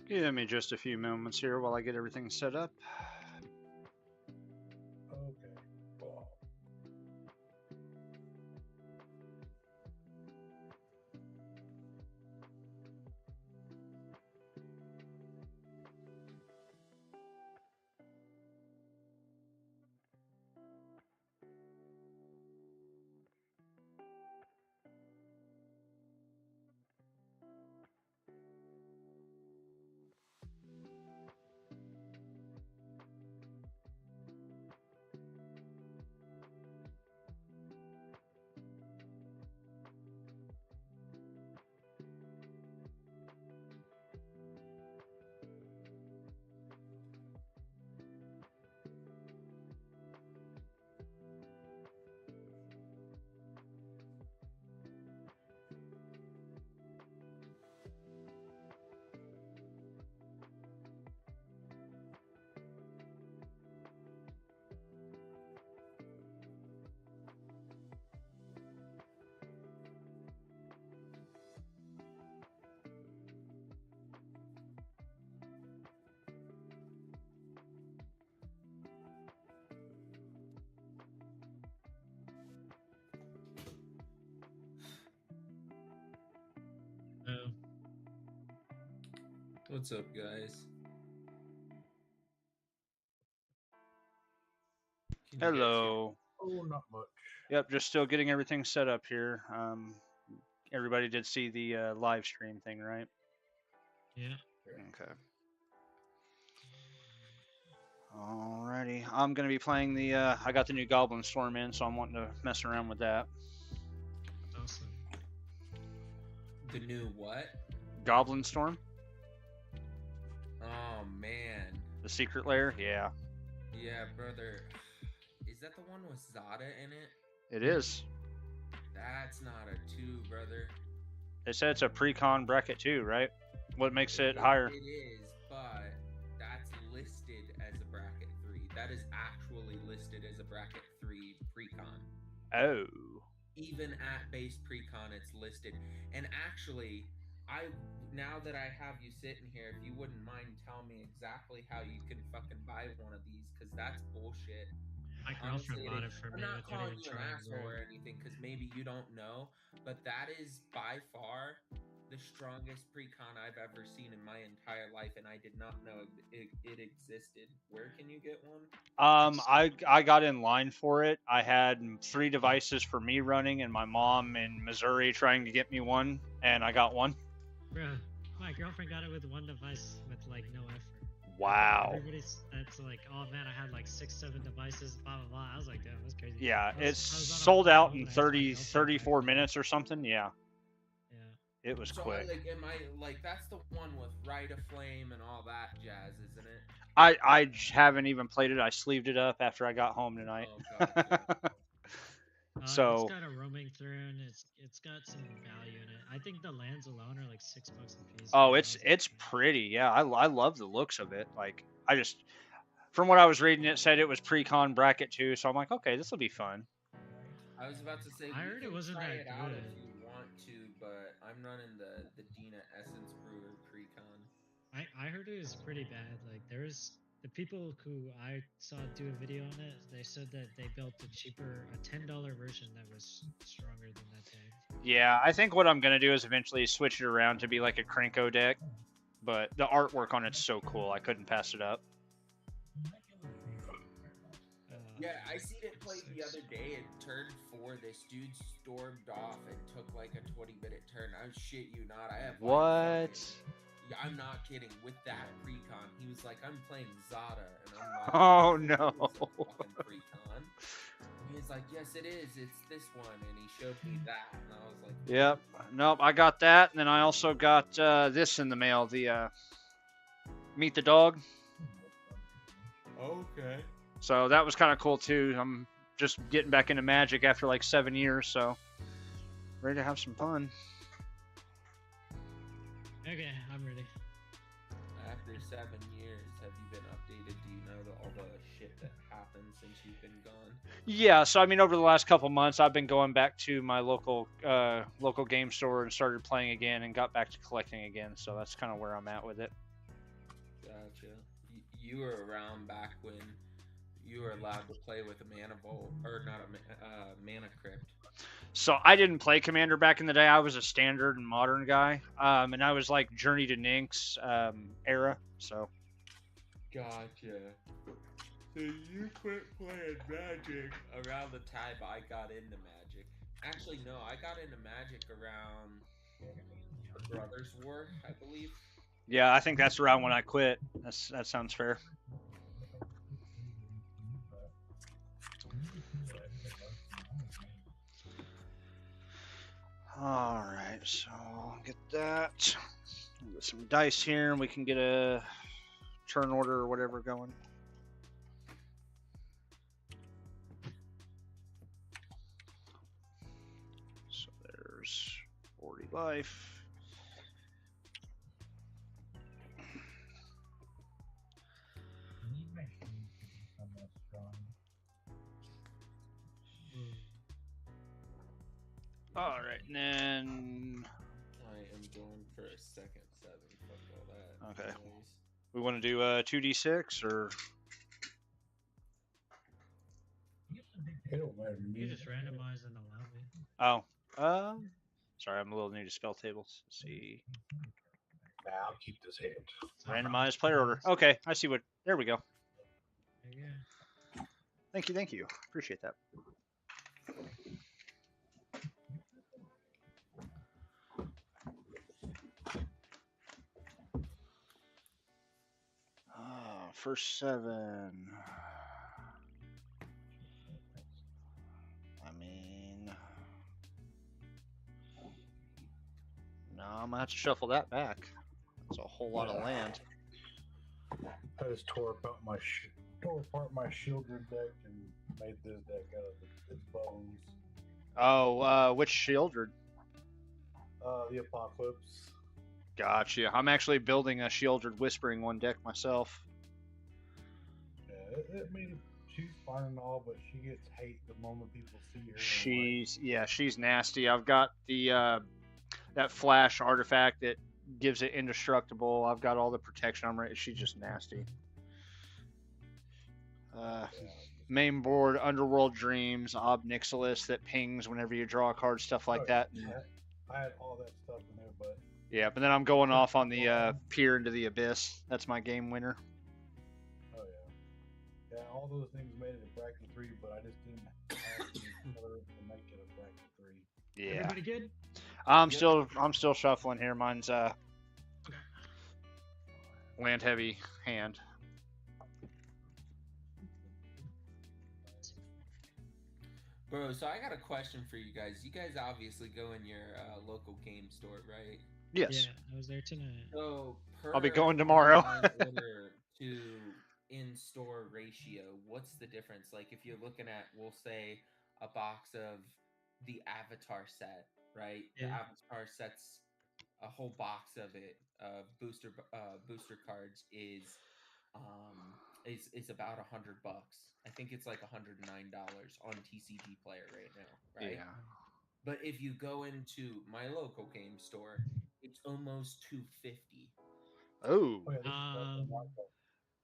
Give me just a few moments here while I get everything set up. Okay. Well, Oh, What's up, guys? Can you guys hear me? Hello. oh, not much. Yep, just still getting everything set up here. Everybody did see the live stream thing, right? yeah. Okay. Alrighty. I'm gonna be playing the. I got the new Goblin Storm in, so I'm wanting to mess around with that. Awesome. The new what? Goblin Storm, Oh man. the secret lair. Yeah, Yeah, brother. Is that the one with Zada in it? it is. That's not a 2, brother. They said it's a pre-con bracket too, right? What makes it higher? It is, but that's listed as a bracket 3. That is actually listed as a bracket 3 pre-con. Oh. Even at base pre-con, it's listed. And actually, now that I have you sitting here, if you wouldn't mind telling me exactly how you can fucking buy one of these, because that's bullshit. My girlfriend bought it for I'm me not without calling even you an trying. asshole or anything, because maybe you don't know, but that is by far the strongest pre-con I've ever seen in my entire life, and I did not know it existed. Where can you get one? I got in line for it. I had 3 devices for me running, and my mom in Missouri trying to get me one, and I got one. Bruh, my girlfriend got it with one device with like no effort. Wow. Everybody's that's like, oh man, I had like 6-7 devices, blah blah blah. I was like, damn, that's crazy. Yeah, I was it's on a sold flight out home in and I asked my 30, girlfriend 34 if I could- minutes or something. Yeah, Yeah. it was So, quick. like, am I like that's the one with Rite of Flame and all that jazz, isn't it? I haven't even played it. I sleeved it up after I got home tonight. Oh, gotcha. So it's got a roaming through and it's got some value in it. I think the lands alone are like $6 a piece. oh, for it's those. it's pretty. Yeah, I love the looks of it. Like I just from what I was reading, it said it was pre-con bracket 2, so I'm like, okay, this will be fun. I was about to say I we heard it can wasn't try that it out if good. you want to, but I'm running the Dina Essence Brewer pre-con. I heard it was pretty bad. Like there's the people who I saw do a video on it, they said that they built a cheaper, a $10 version that was stronger than that deck. Yeah, I think what I'm gonna do is eventually switch it around to be like a Krenko deck, but the artwork on it's so cool, I couldn't pass it up. Yeah, I seen it played the other day. In turn 4, this dude stormed off and took like a 20-minute turn. I shit you not. I have like, What? fucking- yeah, I'm not kidding. With that pre-con, he was like, "I'm playing Zada," and I'm like, Oh, "This no. is a fucking pre-con." And he's like, "Yes, it is. It's this one," and he showed me that, and I was like, Yep. Nope, I got that, and then I also got this in the mail, the Meet the Dog. "Okay." So that was kind of cool too. I'm just getting back into Magic after like 7 years, so ready to have some fun. Okay, I'm ready. After 7 years, have you been updated? Do you know all the shit that happened since you've been gone? Yeah, so I mean, over the last couple months, I've been going back to my local game store and started playing again, and got back to collecting again. So that's kind of where I'm at with it. you were around back when you were allowed to play with a mana vault, or not a mana crypt. So I didn't play Commander back in the day. I was a standard and modern guy, and I was like Journey to Nyx era. So Gotcha. So you quit playing Magic around the time I got into Magic. Actually, no, I got into Magic around the Brothers War, I believe. yeah, I think that's around when I quit. That sounds fair. All right, so I'll get that. We'll get some dice here, and we can get a turn order or whatever going. So there's 40 life. All right, and then I am going for a second 7. Fuck all that. Okay. noise. we want to do 2d6 or It don't matter to You me. just randomize in the lobby. sorry, I'm a little new to spell tables. Let's see, Nah, I'll keep this hand. randomized player order. Okay, I see what. There we go. There you go. Thank you. Appreciate that. First 7. I mean, no, I'm gonna have to shuffle that back. That's a whole lot of land. I just tore apart my Shieldred deck and made this deck out of its bones. Oh, which Shieldred? The Apocalypse. Gotcha. I'm actually building a Shieldred Whispering one deck myself. Yeah, she's fine and all, but she gets hate the moment people see her. She's nasty. I've got the that flash artifact that gives it indestructible. I've got all the protection. She's just nasty. Main board, Underworld Dreams, Ob Nixilis that pings whenever you draw a card, stuff like that. And, I had all that stuff in there, but yeah, but then I'm going off on the Peer into the Abyss. That's my game winner. oh yeah, all those things made it a bracket 3, but I just didn't have any color to make it a bracket 3. Yeah, Everybody good? I'm still shuffling here. Mine's land heavy hand. Bro, so I got a question for you guys. You guys obviously go in your local game store, right? Yes. Yeah, I was there tonight. So per I'll be going tomorrow. online order to in-store ratio, what's the difference? Like if you're looking at, we'll say, a box of the Avatar set, right? The Yeah. Avatar set's a whole box of it, booster cards is about $100. I think it's like $109 on TCG Player right now, right? Yeah. But if you go into my local game store, it's almost $250. Oh. Oh, yeah, this is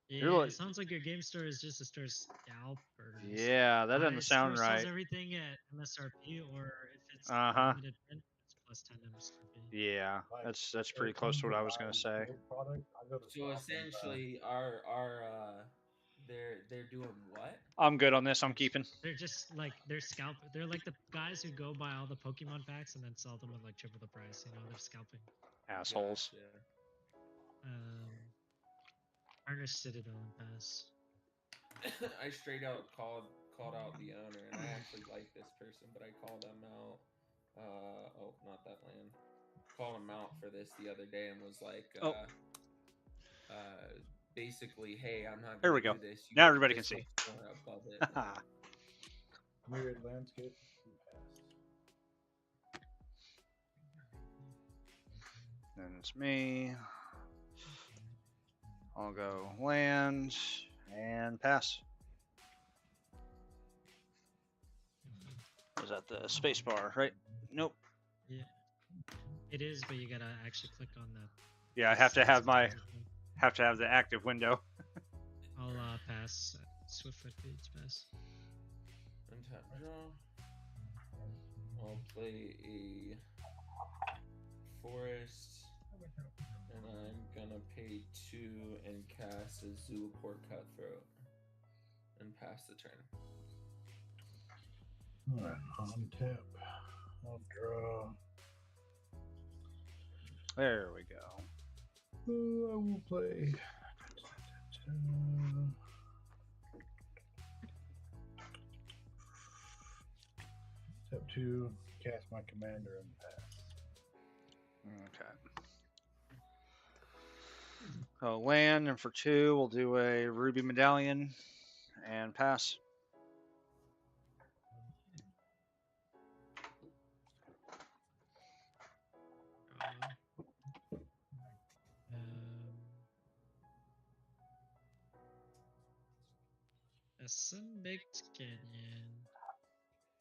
Yeah, You're like- it sounds like your game store is just a store scalpers. Yeah, that doesn't My sound store sells right. everything at MSRP, or if it's Uh-huh. limited print, it's plus 10 MSRP. Yeah, that's pretty close to what I was gonna say. So essentially, they're doing what? I'm good on this. I'm keeping. They're just like they're like the guys who go buy all the Pokemon packs and then sell them at like triple the price. You know, they're scalping. Assholes. Gotcha. Harness Citadel and Pass. I straight out called out the owner, and I actually like this person, but I called him out. Not that land. Called him out for this the other day and was like, basically, hey, I'm not. There we gonna go. do this. You Now got everybody can this see. much more above it. Weird landscape. Then it's me. I'll go land and pass. Was that the space bar, right? Nope. Yeah, it is, but you gotta actually click on the. Yeah, I have to have the active window. I'll pass. Swiftfoot Boots pass. Untap draw. I'll play a forest, and I'm gonna pay 2 and cast a Zulaport Cutthroat and pass the turn. Alright, untap. I'll draw. There we go. I will play. Step 2, cast my commander and pass. Okay. So land, and for 2, we'll do a Ruby Medallion and pass. A Sun-Baked Canyon.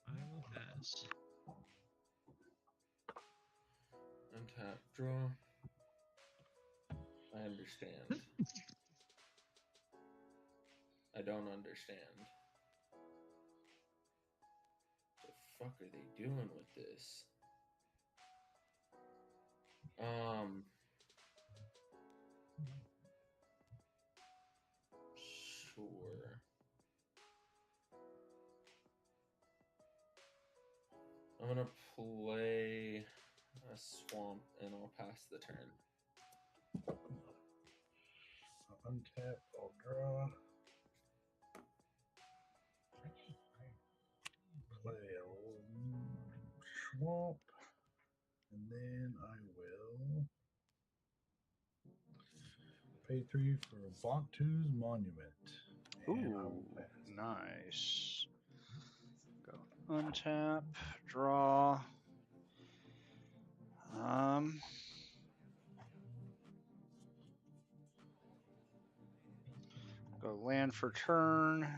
I will pass. Untap draw. I understand. I don't understand. What the fuck are they doing with this? Sure. I'm gonna play a swamp and I'll pass the turn. I'll untap, I'll draw. Play a swamp. And then I will pay 3 for Bantu's Monument. And I will Ooh, pass. nice. Go untap, draw. Go land for turn.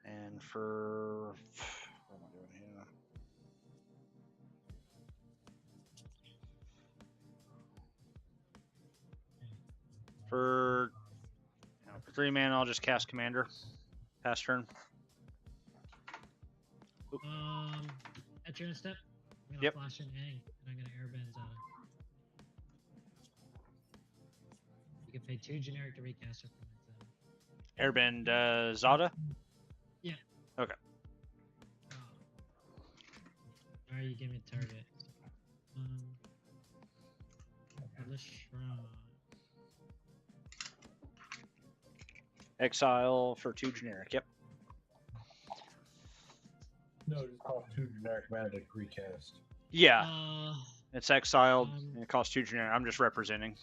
And for what am I doing here? For 3 mana, I'll just cast Commander. Pass turn. At your step, I'm gonna Yep. flash an egg, and I'm gonna airbend Zada. You can pay 2 generic to recast it from Zada. Airbend Zada. Yeah. Okay. Alright, you give me a target. Lishran. Exile for 2 generic. Yep. No, just cost 2 generic mana to recast. Yeah. It's exiled. Um, And it costs 2 generic. I'm just representing.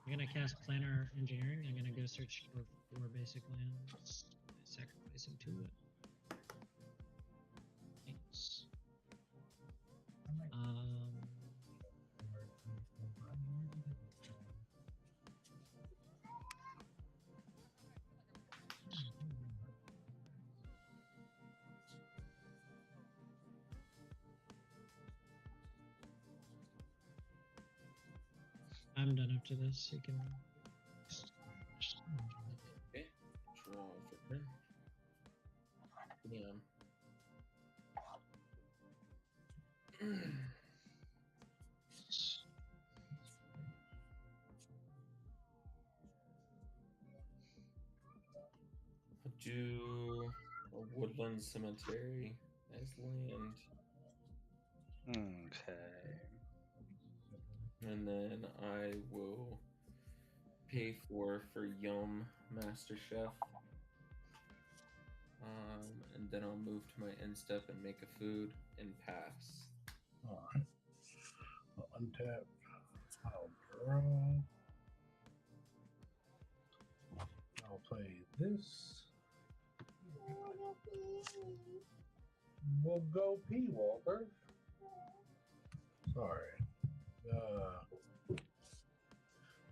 I'm gonna cast Planar Engineering. I'm gonna go search for 4 basic lands. Sacrifice them to it. Thanks. I'm done after this. You can. Okay. Draw for turn. Yeah. Do a Woodland Cemetery as land. Okay. And then I will pay for Yum Master Chef. And then I'll move to my end step and make a food and pass. Alright. I'll untap. I'll draw. I'll play this. We'll go pee, Walter. Sorry.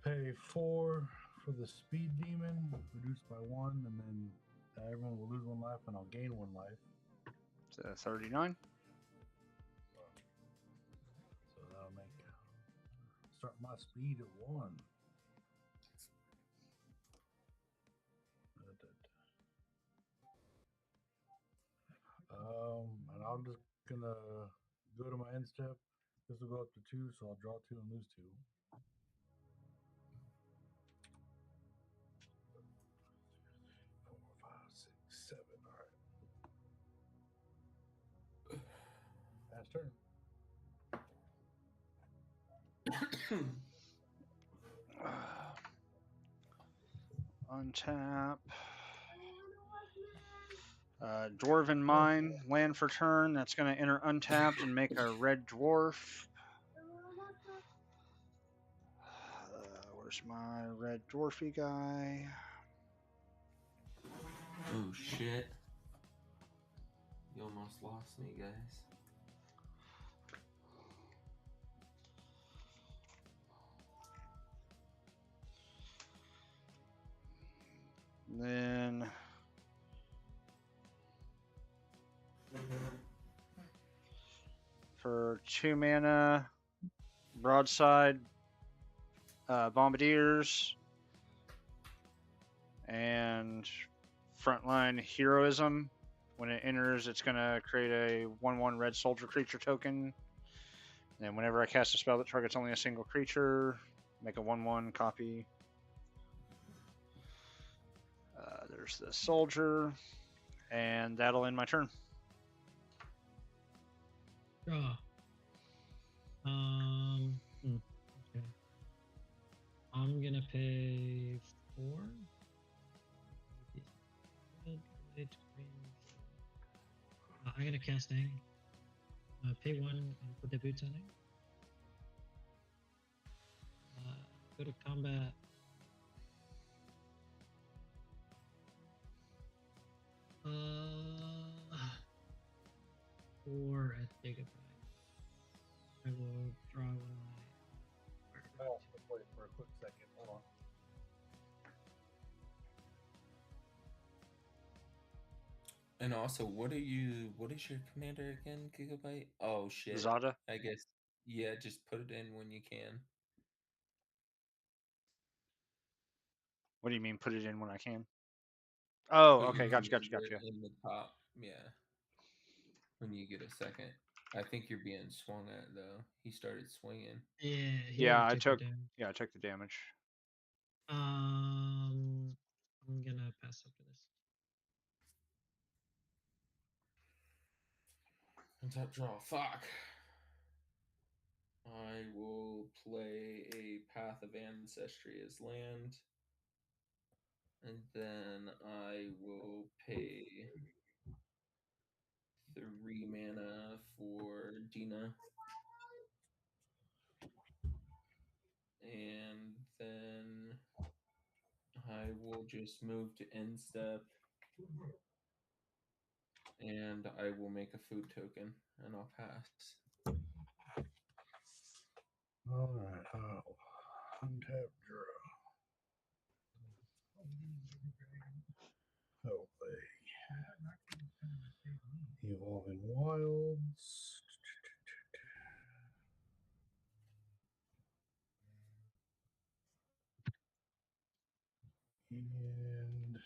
Pay 4 for the speed demon, reduced by 1, and then everyone will lose 1 life, and I'll gain 1 life. So 39. So that'll make start my speed at 1. And I'm just gonna go to my end step. This will go up to 2, so I'll draw 2 and lose 2. 4, 5, 6, 7. All right. Fast turn. Untap. Dwarven Mine, land for turn. That's going to enter untapped and make a red dwarf. Where's my red dwarfy guy? Oh shit. You almost lost me, guys. Then for 2 mana, broadside, bombardiers, and frontline heroism. When it enters, it's going to create a 1/1 red soldier creature token. And whenever I cast a spell that targets only a single creature, make a 1/1 copy. There's the soldier, and that'll end my turn. Draw. Okay. I'm gonna pay 4. I'm gonna cast Ang. Pay 1 and put the boots on it. Go to combat. Or at Gigabyte. I will draw one of my. Oh, wait for a quick second. Hold on. And also, what is your commander again, Gigabyte? Oh shit. Zada. I guess, yeah, just put it in when you can. What do you mean, put it in when I can? Oh, Put okay, your gotcha. commander in the top, yeah. When you get a second. I think you're being swung at, though. He started swinging. Yeah, I already took. the damage. Yeah, I took the damage. I'm gonna pass up for this. Top draw. Fuck. I will play a Path of Ancestry as land. And then I will pay 3 mana for Dina. And then I will just move to end step. And I will make a food token and I'll pass. Alright, I'll untap draw. Oh, Evolving Wilds. And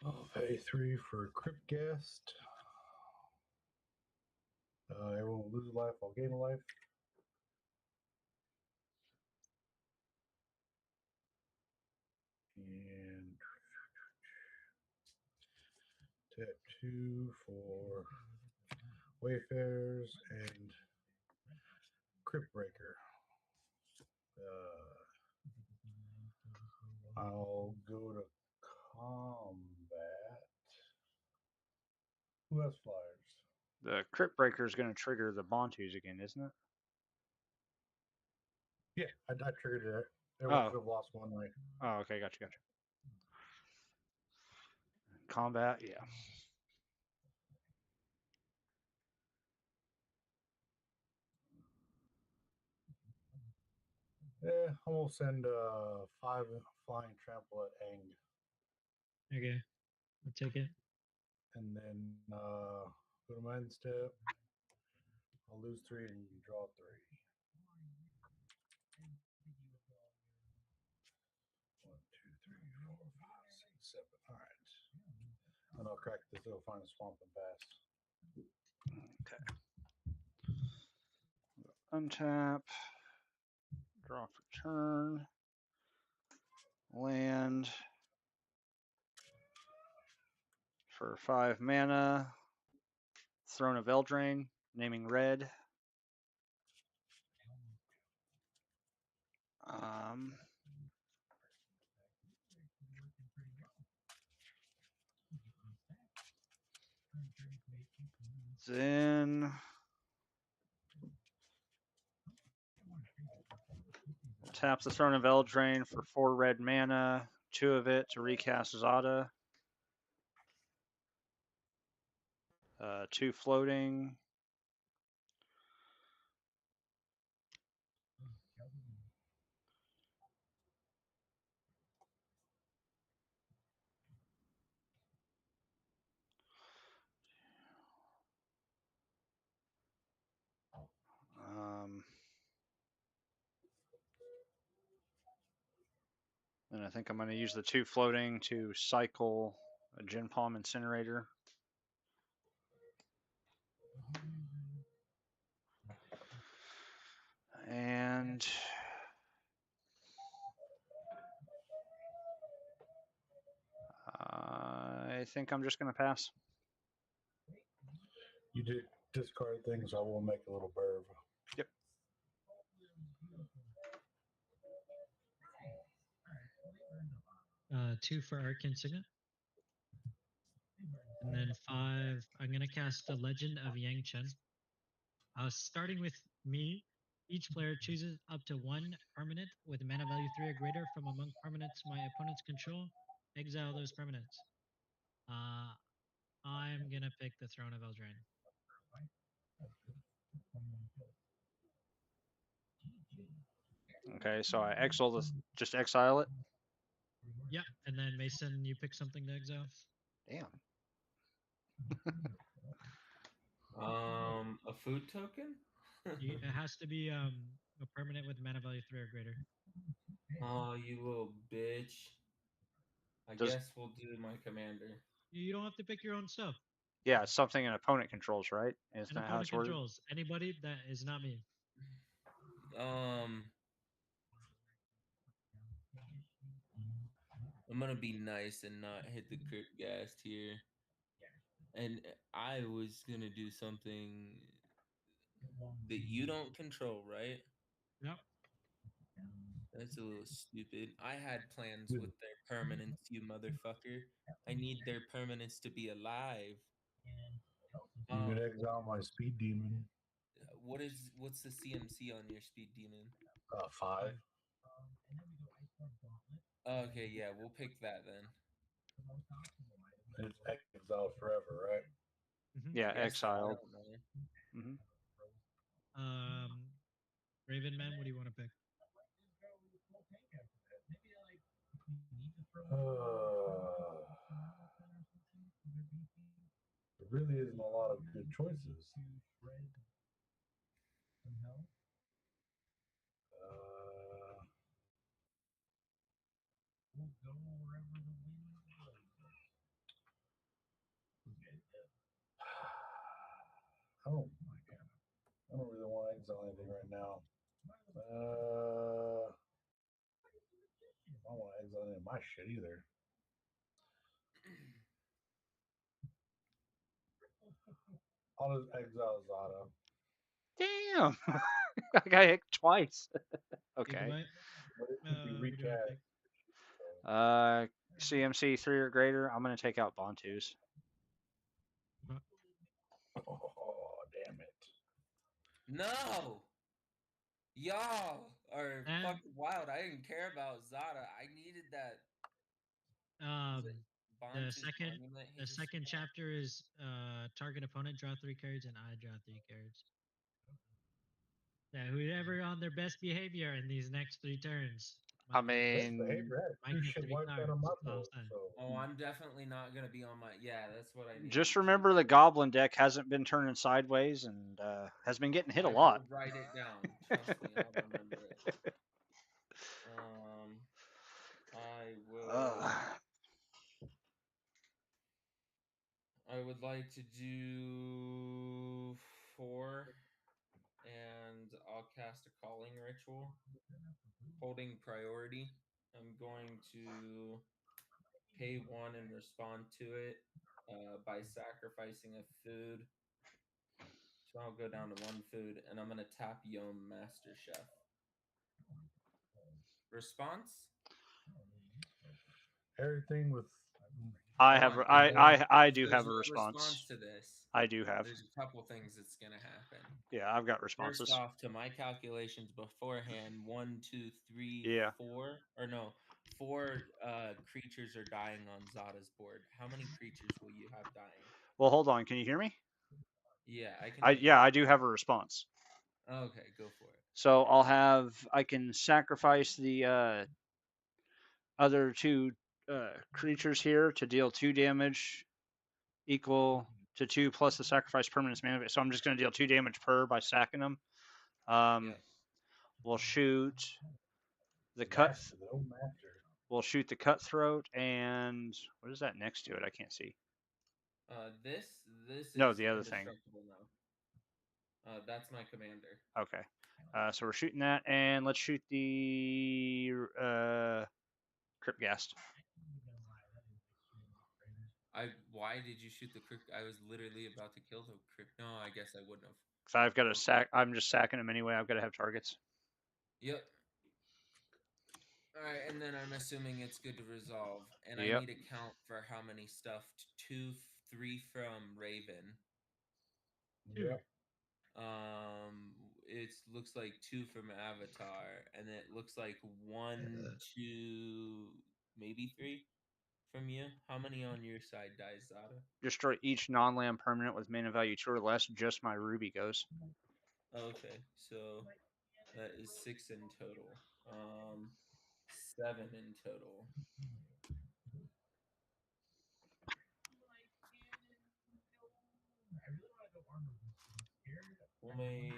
I'll pay 3 for Cryptghast. Everyone will lose a life, I'll gain a life. And tap 2 for Wayfarers and Cryptbreaker. I'll go to combat. Who has flyers? The Crypt Breaker is going to trigger the Bontus again, isn't it? Yeah, I triggered it. Everyone should have lost 1 life. Oh, okay, gotcha. Combat, yeah. Yeah, I'm gonna send 5 flying trample at Aang, Okay, I'll take it. and then go to my end step. I'll lose 3 and you draw 3. 1, 2, 3, 4, 5, 6, 7. All right. And I'll crack this. It'll find a swamp and pass. Untap. Draw for turn. Land. For 5 mana. Throne of Eldraine. Naming red. Then tap the Throne of Eldraine for 4 red mana, 2 of it to recast Zada. 2 floating. And I think I'm going to use the 2 floating to cycle a Gen Palm Incinerator. And I think I'm just going to pass. You did discard things. I will make a little burb. Yep. Two for Arcane Signet. And then 5, I'm going to cast the Legend of Yang Chen. Starting with me, each player chooses up to 1 permanent with mana value 3 or greater from among permanents my opponents control. Exile those permanents. I'm going to pick the Throne of Eldraine. Okay, so I exile this, just exile it. Yeah, and then Mason, you pick something to exile. Damn. A food token? It has to be a permanent with mana value 3 or greater. Oh, you little bitch. I guess we'll do my commander. You don't have to pick your own stuff. Yeah, it's something an opponent controls, right? Isn't that how it's worded? Controls anybody that is not me. I'm gonna be nice and not hit the crit gas here. And I was gonna do something that you don't control, right? Yep. That's a little stupid. I had plans with their permanence, you motherfucker. I need their permanence to be alive. You could exile my speed demon. What's the CMC on your speed demon? 5. Okay, yeah, we'll pick that then. It's exiled forever, right? Mm-hmm. Yeah, I guess so, I exiled. don't know. Mm-hmm. Raven Man, what do you want to pick? There really isn't a lot of good choices. Oh my god. I don't really want to exile anything right now. I don't want to exile any of my shit either. I'll just exile Zada. Damn. I got hit twice. Okay. But it can be recast. CMC 3 or greater. I'm going to take out Bantus. Oh, damn it. No! Y'all are fucking wild. I didn't care about Zada. I needed that. The second chapter is target opponent draw 3 cards and I draw 3 cards. Yeah, whoever on their best behavior in these next 3 turns. I might get- Best mean, behavior. I had might two get shit 3 wiped out cards. on my That's all I'm board. saying. So Oh, I'm definitely not gonna be on my. Yeah, that's what I need. just remember the goblin deck hasn't been turning sideways and has been getting hit a I lot. will write it down. Trust me, I'll remember it. I will. I would like to do 4, and I'll cast a calling ritual, holding priority. I'm going to pay 1 and respond to it by sacrificing a food. So I'll go down to 1 food, and I'm gonna tap Yom Master Chef. Response? everything with I Hold have. on, if I if do there's have a no response. to this, I do have. there's a couple things that's gonna happen. Yeah, I've got First responses. off, to my calculations beforehand, 1, 2, 3, Yeah. 4, or no, 4 creatures are dying on Zada's board. How many creatures will you have dying? Well, hold on. Can you hear me? Yeah, I can. hear you. Yeah, I do have a response. Okay, go for it. So I can sacrifice the other 2 creatures here to deal 2 damage equal to 2 plus the sacrifice permanence mana. So I'm just going to deal 2 damage per by sacking them. Yeah. We'll shoot the cut. We'll shoot the cutthroat, and what is that next to it? I can't see. This No, is the other thing. indestructible now. That's my commander. Okay. So we're shooting that, and let's shoot the Cryptghast. Why did you shoot the crypt? I was literally about to kill the crypt. No, I guess I wouldn't have. So I've got to sack. I'm just sacking them anyway. I've got to have targets. Yep. All right, and then I'm assuming it's good to resolve, and I Yep. need a count for how many stuffed. 2, 3 from Raven. Yep. It looks like 2 from Avatar, and it looks like 1, 2, maybe 3 from you. How many on your side dies, Zada? Destroy each non-land permanent with mana value 2 or less. Just my ruby goes. Okay, so that is 6 in total. 7 in total. We'll make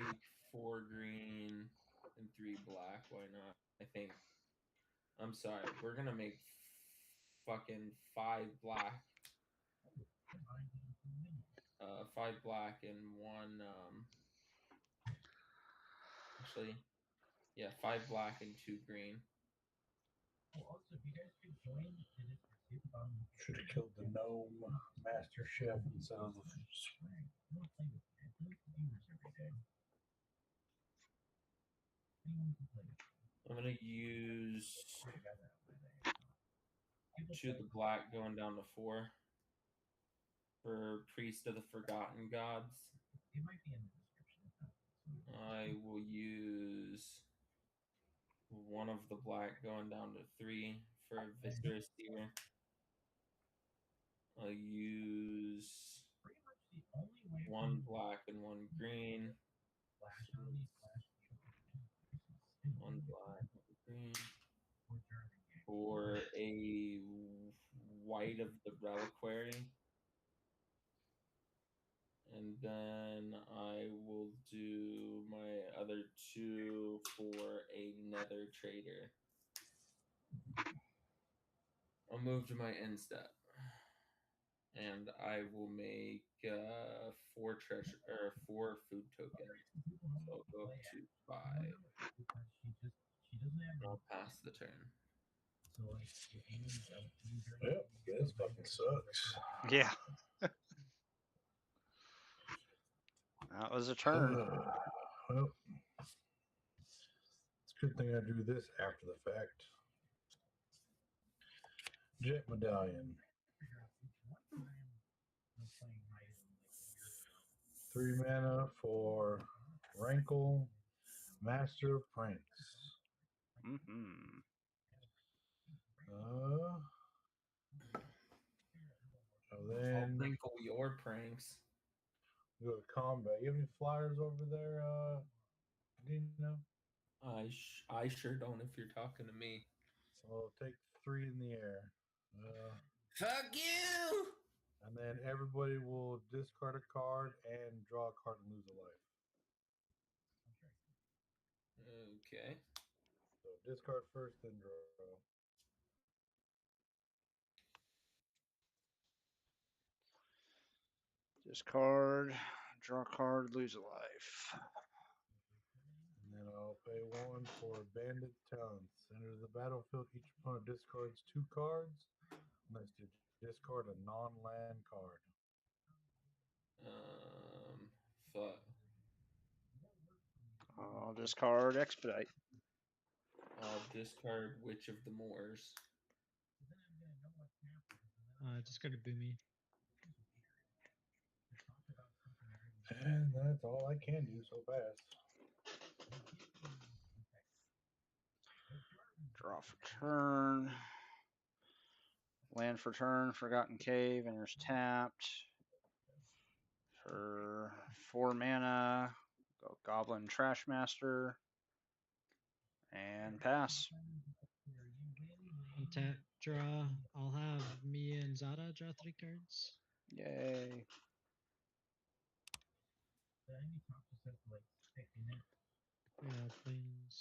4 green and 3 black. Why not? I think. I'm sorry. We're gonna make fucking 5 black. 5 black and 1. Actually, yeah, 5 black and 2 green. Should have killed the gnome master chef instead of the. I'm gonna use 2 of the black going down to 4 for Priest of the Forgotten Gods. I will use 1 of the black going down to 3 for Viscera Seer. I'll use 1 black and 1 green. 1 black, 1 green. For a white of the Reliquary. And then I will do my other 2 for a Nether Trader. I'll move to my end step. And I will make 4 treasure or 4 food tokens. So I'll go up to 5. And I'll pass the turn. Yep, this fucking sucks. Yeah. That was a turn. Well, it's a good thing I do this after the fact. Jet Medallion. 3 mana for Rankle, Master of Pranks. Mm-hmm. Then I'll wrinkle your pranks. go to combat. You have any flyers over there, Dino? I sure don't if you're talking to me. So take 3 in the air. Fuck you! And then everybody will discard a card and draw a card and lose a life. Okay. So discard first, then draw. Discard, draw a card, lose a life. And then I'll pay 1 for Bandit Talents. Enters the battlefield, each opponent discards 2 cards. Unless you discard a non-land card. Fuck. I'll discard Expedite. I'll discard which of the Moors. Discarded Boomy. And that's all I can do so fast. Draw for turn. Land for turn. Forgotten Cave. Enters tapped. For 4 mana, go Goblin Trashmaster. And pass. Untap, draw. I'll have Mia and Zada draw 3 cards. Yay. Yeah, planes.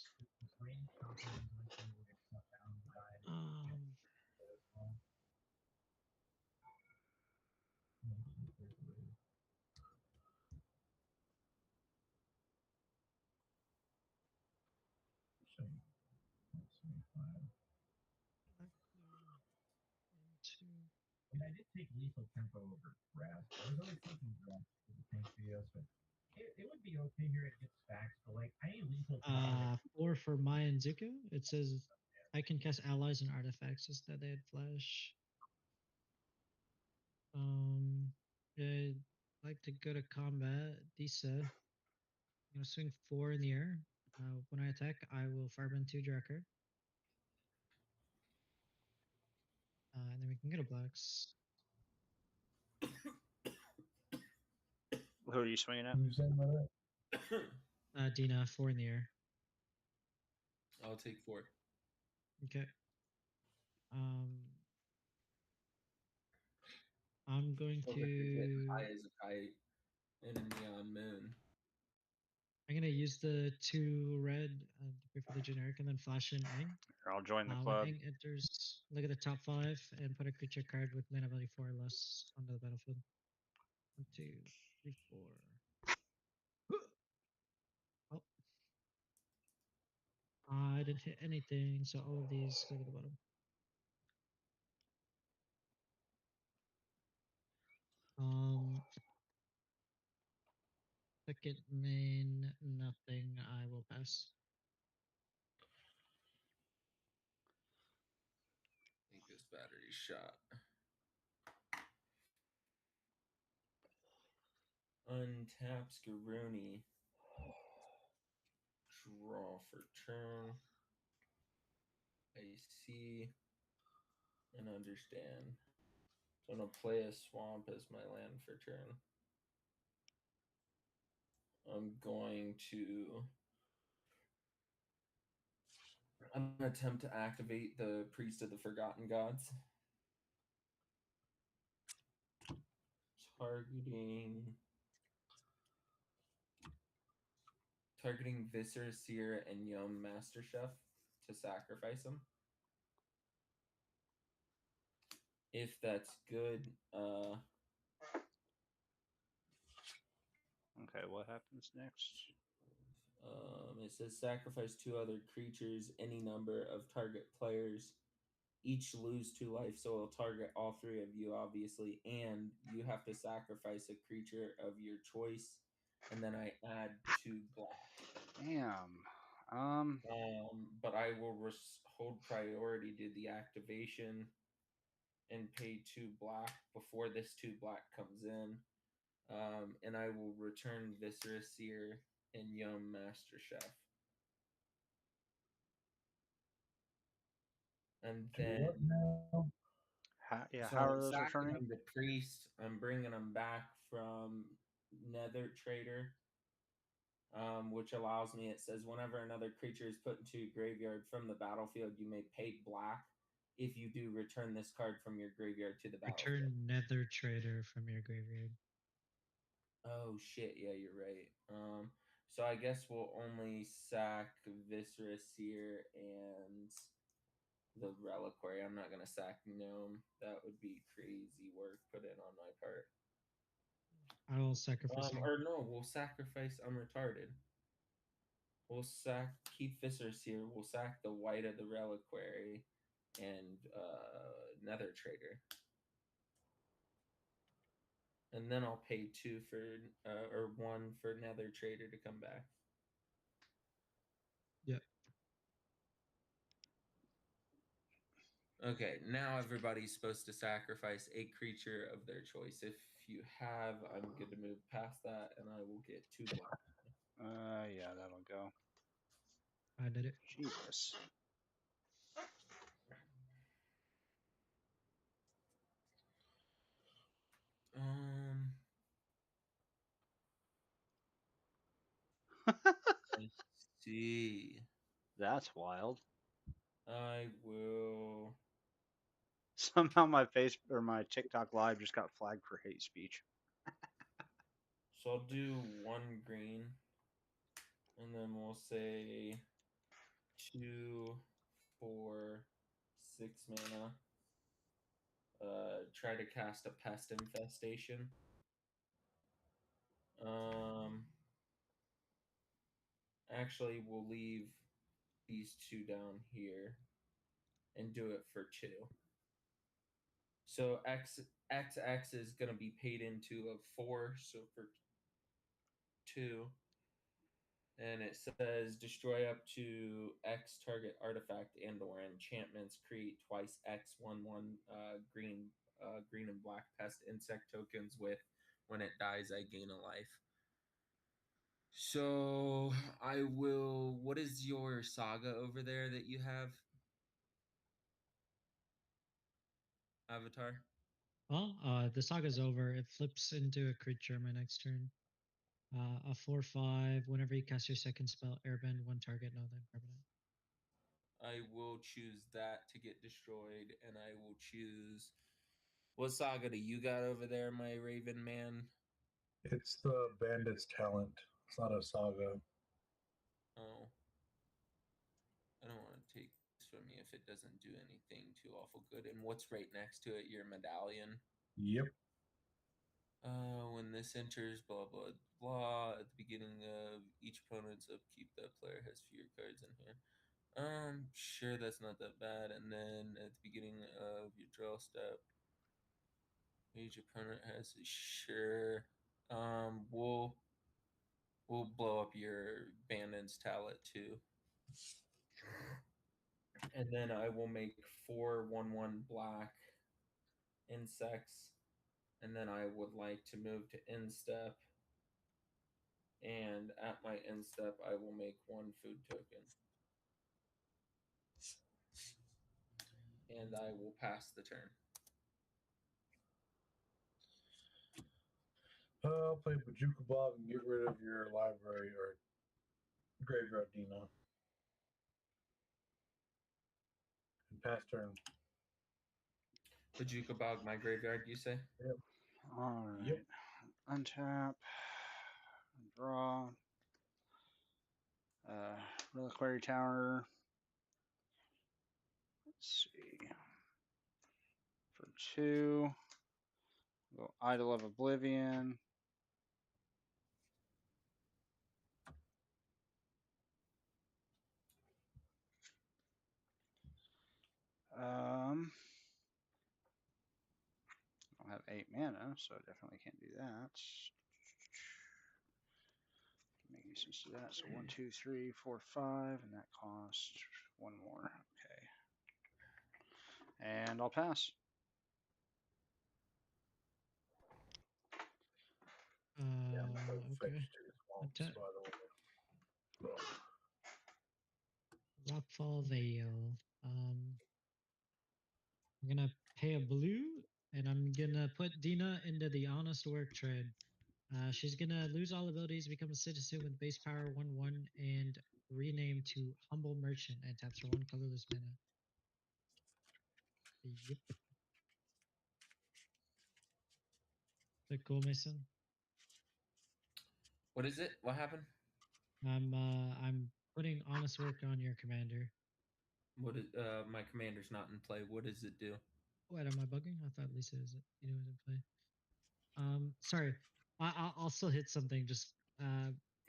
And I did take lethal tempo over grasp. I was always thinking grasp for the tank videos, but it would be okay here. It gets stacks, but like I need lethal. 4 for Maya and Zuko. It says I can cast allies and artifacts instead. They had flash. I'd like to go to combat. Disa. I'm gonna swing 4 in the air. When I attack, I will firebend 2 Drakkar. And then we can go to blacks. Who are you swinging at? Who's in with it? Dina, 4 in the air. I'll take 4. Okay. I'm going to. High as a kite in a neon moon. I'm gonna use the 2 red to pay for the generic and then flash in Aang. I'll join the When club. Aang enters, look at the top 5 and put a creature card with mana value 4 or less onto the battlefield. 1, 2, 3, 4. Oh. I didn't hit anything, so all of these go to the bottom. Second main, nothing. I will pass. I think this battery's shot. Untap Skaruni. Draw for turn. I see and understand. So I'm gonna play a swamp as my land for turn. I'm going to attempt to activate the Priest of the Forgotten Gods. Targeting Viscera, Seer, and Yum Master Chef to sacrifice them. If that's good, Okay, what happens next? it says sacrifice 2 other creatures, any number of target players. Each lose 2 life, so it'll target all 3 of you, obviously, and you have to sacrifice a creature of your choice, and then I add 2 black. Damn. But I will hold priority to the activation and pay 2 black before this 2 black comes in. And I will return Viscera, Seer, and Yum Master Chef. And then How are those returning? I'm the priest. I'm bringing them back from Nether Trader. which allows me. It says whenever another creature is put into your graveyard from the battlefield, you may pay black. If you do, return this card from your graveyard to the battlefield. Return Nether Trader from your graveyard. Oh shit! Yeah, you're right. So I guess we'll only sack Viscera Seer and the Reliquary. I'm not gonna sack Gnome. That would be crazy work put in on my part. I will sacrifice you. Or no, we'll sacrifice. I'm retarded. We'll keep Viscera Seer. We'll sack the white of the Reliquary and Nether Trader. And then I'll pay 2 for or 1 for Nether Trader to come back. Yep. Okay, now everybody's supposed to sacrifice a creature of their choice. If you have, I'm good to move past that, and I will get 2 black. Yeah, that'll go. I did it. Jesus. Let's see. That's wild. I will. Somehow my face or my TikTok live just got flagged for hate speech. So I'll do 1 green, and then we'll say 2, 4, 6 mana. Try to cast a Pest Infestation. Actually, we'll leave these 2 down here and do it for 2. So XX is going to be paid into a 4, so for 2. And it says destroy up to X target artifact and or enchantments. Create twice X 1/1 green green and black pest insect tokens with when it dies I gain a life. So I will. What is your saga over there that you have? Avatar. Well, the saga's over. It flips into a creature my next turn. A 4/5. Whenever you cast your second spell, airbend one target, no then permanent. I will choose that to get destroyed, and I will choose. What saga do you got over there, my Raven man? It's the Bandit's Talent. It's not a saga. Oh. I don't want to take this from you if it doesn't do anything too awful good. And what's right next to it? Your medallion. Yep. When this enters, blah blah blah. At the beginning of each opponent's upkeep, that player has fewer cards in here. Sure, that's not that bad. And then at the beginning of your draw step, each opponent has sure. We'll blow up your Bandit's Talent too. And then I will make 4/1/1 black insects, and then I would like to move to instep. And at my instep, I will make 1 food token. And I will pass the turn. I'll play Bajuka Bob and get rid of your library or graveyard Dina. And pass turn. Bajuka Bog, my graveyard, you say? Yep. All right. Yep. Untap. Draw. Reliquary Tower. Let's see. For 2. Go Idol of Oblivion. I have 8 mana, so I definitely can't do that. Make sense to that. So 1, 2, 3, 4, 5, and that costs 1 more. Okay. And I'll pass. Yeah, I'm gonna Okay. fetch 2 swamps, Untap. by the way. Rockfall Vale. I'm gonna pay a blue, and I'm gonna put Dina into the Honest Work trade. She's gonna lose all abilities, become a citizen with base power 1/1, and rename to Humble Merchant and taps her 1 colorless mana. Yep. Is that cool, Mason? What is it? What happened? I'm putting honest work on your commander. What is my commander's not in play. What does it do? What am I bugging? I thought Lisa was in play. Sorry, I'll still hit something. Just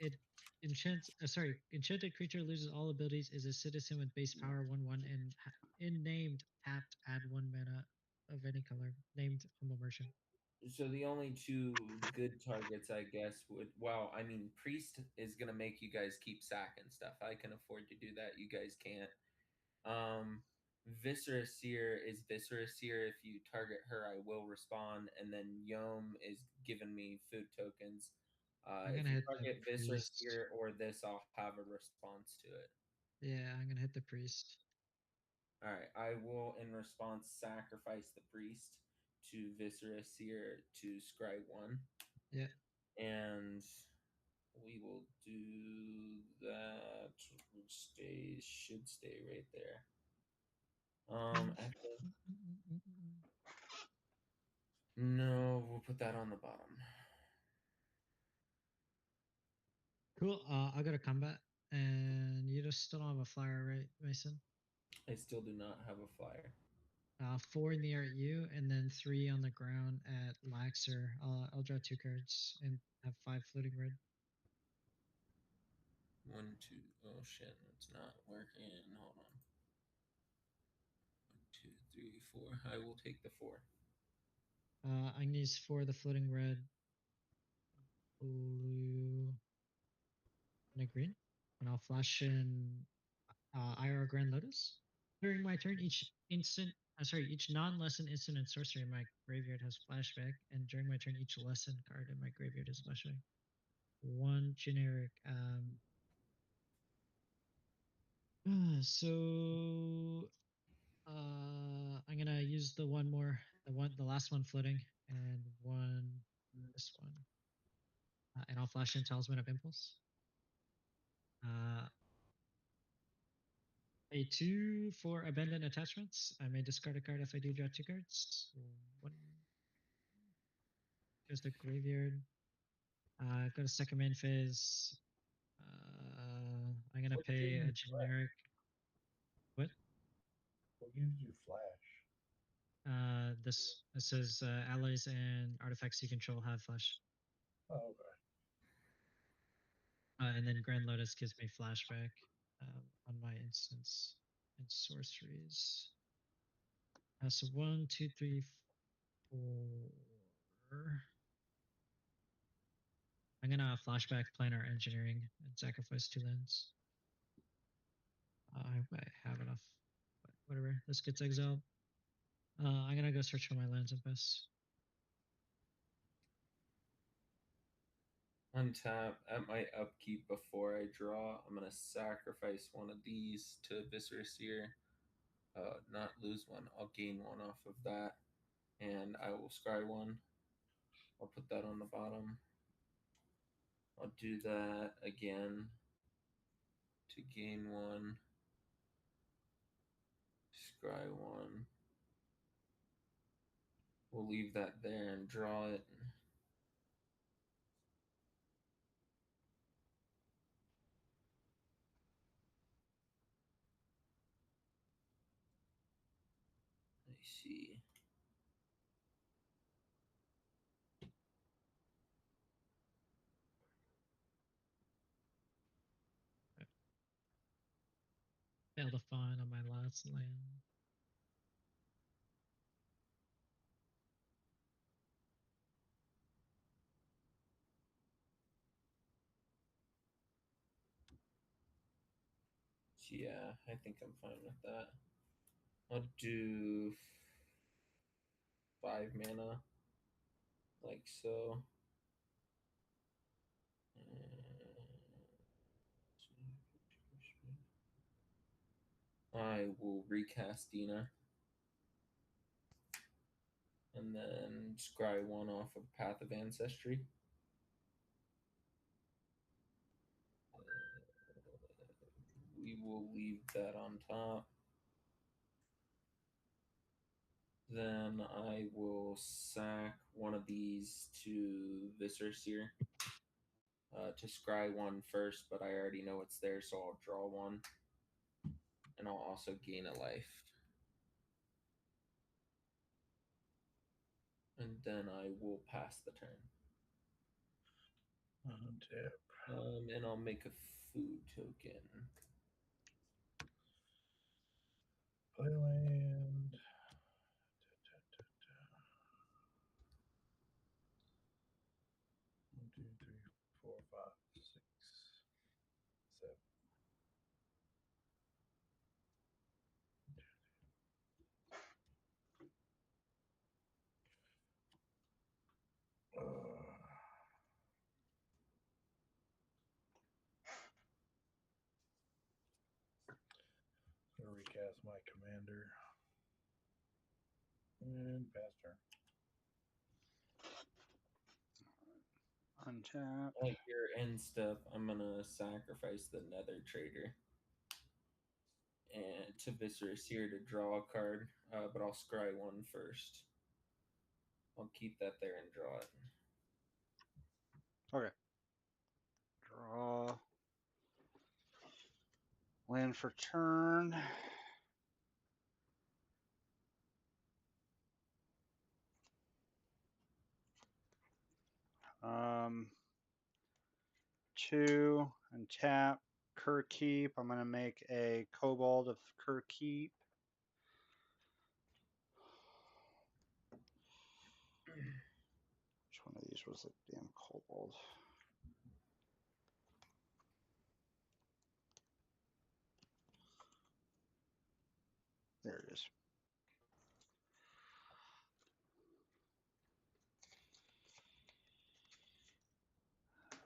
it enchants. Sorry, enchanted creature loses all abilities. Is a citizen with base power 1/1 and in named tapped add 1 mana of any color. Named Humble Merchant. So the only two good targets, I guess, would well, I mean, Priest is gonna make you guys keep sacking stuff. I can afford to do that. You guys can't. Um, Viscera Seer is Viscera Seer. If you target her, I will respond. And then Yom is giving me food tokens. I'm If gonna you hit the target Viscera priest. Seer or this, I'll have a response to it. Yeah, I'm gonna hit the priest. All right, I will, in response, sacrifice the priest to Viscera Seer to scry 1. Yeah. And we will do that. Should stay right there. Actually, no, we'll put that on the bottom. Cool. I'll go to combat, and you just still don't have a flyer, right, Mason? I still do not have a flyer. 4 in the air at you, and then 3 on the ground at Laxer. I'll draw 2 cards and have 5 floating red. 1, 2. Oh shit, it's not working. Hold on. 1, 2, 3, 4. I will take the 4. I'm gonna use 4 of the floating red, blue, and a green, and I'll flash in IR Grand Lotus. During my turn, each non-lesson instant and sorcery in my graveyard has flashback, and during my turn, each lesson card in my graveyard is flashback. 1 generic. So I'm gonna use the last one floating, and this one, and I'll flash in Talisman of Impulse. A 2 for Abandoned Attachments. I may discard a card if I do draw 2 cards. 1 goes to graveyard. Go to second main phase. I'm gonna What pay gives a you generic. What? What gives you flash? This says allies and artifacts you control have flash. Oh, okay. And then Grand Lotus gives me flashback on my instance and sorceries. So 1, 2, 3, 4. I'm gonna flashback planar engineering and sacrifice 2 lands. I might have enough, but whatever. This gets exiled. I'm gonna go search for my lands and pass. Untap at my upkeep before I draw. I'm gonna sacrifice one of these to Viscera Seer. Not lose one. I'll gain 1 off of that, and I will scry 1. I'll put that on the bottom. I'll do that again to gain 1. Scry 1. We'll leave that there and draw it. I see. Failed to find on my last land. Yeah, I think I'm fine with that. I'll do 5 mana, like so. I will recast Dina. And then scry 1 off of Path of Ancestry. we will leave that on top. Then I will sack one of these to Viscer Seer. To scry one first, but I already know it's there, so I'll draw one. And I'll also gain a life. And then I will pass the turn. Untap. And I'll make a food token. Play land. One, two, three, four, five, six, seven. Gonna recast my commander. And pass turn. Untap. Like your end step, I'm gonna sacrifice the Nether Trader and to Viscer Seer to draw a card, but I'll scry one first. I'll keep that there and draw it. Okay. Draw. Land for turn. Um, 2 and tap. Cur Keep. I'm gonna make a Kobold of Cur Keep. Which one of these was the damn Kobold? There it is.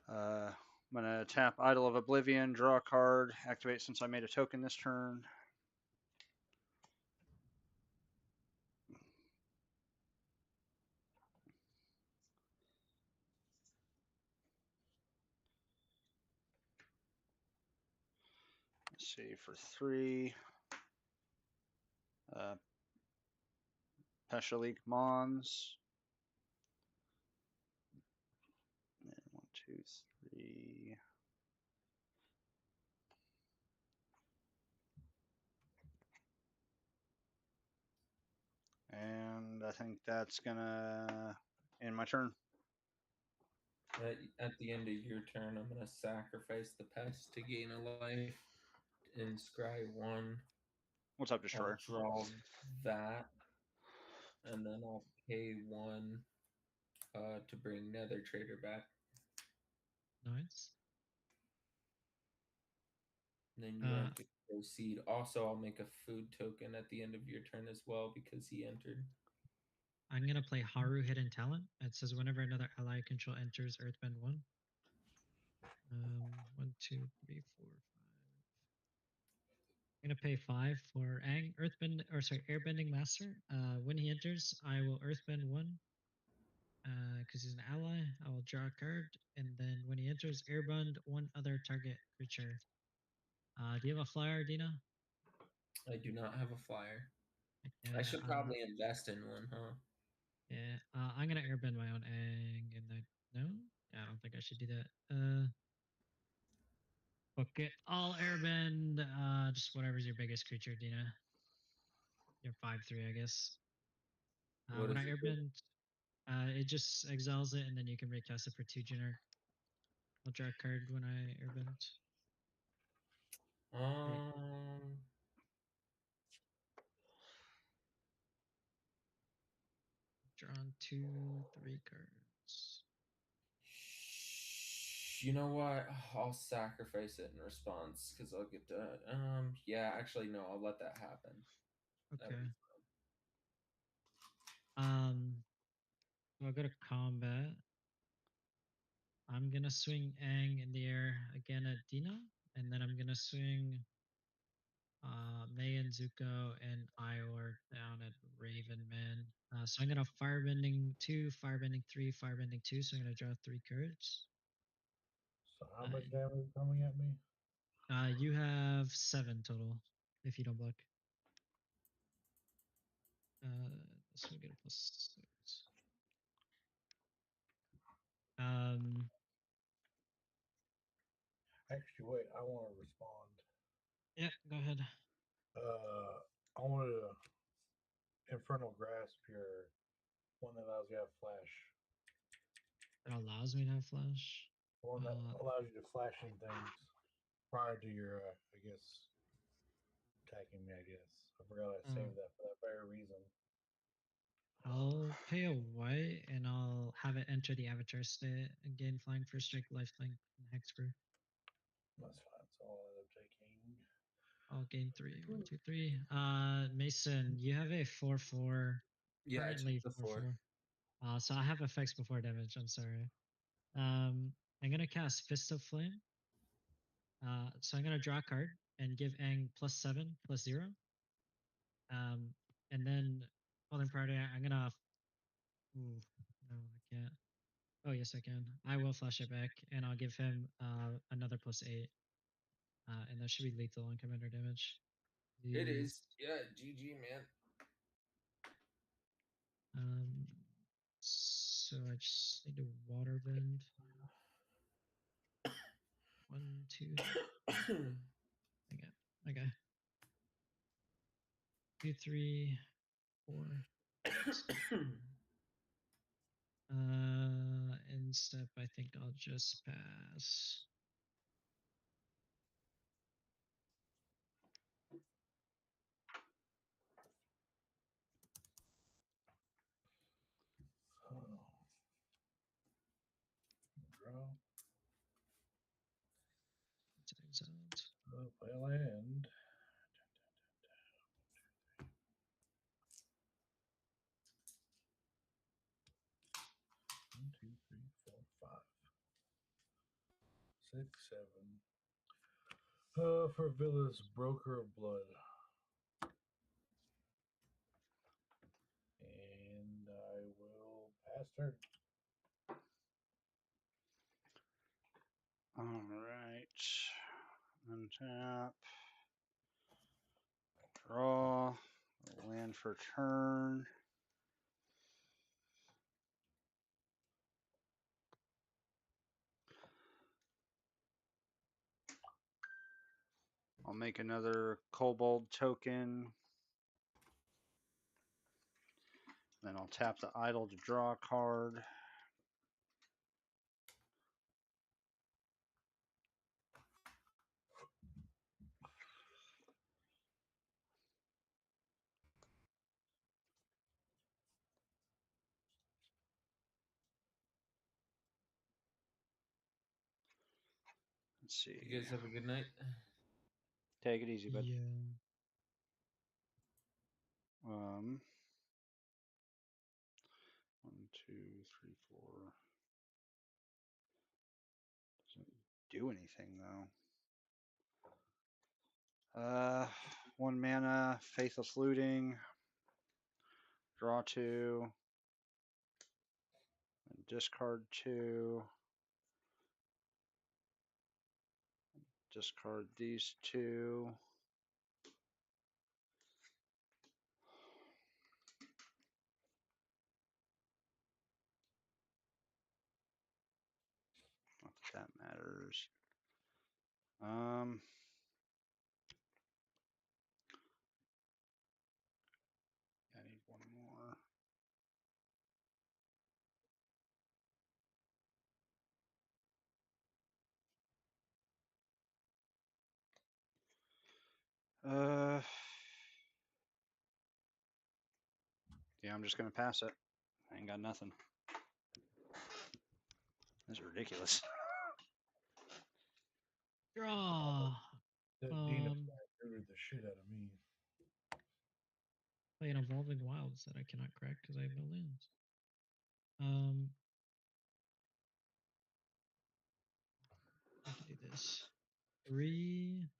I'm gonna tap Idol of Oblivion, draw a card, activate since I made a token this turn. Let's see, for 3. Peshalik Mons. And 1, 2, 3. And I think that's gonna end my turn. At the end of your turn, I'm gonna sacrifice the pest to gain a life and scry one. What's up, I'll Destroyer? draw that, and then I'll pay one to bring Nether Trader back. Nice. And then you have to proceed. Also, I'll make a food token at the end of your turn as well because he entered. I'm gonna play Haru Hidden Talent. It says whenever another ally I control enters Earthbend 1. 1, 2, 3, 4, 5. I'm gonna pay 5 for Airbending Master. When he enters, I will Earthbend 1. Because he's an ally, I will draw a card, and then when he enters, Airbend one other target creature. Do you have a flyer, Dina? I do not have a flyer. Yeah, I should probably invest in one, huh? Yeah, I'm gonna airbend my own egg, and no, I don't think I should do that. Okay, I'll airbend. Just whatever's your biggest creature, Dina. You're 5/3, I guess. What When I is it? airbend, it just exiles it, and then you can recast it for 2 generic. I'll draw a card when I airbend. Drawn 2, 3 cards. You know what? I'll sacrifice it in response because I'll get that. Yeah, actually, no, I'll let that happen. Okay. I'll go to combat. I'm gonna swing Aang in the air again at Dina, and then I'm gonna swing Mei and Zuko and Ior down at Raven Man. So I'm gonna firebending 2, firebending 3, firebending 2. So I'm gonna draw 3 cards. So how much damage is coming at me? You have 7 total if you don't block. This will get a +6. Actually, wait. I want to respond. Yeah, go ahead. I wanted to Infernal Grasp your one that allows you to have flash. It allows me to have flash. The one that allows you to flash in things prior to your, I guess, attacking me. I guess I forgot I saved that for that very reason. I'll pay a white and I'll have it enter the avatar state and gain flying, first strike, lifelink, and hexproof. That's fine. So I'll end up taking. I'll gain 3. 1, 2, 3. Mason, you have a 4/4. Yeah, I Currently took the 4. 4/4. So I have effects before damage. I'm sorry. I'm gonna cast Fist of Flame. So I'm gonna draw a card and give Aang +7 +0. And then holding priority, I'm gonna. Ooh, no, I can't. Oh yes, I can. I will flash it back, and I'll give him another +8. And that should be lethal on commander damage. It is. Yeah, GG, man. So I just need to water bend. 1, 2. Okay. 2, 3, 4. In step, I think I'll just pass. Draw. Times out. Play land. One, two, three, four, 5, 6, 7. For Villa's Broker of Blood. And I will pass turn. All right. Untap. Draw. Land for turn. I'll make another Kobold token. Then I'll tap the idol to draw a card. Let's see. You guys have a good night. Take it easy, bud. Yeah. One, two, three, 4. Doesn't do anything though. 1 mana, Faithless Looting. Draw 2. And discard 2. Discard these 2. Not that matters. I need 1 more. Yeah, I'm just gonna pass it. I ain't got nothing. This is ridiculous. Draw. The Dean of murdered the shit out of me. Play an Evolving Wilds that I cannot crack because I have no lands. I can do this. 3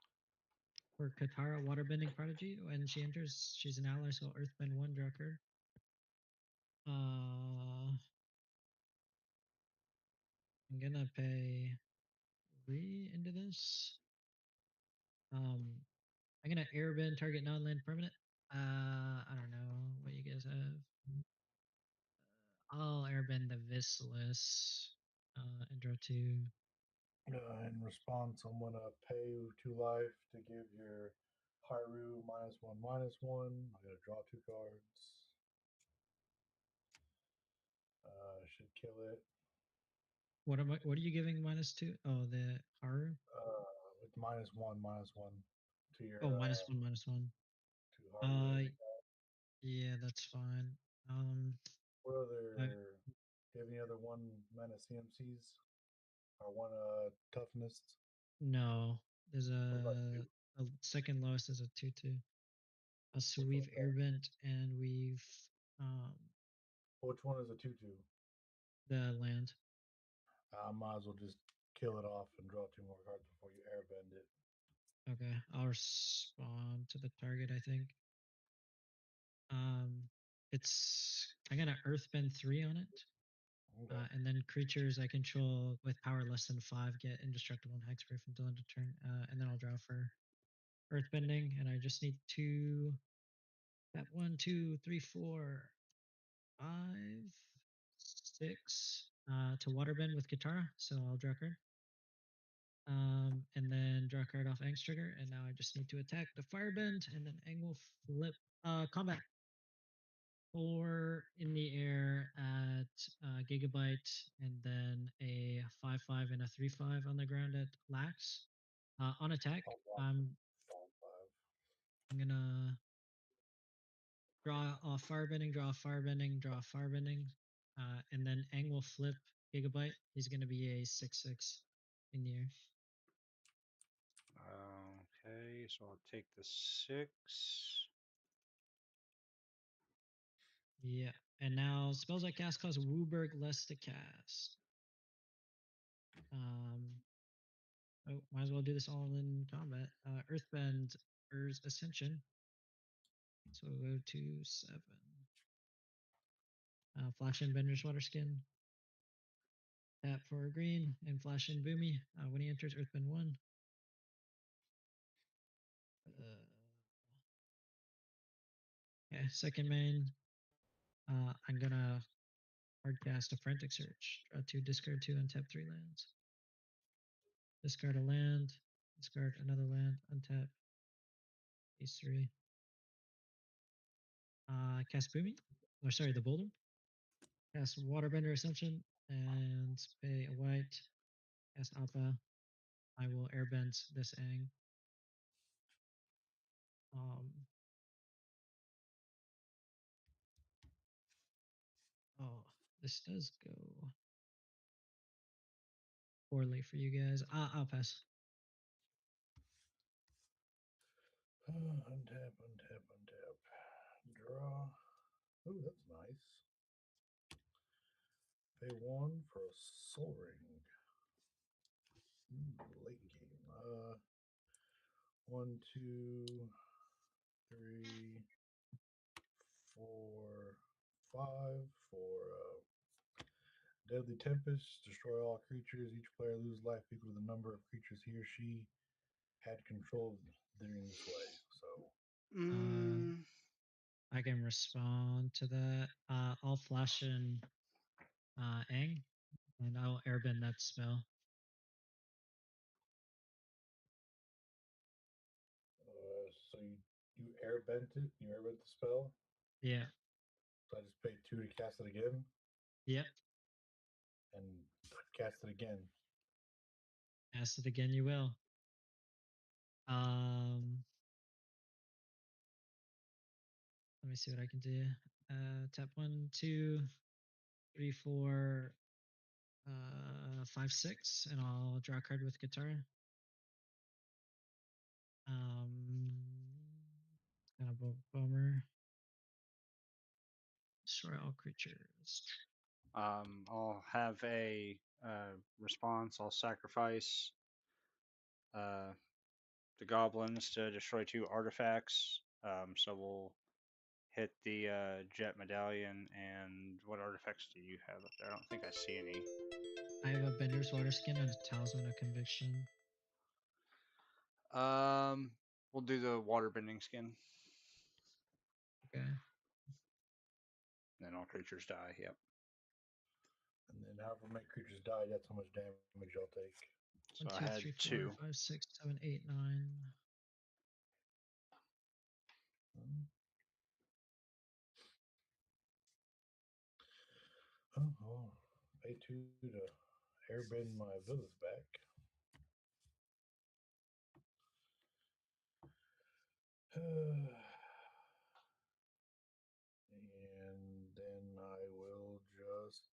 for Katara Waterbending Prodigy. When she enters, she's an ally, so Earthbend 1, draw a card. I'm gonna pay 3 into this. I'm gonna airbend target non-land permanent. I don't know what you guys have. I'll airbend the Viscilus and draw 2. In response, I'm gonna pay 2 life to give your Haru -1/-1. I gotta draw 2 cards. Should kill it. What am I? What are you giving -2? Oh, the Haru. With -1/-1 to your Oh, -1, -1. to Haru. Yeah, that's fine. What I, other? Do you have any other 1-mana CMCs or 1 toughness? no, there's What about 2? a second lowest is a 2/2. So Which we've one's that? airbent and we've um Which one is a 2/2? the land. I might as well just kill it off and draw 2 more cards before you airbend it. Okay, I'll respond to the target. I think. I'm gonna earthbend 3 on it. Okay. And then creatures I control with power less than 5 get indestructible and hexproof until end of turn. And then I'll draw for earthbending, and I just need to that 1, 2, 3, 4, 5, 6 to waterbend with Katara. So I'll draw a card. And then draw a card off Ang's trigger, and now I just need to attack the firebend, and then Ang will flip combat. 4 in the air at Gigabyte, and then a 5/5 and a 3/5 on the ground at Lax. On attack, I'm gonna draw off firebending, draw off firebending, draw off firebending, and then Ang will flip Gigabyte. He's gonna be a 6/6 in the air. Okay, so I'll take the 6. Yeah, and now spells I cast cost Wooburg less to cast. Might as well do this all in combat. Earthbend, Ur's Ascension. So we'll go to 7. Flash in Bender's Waterskin. Tap for green and flash in Boomy. When he enters Earthbend 1. Okay, second main. I'm gonna hardcast a Frantic Search. Draw 2, discard 2, untap 3 lands. Discard a land. Discard another land. Untap. Ace 3. Cast Boomy. Or sorry, the Boulder. Cast Waterbender Ascension and pay a white. Cast Appa. I will airbend this Ang. Oh, this does go poorly for you guys. I'll pass. Untap, untap, untap. Draw. Ooh, that's nice. Pay 1 for a Soul Ring. Late game. 1, 2, 3, 4, 5 for Deadly Tempest. Destroy all creatures. Each player loses life equal to the number of creatures he or she had control during this way. So I can respond to that. I'll flash in Ang, and I'll airbend that spell. So you airbent it. You airbent the spell. Yeah. So I just pay 2 to cast it again. Yep. And cast it again. Cast it again, you will. Let me see what I can do. Tap 1, 2, 3, 4, 5, 6, and I'll draw a card with Katara. Kind of a bummer. Destroy all creatures. I'll have a response. I'll sacrifice the goblins to destroy 2 artifacts. So we'll hit the Jet Medallion. And what artifacts do you have up there? I don't think I see any. I have a Bender's Waterskin and a Talisman of Conviction. We'll do the water bending skin. Okay. Then all creatures die. Yep. And then however many creatures die, that's how much damage I'll take. So 1, I 2, had 3, 4, two. 5, 6, 7, 8, 9. Oh, pay 2 to airbend my villas back. And then I will just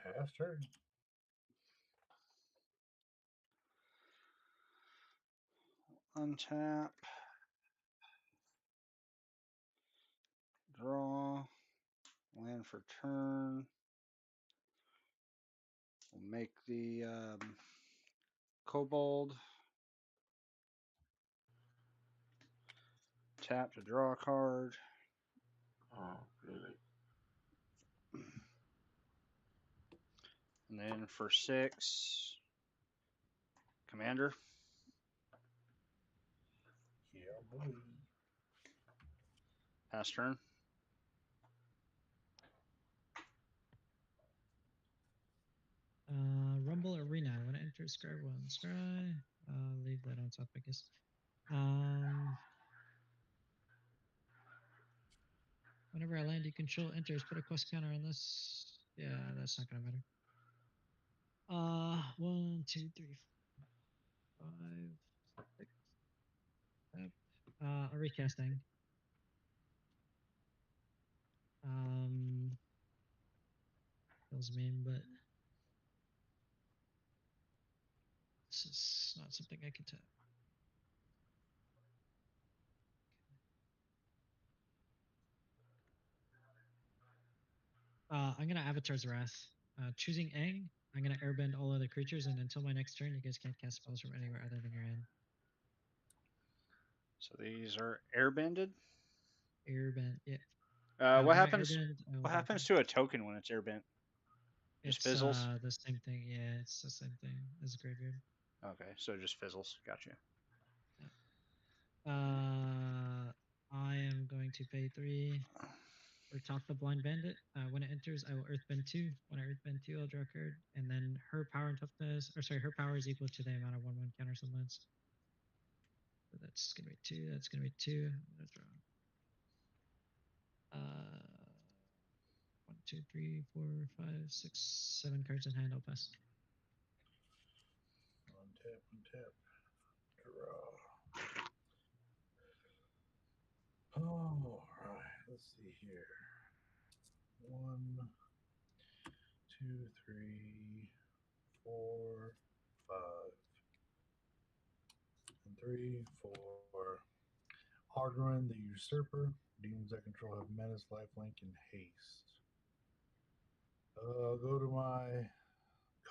pass turn. Untap. Draw. Land for turn. We'll make the kobold. Tap to draw a card. Oh, really? And then for 6, commander. Yeah, boy. Pass turn. Rumble Arena. When it enters, scry 1. Scry. Leave that on top, I guess. Whenever a land you control enters, put a quest counter on this. Yeah, that's not gonna matter. 1, 2, 3, 4, 5, 6, 7. A recasting. Feels mean, but this is not something I can tap. I'm gonna Avatar's Wrath. Choosing Aang, I'm gonna airbend all other creatures, and until my next turn, you guys can't cast spells from anywhere other than your hand. So these are airbended. Airbend, yeah. What when I happens? airbend, I will What draw a happens card. to a token when it's airbent? Just It's fizzles. the same thing. Yeah, it's the same thing as Graveyard. Okay, so it just fizzles. Gotcha. I am going to pay 3 for Talk the Blind Bandit. When it enters, I will Earthbend 2. When I Earthbend 2, I'll draw a card. And then her power and toughness, or sorry, her power is equal to the amount of 1/1 counters on lands. So that's going to be 2. That's going to be 2. I'm going to draw. 1, 2, 3, 4, 5, 6, 7 cards in hand. I'll pass. Untap. Draw. All right, let's see here. 1, 2, 3, 4, 5, and 3, 4. Hardrun the Usurper. Demons I control have menace, lifelink, and haste. I'll go to my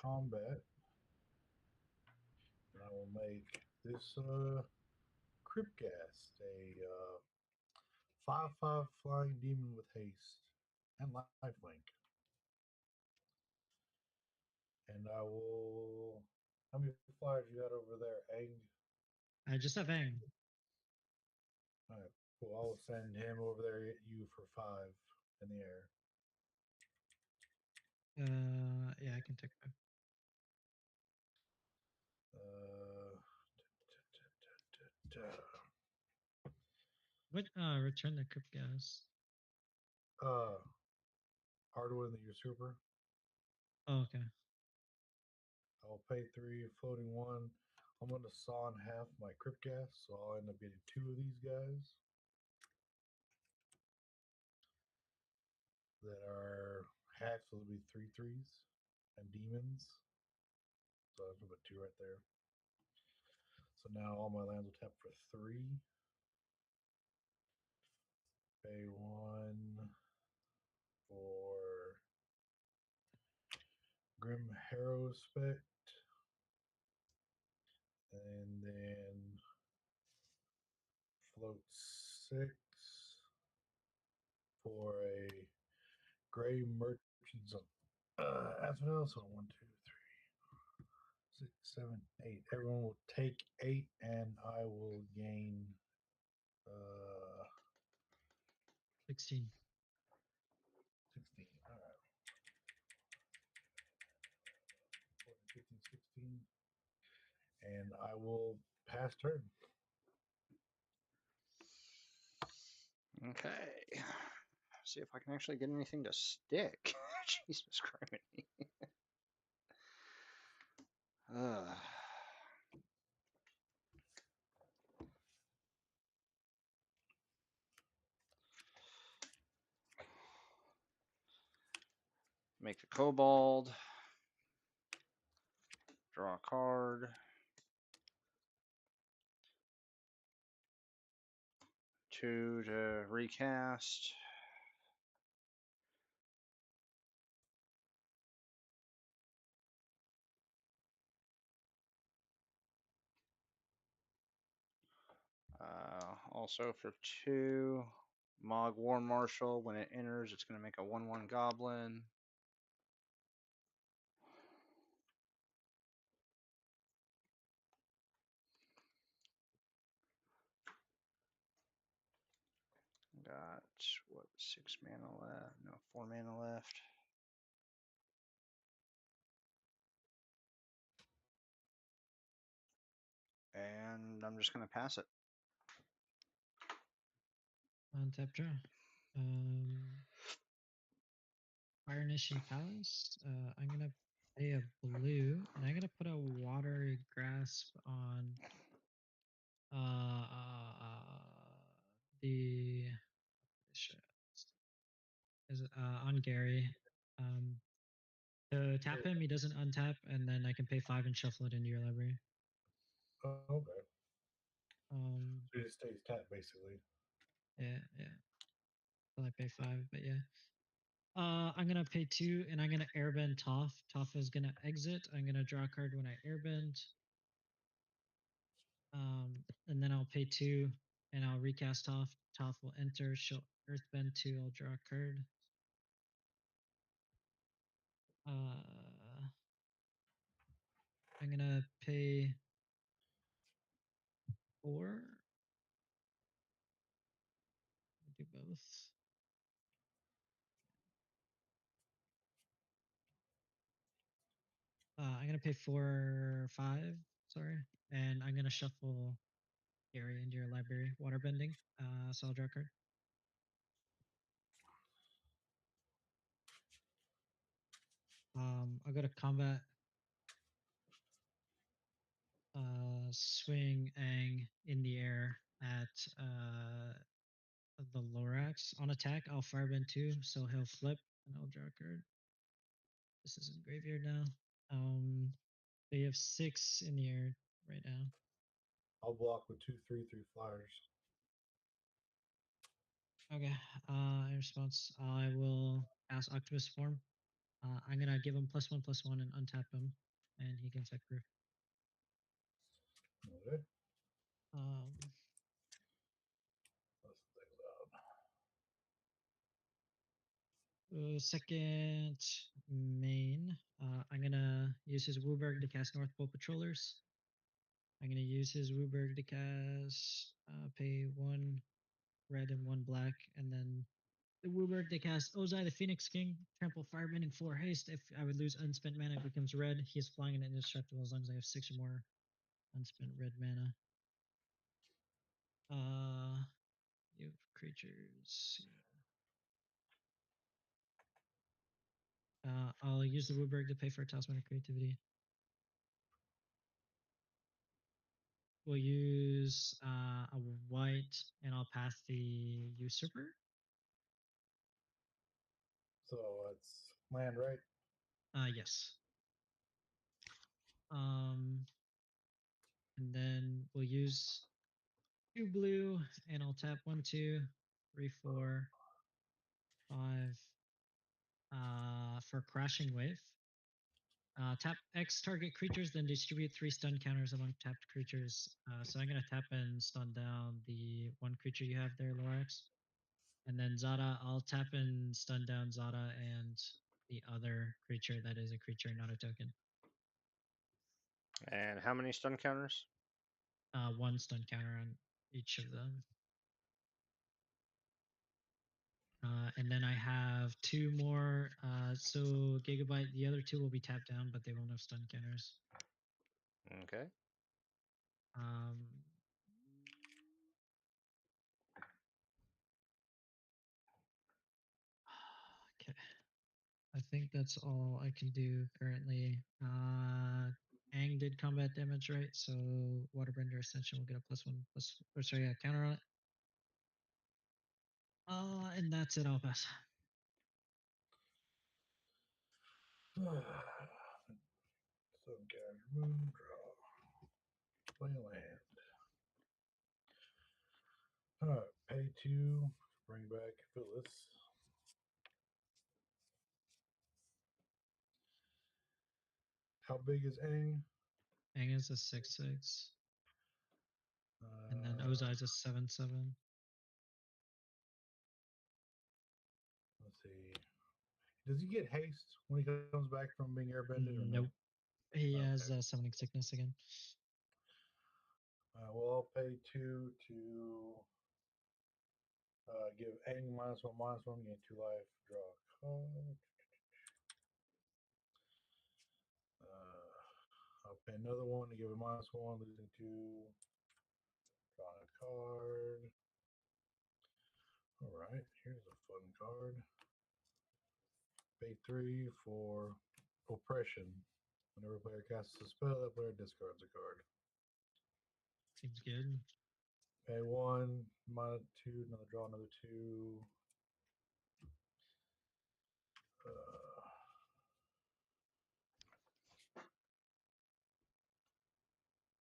combat, and I will make this Cryptghast, a 5/5 flying demon with haste and lifelink. And I will. How many flyers you got over there, Aang? I just have Aang. All right, cool. I'll send him over there at you for 5 in the air. Yeah, I can take 5. What? Return the Crypt Gas. Hardwin the Usurper. Oh, okay. I'll pay 3, floating 1. I'm going to saw in half my Cryptghast, so I'll end up getting 2 of these guys that are half, so it'll be 3 3s and demons. So I'll put 2 right there. So now all my lands will tap for 3. Pay 1 for Grim Harrowspect. And then float 6 for a Gray Merchants of Asphodel. So 1, 2, 3, 6, 7, 8. Everyone will take 8, and I will gain 16. 16. All right. 14, 15, 16. And I will pass turn. Okay. See if I can actually get anything to stick. Jesus Christ. Make the kobold. Draw a card. Two to recast. Also for 2, Mog War Marshal. When it enters, it's going to make a 1/1 goblin. Got what, 6 mana left? No, 4 mana left. And I'm just going to pass it. Untap draw. Fire Nation Palace. I'm gonna pay a blue, and I'm gonna put a Watery Grasp on the shit. Is it, on Gary. To tap him, he doesn't untap, and then I can pay 5 and shuffle it into your library. Okay. Um, So it stays tapped, basically. yeah. Till I pay 5, but yeah. I'm gonna pay 2, and I'm gonna airbend Toph. Toph is gonna exit. I'm gonna draw a card when I airbend. And then I'll pay 2, and I'll recast Toph. Toph will enter. She'll earthbend 2. I'll draw a card. I'm gonna pay 4. Do both. I'm gonna pay 4, 5. Sorry, and I'm gonna shuffle Gary into your library. Waterbending. So I'll draw a card. I'll go to combat. Swing Ang in the air at the Lorax. On attack, I'll firebend 2, so he'll flip, and I'll draw a card. This is in graveyard now. So you have 6 in the air right now. I'll block with 2, 3, 3 flyers. Okay. In response, I will ask Octopus form. I'm gonna give him +1/+1 and untap him, and he can set proof. Okay. Um, That's the thing about. Second main, I'm gonna use his Wooburg to cast North Pole Patrollers. I'm gonna use his Wooburg to cast, pay 1 red and 1 black, and then the Wooburg to cast Ozai the Phoenix King, trample firebending 4 haste. If I would lose unspent mana, it becomes red. He is flying and indestructible as long as I have 6 or more unspent red mana. You have creatures. I'll use the Wooburg to pay for a Talisman of Creativity. We'll use a white, and I'll pass the Usurper. So it's land, right? Yes. And then we'll use 2 blue, and I'll tap 1, 2, 3, 4, 5 for Crashing Wave. Tap X target creatures, then distribute 3 stun counters among tapped creatures. So I'm gonna tap and stun down the 1 creature you have there, Lorax. And then Zada, I'll tap and stun down Zada and the other creature that is a creature, not a token. And how many stun counters? 1 stun counter on each of them. And then I have 2 more. So Gigabyte, the other 2 will be tapped down, but they won't have stun counters. Okay. Okay. I think that's all I can do currently. Aang did combat damage, right? So Waterbender Ascension will get a +1 counter on it. And that's it. I'll pass. So gather moon, draw. Play land. Alright, pay 2, bring back Phyllis. How big is Aang? Aang is a 6/6. And then Ozai is a 7/7. Let's see. Does he get haste when he comes back from being airbended or no? Nope. He Okay. has Summoning Sickness again. Well, I'll pay 2 to give Aang -1/-1, gain 2 life, draw a card. I'll pay another 1 to give it -1, losing 2, draw a card. Alright, here's a fun card. Pay 3 for Oppression. Whenever a player casts a spell, that player discards a card. Seems good. Pay 1, -2, another draw, another 2.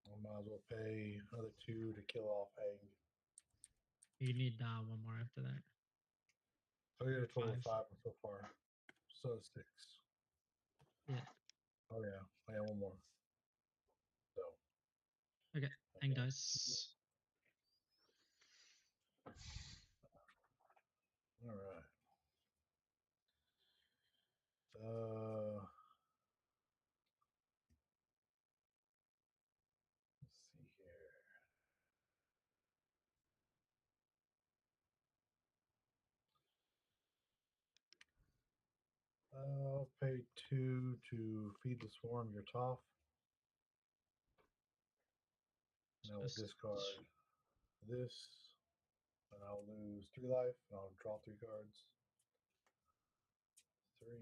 I might as well pay another 2 to kill off Aang. You need 1 more after that. So I get a total of 5. 5 so far. So 6. Yeah. Oh yeah, I got 1 more. So. Okay. Aang dice. All right. Let's see here. I'll pay 2 to feed the swarm your Toph. And I will discard this. And I'll lose 3 life. And I'll draw 3 cards. 3.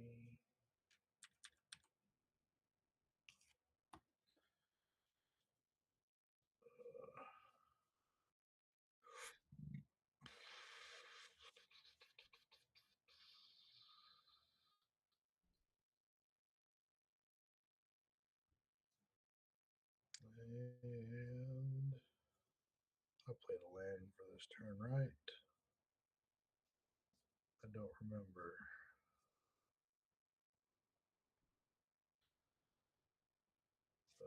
And I played a land for this turn, right? I don't remember. So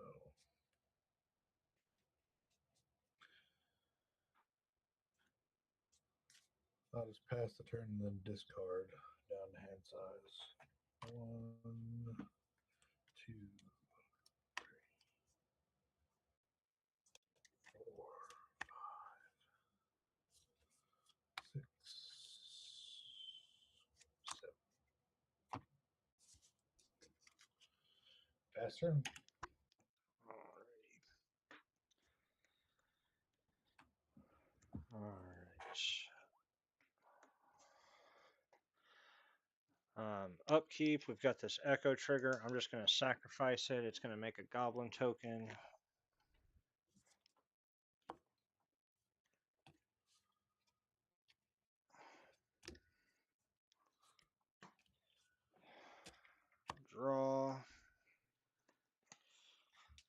I'll just pass the turn and then discard down to hand size. 1, 2, 3, 4, 5, 6, 7. Pass turn. All right. Upkeep, we've got this Echo trigger. I'm just going to sacrifice it. It's going to make a Goblin token. Draw.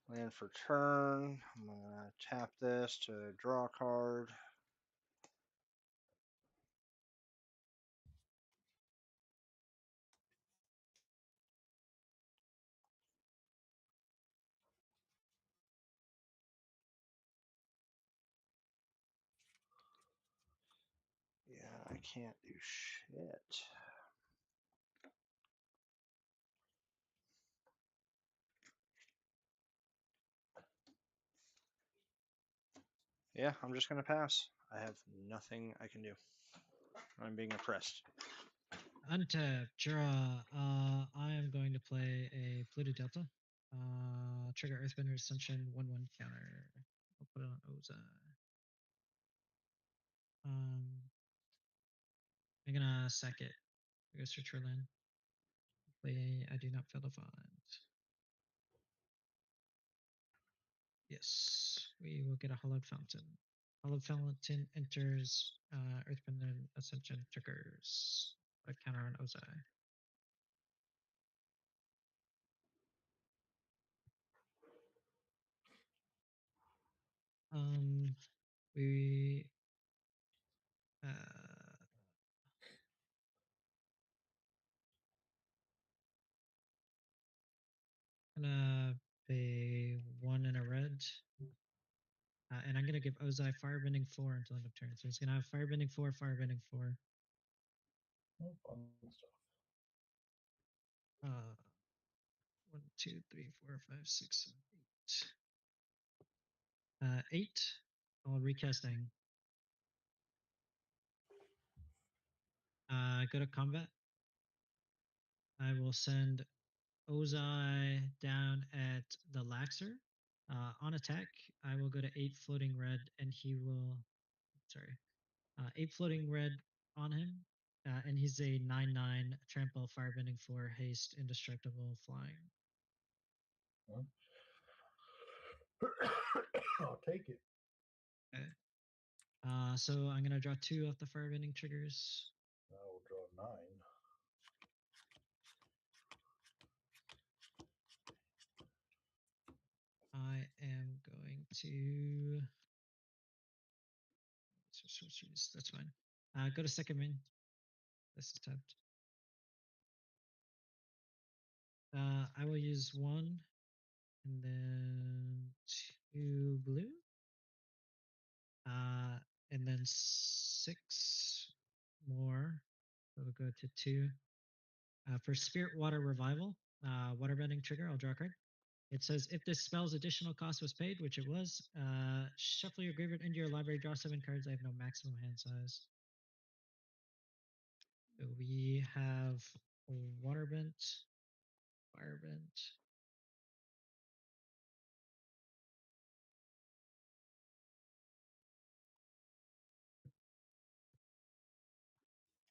Land for turn. I'm going to tap this to draw a card. Yeah, I can't do shit. Yeah, I'm just gonna pass. I have nothing I can do. I'm being oppressed. Untap, draw. I am going to play a Pluto Delta. Trigger Earthbender Ascension 1/1 counter. I'll put it on Ozai. I'm gonna sack it. I go search for land. Play. I do not fail to find. Yes, we will get a Hollowed Fountain. Hollowed Fountain enters Earthbender Ascension triggers. A counter on Ozai. We gonna pay 1 and a red. And I'm gonna give Ozai Firebending 4 until end of turn. So he's gonna have Firebending 4, Firebending 4. Oh, fun stuff. 1, 2, 3, 4, 5, 6, 7, 8. 8. I'll recast Aang. Go to combat. I will send Ozai down at the Laxer. On attack, I will go to 8 floating red, and he will. Sorry, 8 floating red on him, and he's a 9/9 trample, firebending 4, haste, indestructible, flying. I'll take it. Okay. So I'm gonna draw 2 off the firebending triggers. I will draw 9. I am going to. That's fine. Go to second main. This is tapped. I will use 1 and then 2 blue. And then 6 more. So we'll go to 2. For Spirit Water Revival, waterbending trigger, I'll draw a card. It says if this spell's additional cost was paid, which it was, shuffle your graveyard into your library, draw 7 cards. I have no maximum hand size. So we have Waterbent, Firebent.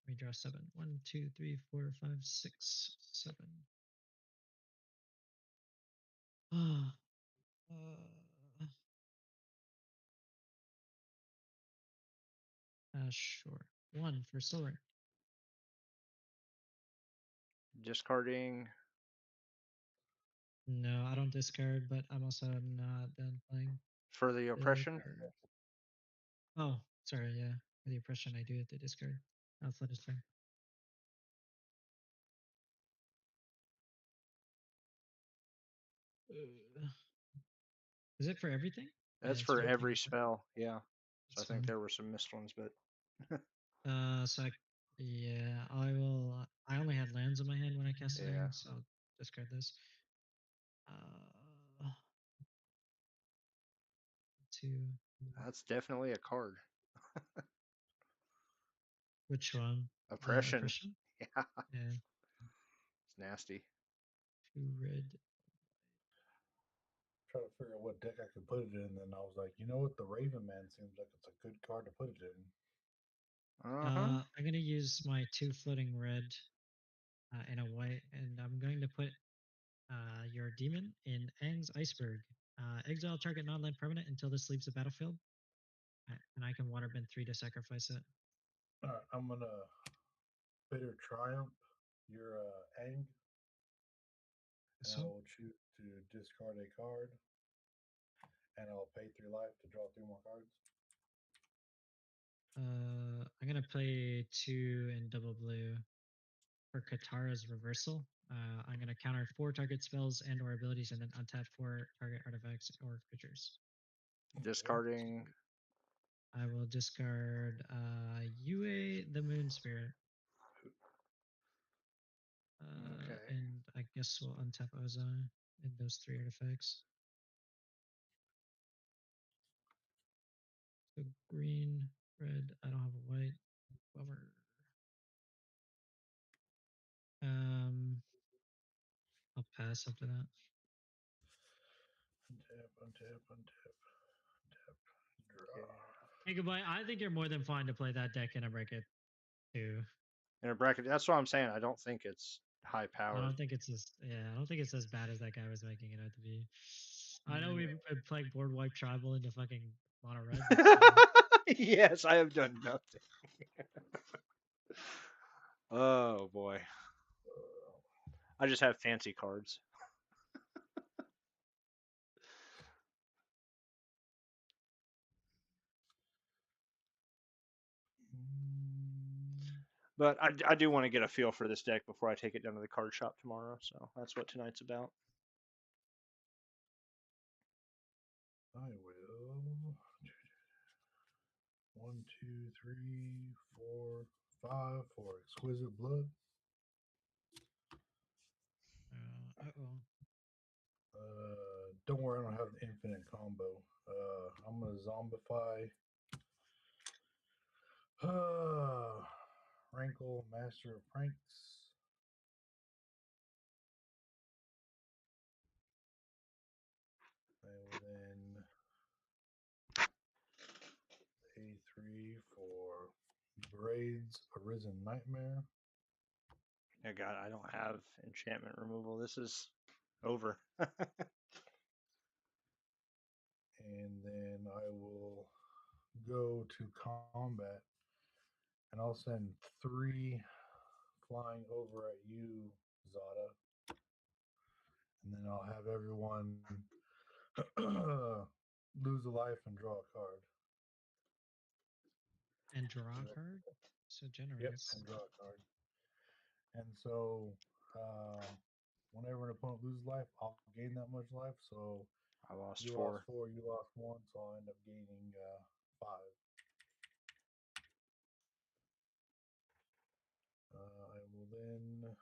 Let me draw 7. 1, 2, 3, 4, 5, 6, 7. Sure. 1 for Solar. Discarding. No, I don't discard, but I'm also not done playing. For the oppression? Oh, sorry, yeah. For the oppression, I do have to discard. Outfit is turn. Is it for everything? That's it's for everything, every isn't it? spell, yeah. So That's I think fine. there were some missed ones, but So yeah, I will. I only had lands in my hand when I cast yeah. it, so I'll discard this. 2. That's definitely a card. Which one? Oppression. Oppression? Yeah. Yeah. It's nasty. 2 red. Trying to figure out what deck I could put it in, and I was like, you know what? The Raven Man seems like it's a good card to put it in. I'm gonna use my 2 floating red and a white, and I'm going to put your demon in Aang's Iceberg. Exile target non-land permanent until this leaves the battlefield, and I can waterbend 3 to sacrifice it. I'm gonna Bitter Triumph your Aang, and I will choose to discard a card, and I'll pay 3 life to draw 3 more cards. I'm gonna play 2 in double blue for Katara's Reversal. I'm gonna counter 4 target spells and or abilities, and then untap 4 target artifacts or creatures. Discarding. I will discard Yue the Moon Spirit. Okay. And I guess we'll untap Ozai and those 3 artifacts. So green, red. I don't have a white. Bummer. I'll pass after that. Untap, untap, untap, untap. Draw. Hey, goodbye. I think you're more than fine to play that deck in a bracket too. In a bracket, that's what I'm saying. I don't think it's high I powered. don't think it's as I don't think it's as bad as that guy was making it out to be. I know we've been playing board wipe tribal into fucking mono red. But Yes, I have done nothing. Oh boy. I just have fancy cards. But I do want to get a feel for this deck before I take it down to the card shop tomorrow. So that's what tonight's about. I will. 1, 2, 3, 4, 5 for exquisite blood. Don't worry, I don't have the infinite combo. I'm gonna zombify. Rankle, Master of Pranks. I will then A3 for Braids Arisen Nightmare. Oh God, I don't have enchantment removal. This is over. And then I will go to combat, and I'll send 3 flying over at you, Zada. And then I'll have everyone lose a life and draw a card. and draw a card. So generous. Yep, and draw a card. And so, whenever an opponent loses life, I'll gain that much life. So I lost you 4. lost 4, you lost 1, so I'll end up gaining 5. I will then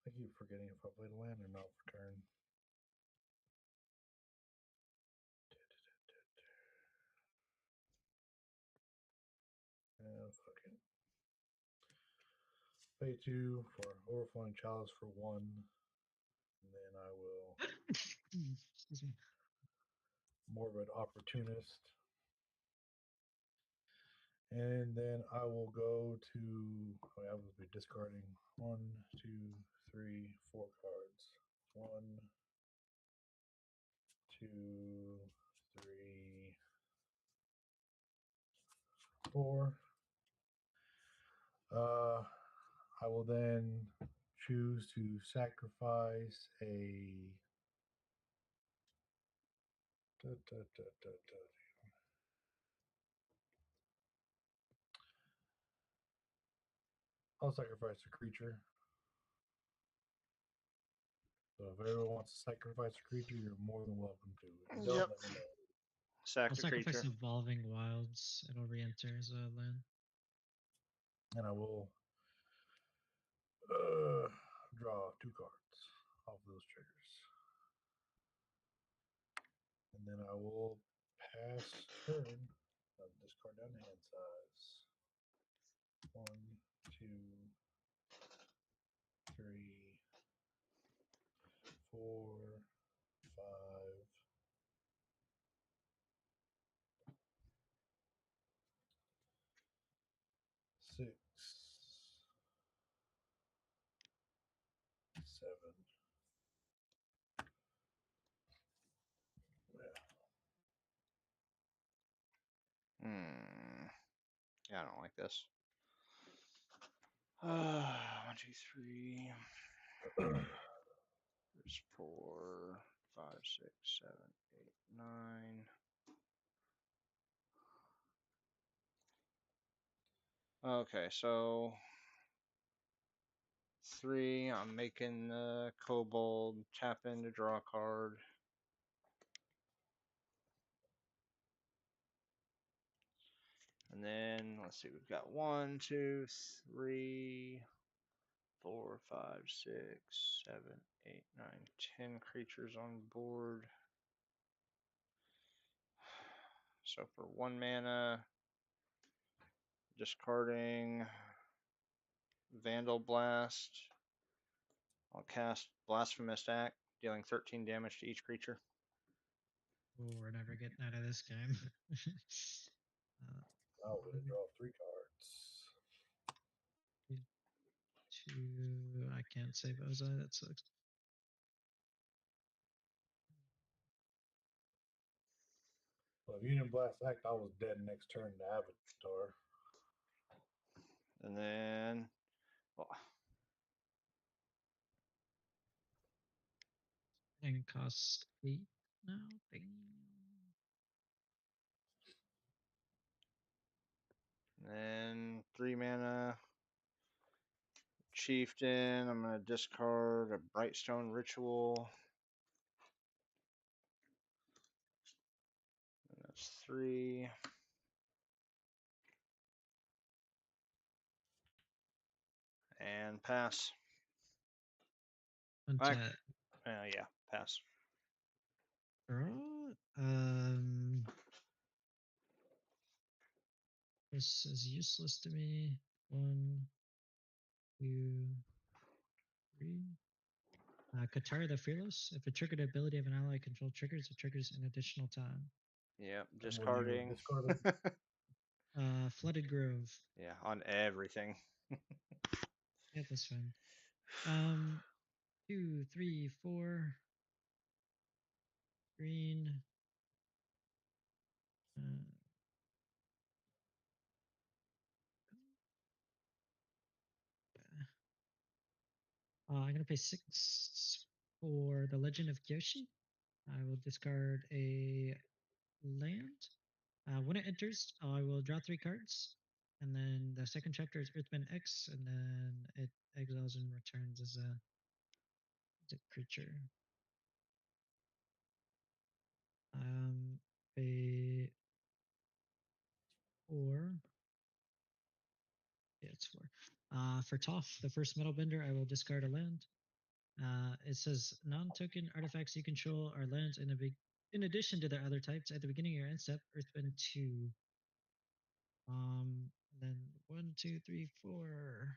I keep forgetting if I played a land or not for turn. Fuck it. Pay 2 for Overflowing Chalice for 1. And then I will Excuse me. Morbid Opportunist. And then I will go to. I will be discarding 1, 2, 3, 4 cards. 1, 2, 3, 4. I will then choose to sacrifice a. I'll sacrifice a creature. So if everyone wants to sacrifice a creature, you're more than welcome to. If you don't, Yep. let me know. Sack I'll the sacrifice creature. Evolving Wilds. It'll re-enter as a land. And I will draw 2 cards off those triggers. And then I will pass turn. Discard down to hand size. 1, 2, 3, 4, 5, 6, 7. Yeah, I don't like this. 1, 2, 3. There's 4, 5, 6, 7, 8, 9. Okay, so 3. I'm making the kobold tap in to draw a card. And And then let's see, we've got 1, 2, 3, 4, 5, 6, 7, 8, 9, 10 creatures on board. So for 1 mana, discarding Vandal Blast, I'll cast Blasphemous Act, dealing 13 damage to each creature. Oh, we're never getting out of this game. Oh, we're gonna draw 3 cards. 2. I can't save Ozai. That sucks. Well, if you didn't blast act, I was dead next turn to Avatar. And then, well, And cost 8 now. Dang. and then 3 mana, Chieftain. I'm going to discard a Brightstone Ritual. And that's 3. And pass. Untap. Yeah, pass. Draw. This is useless to me. 1, 2, 3. Katara the Fearless. If a triggered ability of an ally control triggers, it triggers an additional time. Yep, And what you discarding. discarded? Flooded Grove. Yeah, on everything. Yeah, that's fine. 2, 3, 4. Green. I'm gonna pay 6 for the Legend of Kyoshi. I will discard a land. When it enters, I will draw 3 cards, and then the second chapter is Earthbend X, and then it exiles and returns as a creature. A 4. Yeah, it's 4. For Toph, the first Metal Bender, I will discard a land. It says non-token artifacts you control are lands in addition to their other types at the beginning of your end step. Earthbend 2. Then 1, 2, 3, 4.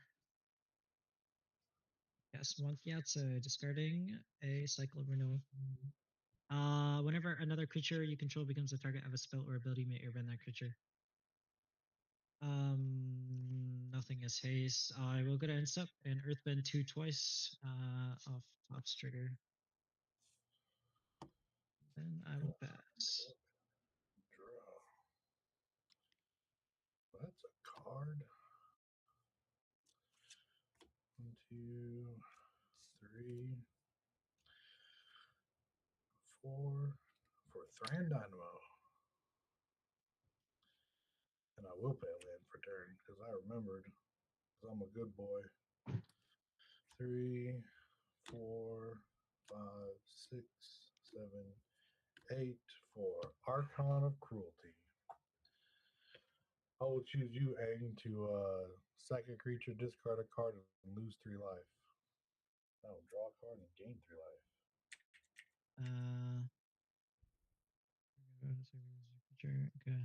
Yes, Monkey outside, discarding a Cycle of Renewal. Whenever another creature you control becomes the target of a spell or ability, you may airbend that creature. Nothing is haste. I will go to end step and Earthbend 2 twice off Toph's trigger. Then I will pass. Draw. That's a card. 1, 2, 3, 4 for Thran Dynamo. And I will pay a land for turn because I remembered. Because I'm a good boy. 3, 4, 5, 6, 7, 8 for Archon of Cruelty. I will choose you, Aang, to sack a creature, discard a card, and lose 3 life. I will draw a card and gain 3 life. Okay.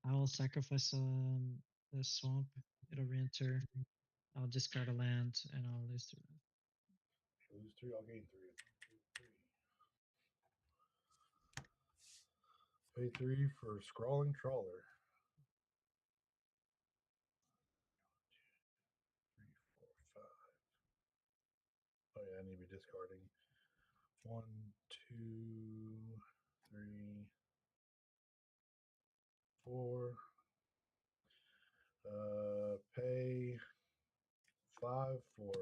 I will sacrifice the swamp. It'll re-enter. I'll discard a land and I'll lose 3 life. Lose 3, I'll gain 3. 3. Pay 3 for Scrawling Trawler. 3, 4, 5. Oh yeah, I need to be discarding. 1, 2, 3, 4. Pay 5 for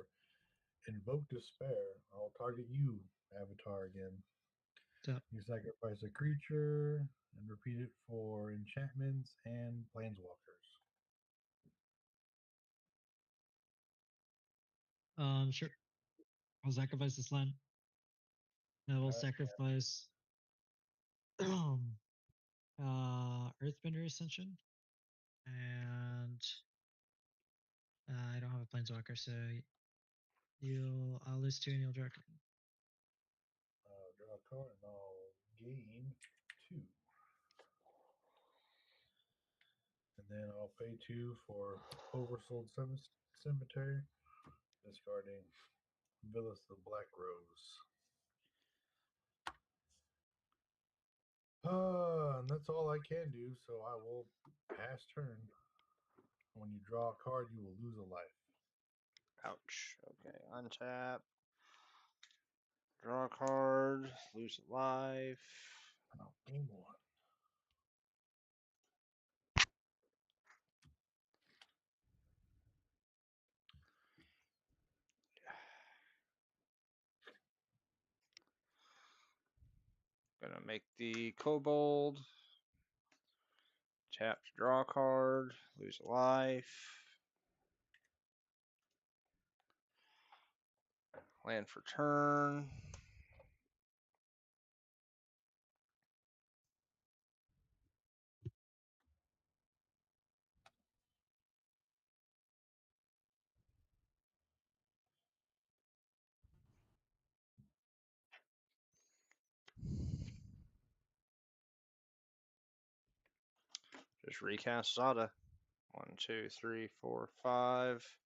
Invoke Despair. I'll target you, Avatar, again. So, You sacrifice a creature and repeat it for enchantments and planeswalkers. sure. I'll sacrifice this land. I will sacrifice Earthbender Ascension. And I don't have a planeswalker, so I'll lose 2 and you'll draw. Draw a card and I'll gain 2. And then I'll pay 2 for Oversold Cemetery, discarding Villas the Black Rose. And that's all I can do, so I will pass turn. When you draw a card, you will lose a life. Ouch. Okay, untap. Draw a card. Lose a life. And I'll gain 1. Gonna make the kobold. Tap to draw a card. Lose a life. Land for turn. Just recast Zada. 1, 2, 3, 4, 5,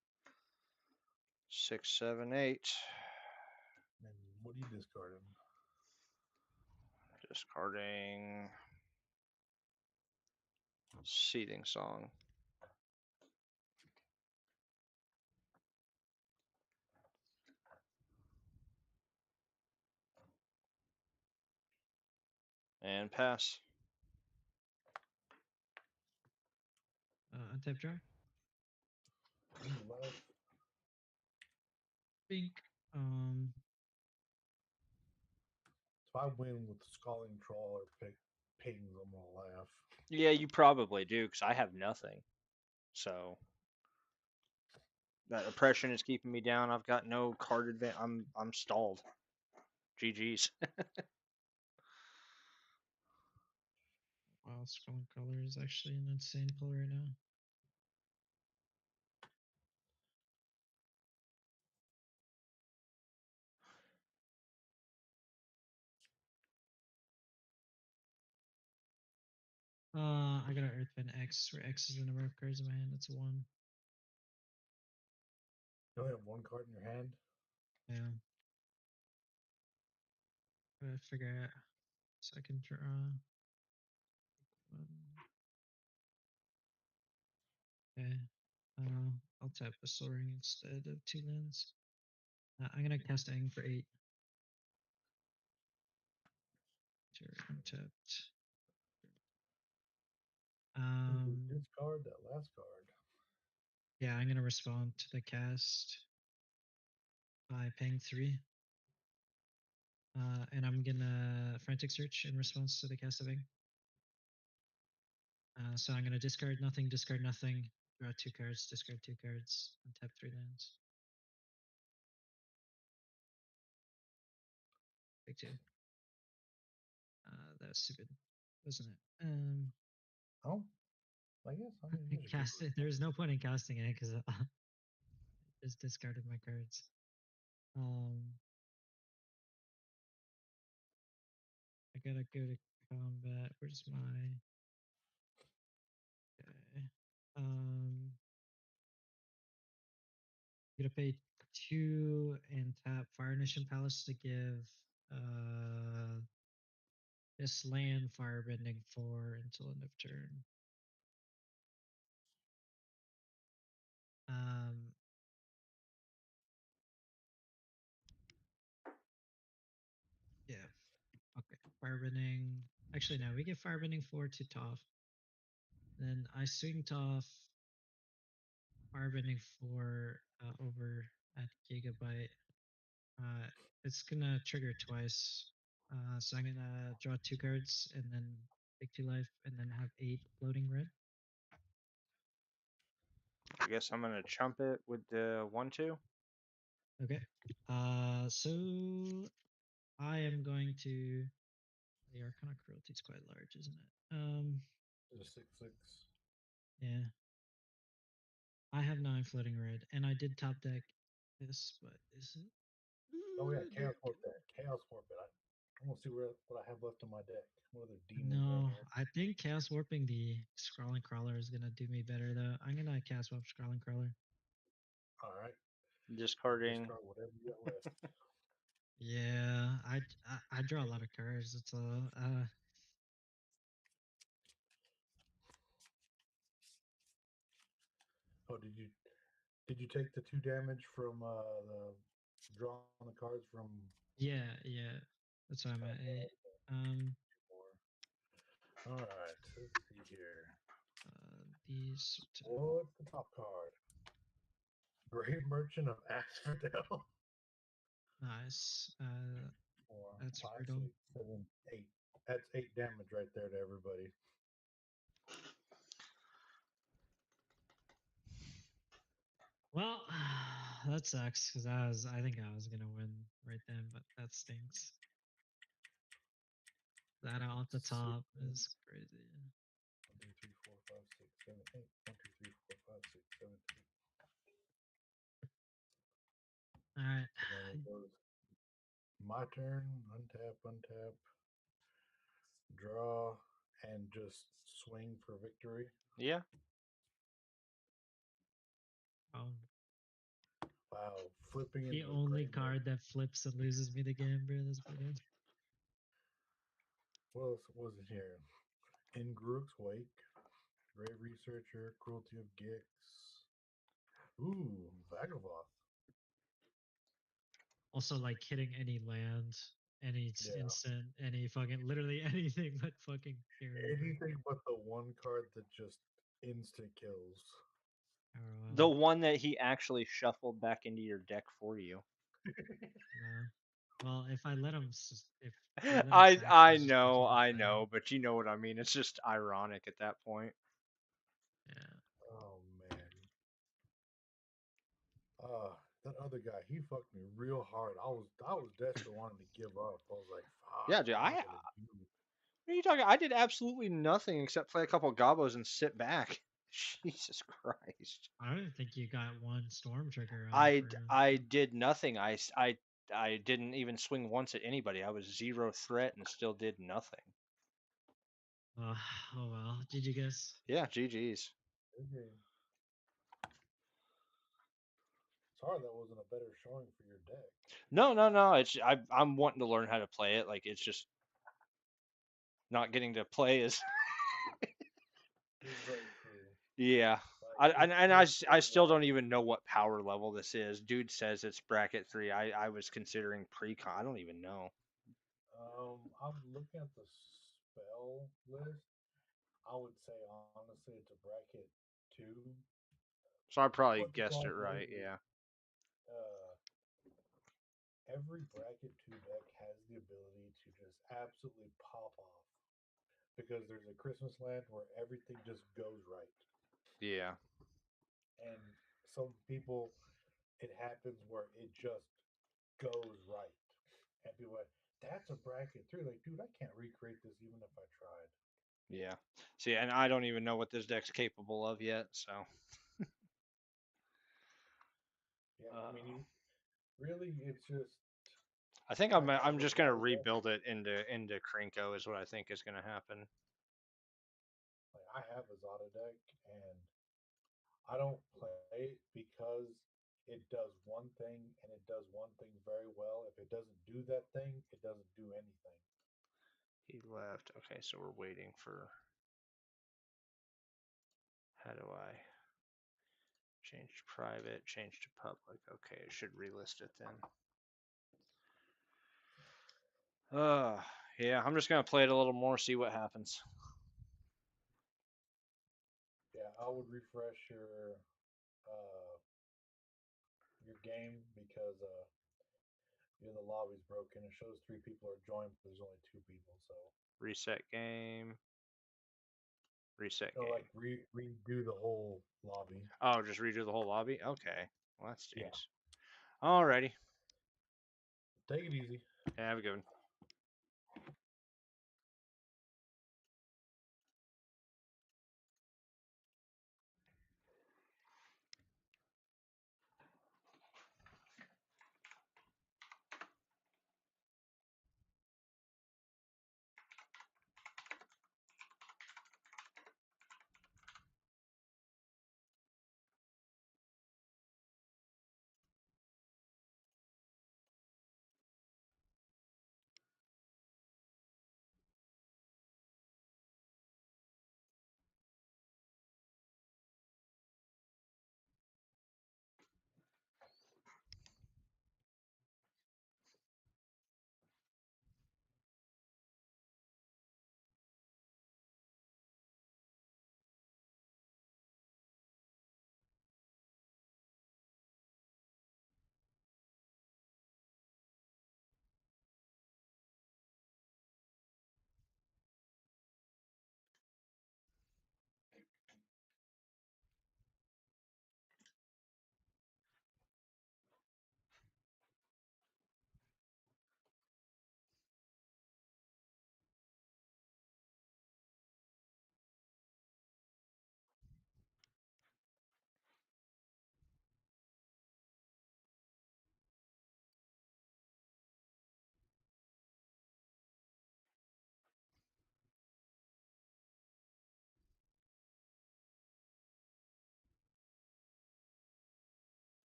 6, 7, 8. And what are you discarding? Discarding Seething Song. And pass. Untap draw. Lose a life. Bink. If I win with Scalding Troll or Pings, I'm going to laugh. Yeah, you probably do, because I have nothing. So that oppression is keeping me down. I've got no card advantage. I'm stalled. GG's. Wow, Scrolling Color is actually an insane pull right now. I got an Earthbend X, where X is the number of cards in my hand. That's a 1. You only have 1 card in your hand. Yeah. Gotta figure out second draw. Okay. I'll tap a Soaring instead of 2 lands. I'm gonna cast Aang for 8. Untapped. Discard that last card. Yeah, I'm gonna respond to the cast by paying 3. And I'm gonna Frantic Search in response to the cast of Aang. So I'm gonna discard nothing, draw 2 cards, discard 2 cards, untap 3 lands. Big 2. That was stupid, wasn't it? Oh, I guess. I mean, you Cast it. There's no point in casting it because I just discarded my cards. I gotta go to combat. Where's my? Okay. Gonna pay 2 and tap Fire Nation Palace to give this land Firebending 4 until end of turn. Yeah. Okay. Firebending. Actually, no. We get Firebending 4 to Toph. Then I swing Toph. Firebending 4 over at Gigabyte. It's gonna trigger twice. So I'm gonna draw 2 cards and then take 2 life and then have 8 floating red. I guess I'm gonna chump it with the 1/2. Okay. So I am going to. The Arcana Cruelty is quite large, isn't it? It's a 6/6. Yeah. I have 9 floating red, and I did top deck this, but is it? Oh yeah, Dear Chaos Warp that. Chaos Warp it. I want to see what I have left on my deck. What other demons are in No, here? I think Chaos Warping the Scrawling Crawler is gonna do me better though. I'm gonna cast Warp Scrawling Crawler. All right. Discarding. Discard whatever you got left. Yeah, I draw a lot of cards. It's a Oh, did you take the 2 damage from the drawing the cards from yeah. That's what I'm at. more? All right, let's see here. These. What's the top card? Grave Merchant of Asphodel. Nice. 4, That's 5, brutal. 6, 7, 8. That's 8 damage right there to everybody. Well, that sucks because I think I was gonna win right then, but that stinks. That off the top is crazy. 1, 2, 3, 4, 5, 6, 7, 8. 1, 2, 3, 4, 5, 6, 7, 8. All right. And then it goes my turn. Untap, draw, and just swing for victory. Yeah. Um, Wow, flipping the into only Grave card that flips and loses me the game, bro. That's brutal. What else was it here? In Grook's Wake, Grave Researcher, Cruelty of Gix. Ooh, Vagavoth. Also, like hitting any land, any Yeah. instant, any fucking literally anything but fucking carry. bro. Anything but the one card that just instant kills. Oh, The one that he actually shuffled back into your deck for you. no. Well, if I let him, if we let him sack, I he's just know, making me I play know, him. but you know what I mean. It's just ironic at that point. Yeah. Oh man. That other guy, he fucked me real hard. I was desperate wanting to give up. I was like, fuck. Yeah, dude. what am I gonna What do? are you talking? I did absolutely nothing except play a couple gobos and sit back. Jesus Christ. I don't think you got one storm trigger. I did nothing. I didn't even swing once at anybody. I was 0 threat and still did nothing. Oh well. Did you guess? Yeah, GG's. Okay. Sorry that wasn't a better showing for your deck. No. It's I'm wanting to learn how to play it. Like it's just not getting to play is It's very true. yeah. I still don't even know what power level this is. Dude says it's bracket 3. I was considering pre-con. I don't even know. I'm looking at the spell list. I would say honestly it's a bracket 2. So I probably But the guessed it problem right. is, Yeah. every bracket 2 deck has the ability to just absolutely pop off because there's a Christmas land where everything just goes right. Yeah. And some people, it happens where it just goes right. And people are like, that's a bracket 3. Like, dude, I can't recreate this even if I tried. Yeah. See, and I don't even know what this deck's capable of yet. So. Yeah, I mean, really, it's just. I think I have I'm a just gonna lot of decks. rebuild it into Krinko is what I think is gonna happen. Like, I have a Zada deck, and I don't play it because it does one thing, and it does one thing very well. If it doesn't do that thing, it doesn't do anything. He left. Okay, so we're waiting for. How do I change to private? Change to public. Okay, it should relist it then. Yeah, I'm just gonna play it a little more, see what happens. Yeah, I would refresh your game because the lobby's broken. It shows 3 people are joined, but there's only 2 people. So Reset game. Reset no, game. like redo the whole lobby. Oh, just redo the whole lobby? Okay. Well, that Yeah. stinks. Alrighty. Take it easy. Yeah, have a good one.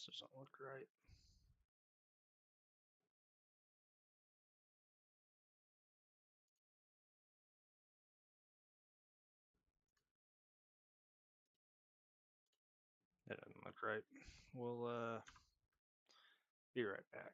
This doesn't look right. That doesn't look right. We'll be right back.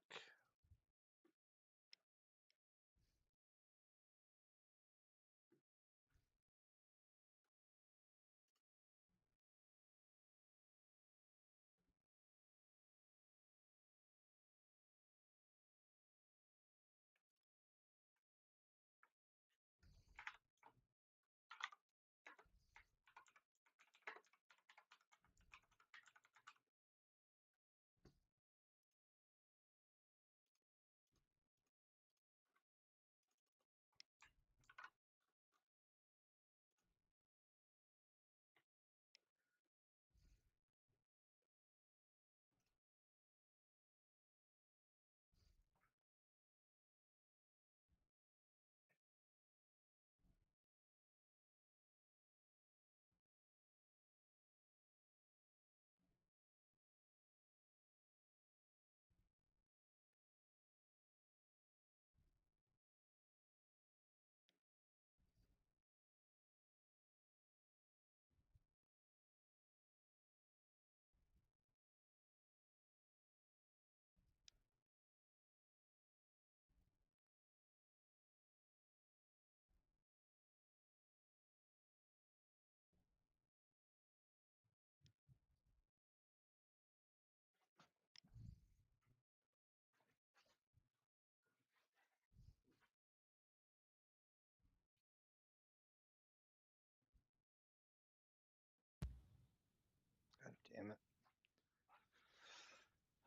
God damn it.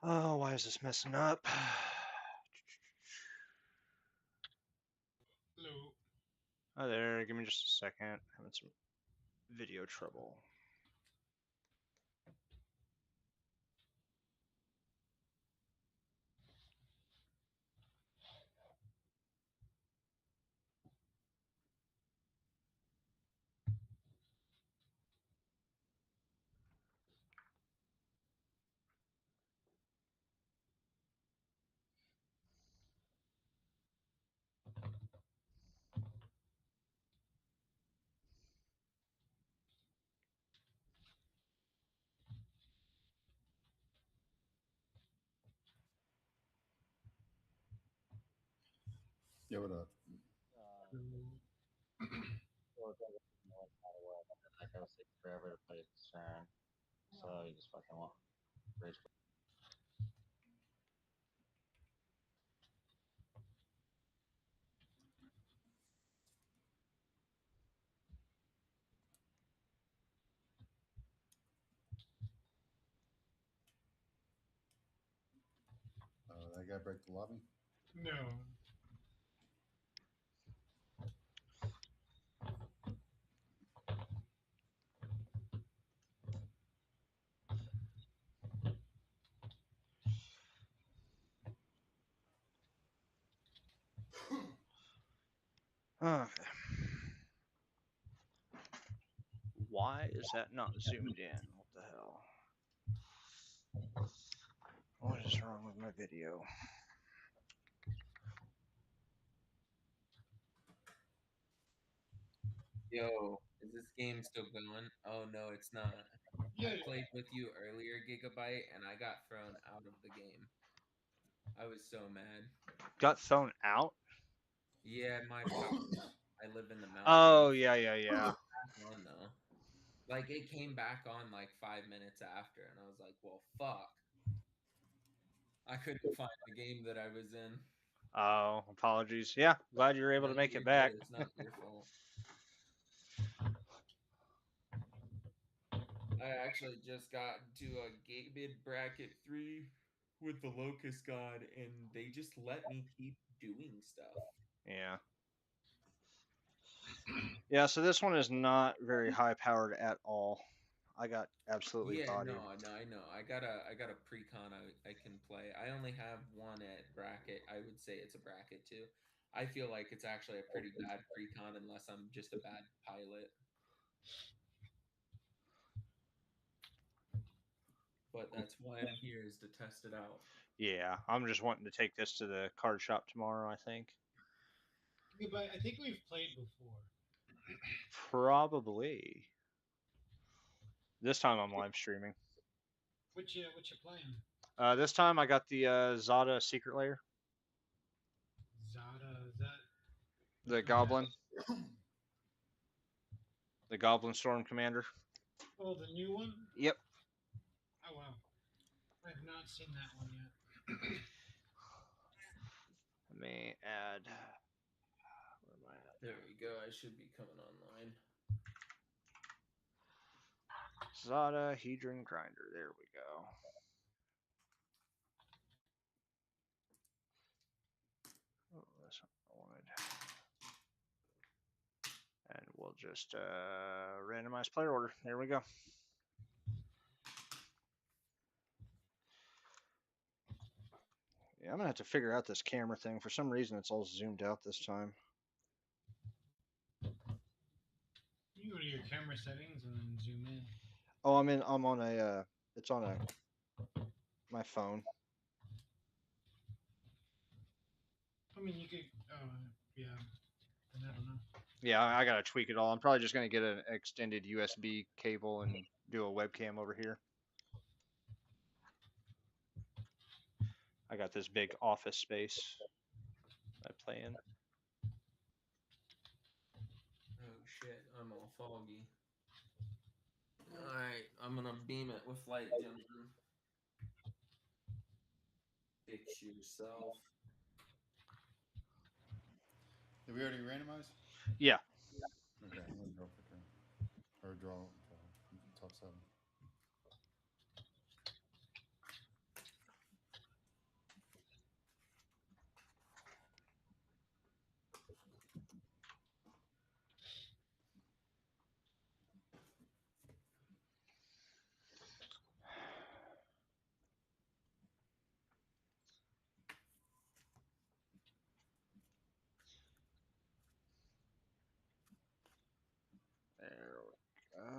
Oh, why is this messing up? Hello. Oh, there. Give me just a second. Having some video trouble. Yeah, what up? That goes take forever to play CERN, so you just fucking want rage. That guy break the lobby? No. Okay. Why is that not zoomed in? What the hell? What is wrong with my video? Yo, is this game still going? Oh no, it's not. I played with you earlier, Gigabyte, and I got thrown out of the game. I was so mad. Got thrown out? Yeah, my pouch. I live in the mountains. Oh, yeah. Back on though. Like it came back on like 5 minutes after, and I was like, "Well, fuck." I couldn't find the game that I was in. Oh, apologies. Yeah, glad you were able No, to make you're it back. good. It's not your fault. I actually just got to a Gated Bracket 3 with the Locust God, and they just let me keep doing stuff. Yeah. Yeah, so this one is not very high powered at all. I got absolutely Yeah, bodied. no, I know. I got a pre-con I can play. I only have one at bracket. I would say it's a bracket too. I feel like it's actually a pretty bad pre-con unless I'm just a bad pilot. but that's why I'm here, is to test it out. Yeah, I'm just wanting to take this to the card shop tomorrow, I think. Yeah, but I think we've played before. Probably. This time I'm live streaming. What you playing? This time I got the Zada Secret Lair, Zada, is that the Goblin. The Goblin Storm Commander. oh the new one? Yep. Oh wow. I have not seen that one yet. Let me add. Where am I at? There we go. I should be coming online. Zada Hedron Grinder. There we go. Oh, that's what I wanted. And we'll just randomize player order. There we go. Yeah, I'm gonna have to figure out this camera thing. For some reason, it's all zoomed out this time. You go to your camera settings and then zoom in. Oh, I'm on a. It's on my phone. I mean, you could. Yeah. I don't know. Yeah, I gotta tweak it all. I'm probably just gonna get an extended USB cable and do a webcam over here. I got this big office space I play in. Oh shit, I'm all foggy. Alright, I'm gonna beam it with light, gentlemen. Fix yourself. Did we already randomize? Yeah. Okay, I'm gonna draw for turn. Or draw top 7. There we go.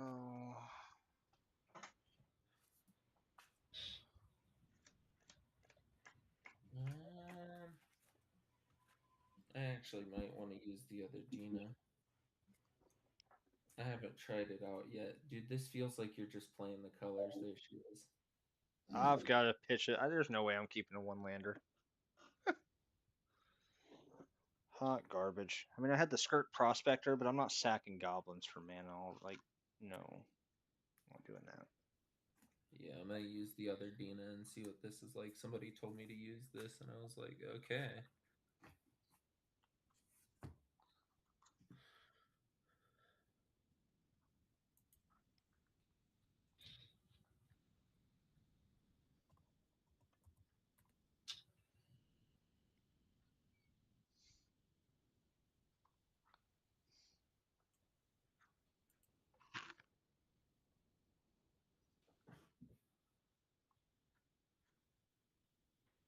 I actually might want to use the other Dina. I haven't tried it out yet. Dude, this feels like you're just playing the colors. There she is. I've got to pitch it. There's no way I'm keeping a one-lander. Hot garbage. I mean, I had the Skirt Prospector, but I'm not sacking goblins for mana. No. I'm not doing that. Yeah, I'm gonna use the other Dina and see what this is like. Somebody told me to use this, and I was like, okay.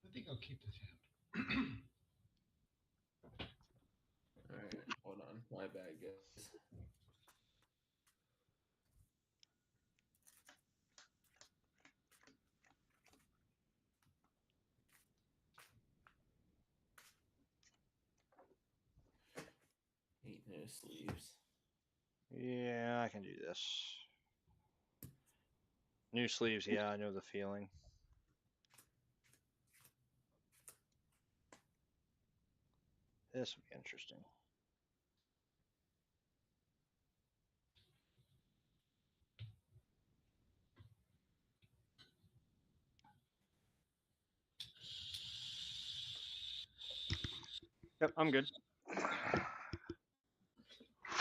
I think I'll keep this hand. Alright, hold on. My bad, guys. Ain't no sleeves. Yeah, I can do this. New sleeves, yeah, I know the feeling. This will be interesting. Yep, I'm good.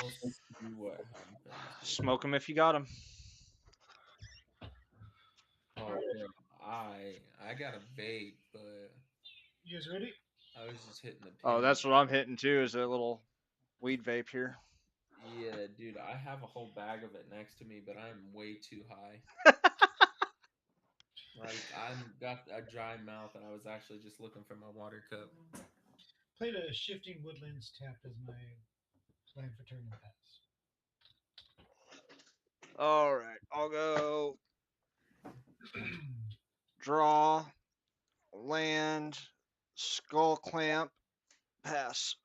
We'll see what happens. Smoke them if you got them. Oh, bro, I got a vape, but You guys ready? I was just hitting the pin. Oh, that's what I'm hitting too, is a little weed vape here. Yeah, dude, I have a whole bag of it next to me, but I'm way too high. Like, I've got a dry mouth, and I was actually just looking for my water cup. Played a Shifting Woodlands tapped as my plan for turn and pass. All right, I'll go draw, land, skull clamp, pass.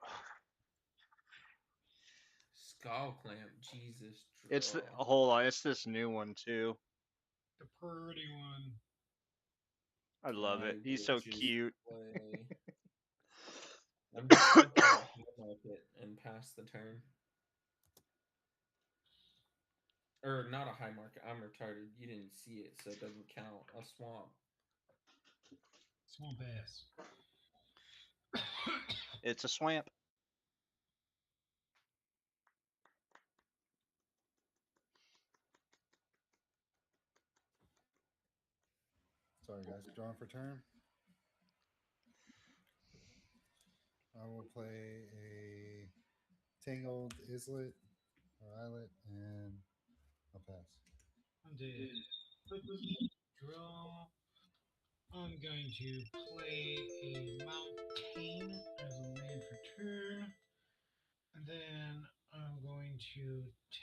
Skull clamp, Jesus. It's draw. hold on, it's this new one too. The pretty one. I love it. He's will so choose cute. play. I'm just gonna play a high market and pass the turn. Or not a high market. I'm retarded. You didn't see it, so it doesn't count. A swamp. Swamp ass. It's a swamp. Sorry, guys. Drawing for turn. I will play a Tangled Islet or Islet, and I'll pass. I'm dead. Draw. I'm going to play a Mountain as a land for turn. And then I'm going to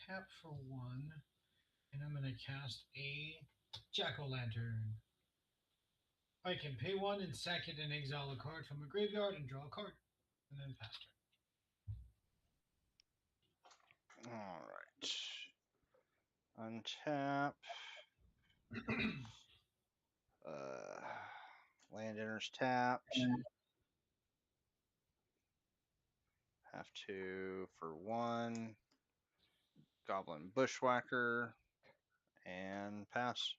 tap for 1. And I'm going to cast a Jack-O-Lantern. I can pay 1 and sack it and exile a card from a graveyard and draw a card. And then pass turn. Alright. Untap. Land enters tapped. Have to for 1. Goblin Bushwhacker. And pass.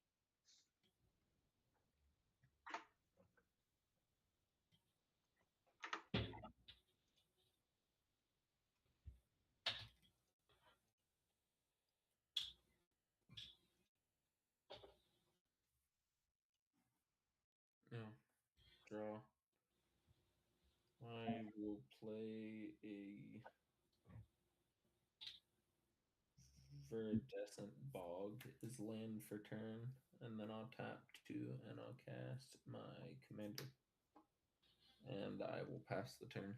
No. Draw. I will play a Viridescent Bog as land for turn, and then I'll tap 2 and I'll cast my commander. And I will pass the turn.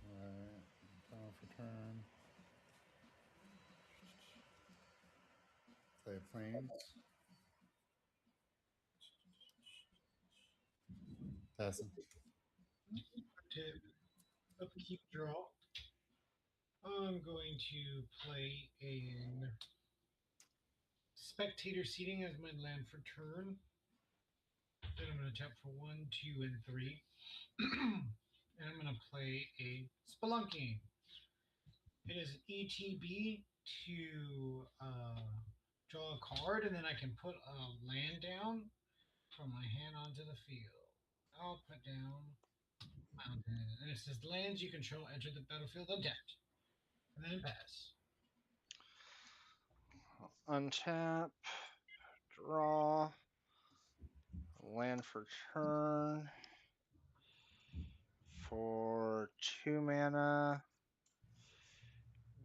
Alright. Drawing for turn. Play Plains. Passing. Tap. Upkeep draw. I'm going to play a Spectator Seating as my land for turn. Then I'm going to tap for 1, 2, and 3. And I'm going to play a Spelunking. It is ETB to draw a card, and then I can put a land down from my hand onto the field. I'll put down Mountain. And it says lands you control enter the battlefield untapped. And then pass. Untap. Draw. Land for turn. For 2 mana.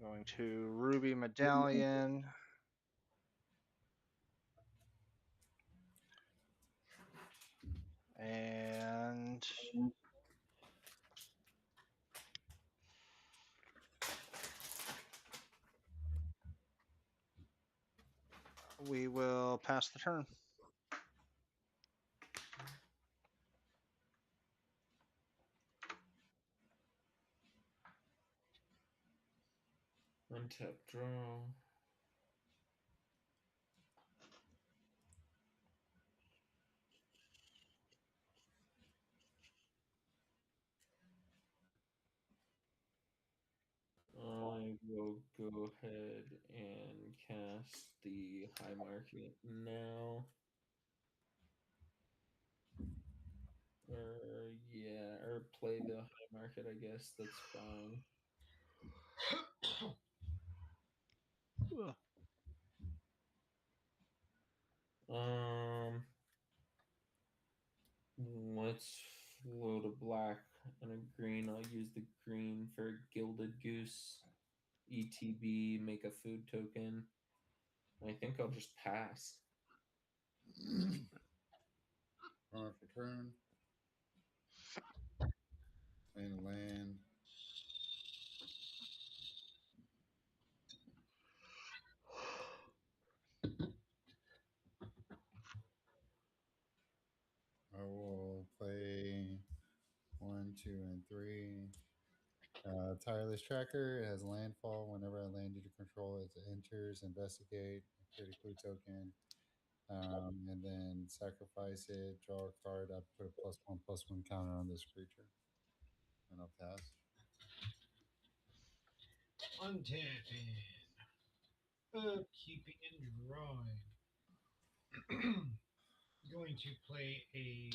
Going to Ruby Medallion. And we will pass the turn. Untap draw. I will go ahead and cast the high market now. Or play the high market, I guess. That's fine. Let's float a black and a green. I'll use the green for Gilded Goose. ETB, make a food token. I think I'll just pass. Drawing for turn. Playing a land. Tireless Tracker. It has landfall. Whenever a land you control it enters, investigate, create a clue token, and then sacrifice it, draw a card. I put a +1/+1 counter on this creature, and I'll pass. Untapping. Upkeeping and drawing. Going to play a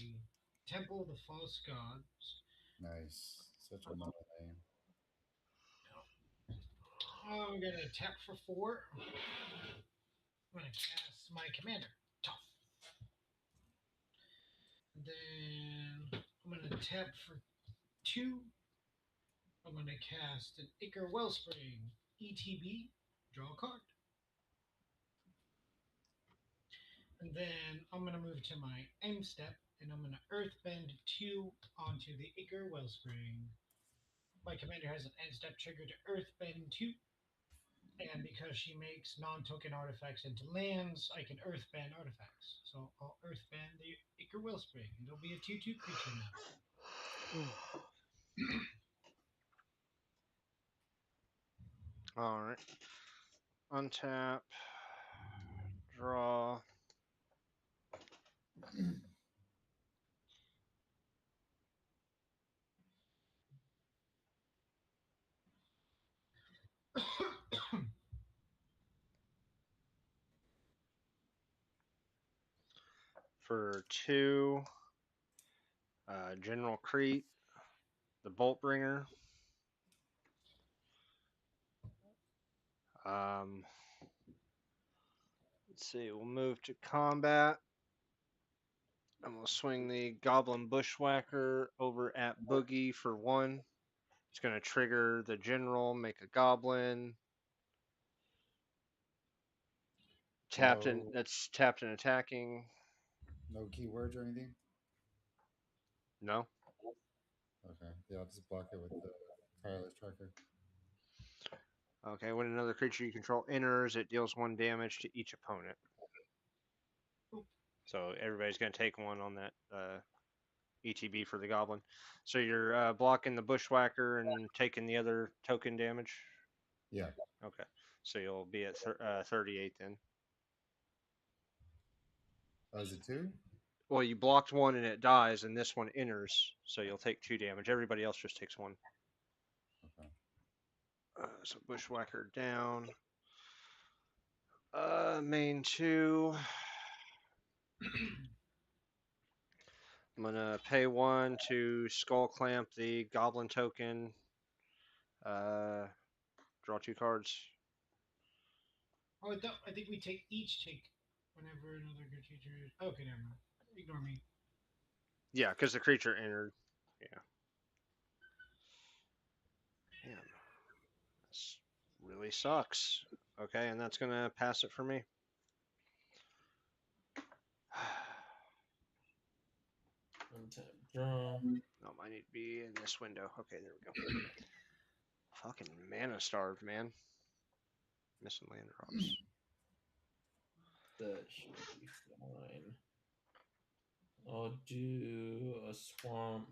Temple of the False Gods. Nice. Such a mono name. I'm going to tap for 4. I'm going to cast my commander. Tough. Then I'm going to tap for 2. I'm going to cast an Ichor Wellspring. ETB. Draw a card. And then I'm going to move to my end step, and I'm going to Earthbend 2 onto the Ichor Wellspring. My commander has an end step trigger to Earthbend 2. And because she makes non-token artifacts into lands, I can Earthbend artifacts. So I'll Earthbend the Ichor Wellspring. It'll be a 2/2 creature now. All right. Untap. Draw. For 2, General Crete, the Boltbringer. Let's see, we'll move to combat. And we'll swing the Goblin Bushwhacker over at Boogie for 1. It's going to trigger the General, make a Goblin. Tapped in. That's tapped and attacking. No keywords or anything? No. Okay. Yeah, I'll just block it with the Tireless Tracker. Okay, when another creature you control enters, it deals 1 damage to each opponent. So everybody's going to take 1 on that ETB for the Goblin. So you're blocking the Bushwhacker and taking the other token damage? Yeah. Okay. So you'll be at 38 then. Oh, is it 2? Well, you blocked 1 and it dies, and this one enters, so you'll take 2 damage. Everybody else just takes 1. Okay. So Bushwhacker down. Main 2. I'm gonna pay 1 to Skull Clamp the Goblin token. Draw 2 cards. Oh, I think we each take whenever another good creature is. Okay, never mind. Ignore me. Yeah, because the creature entered. Yeah. Damn. This really sucks. Okay, and that's gonna pass it for me. Untap, draw. No, I need to be in this window. Okay, there we go. Fucking mana starved, man. Missing land drops. That should be fine. I'll do a swamp.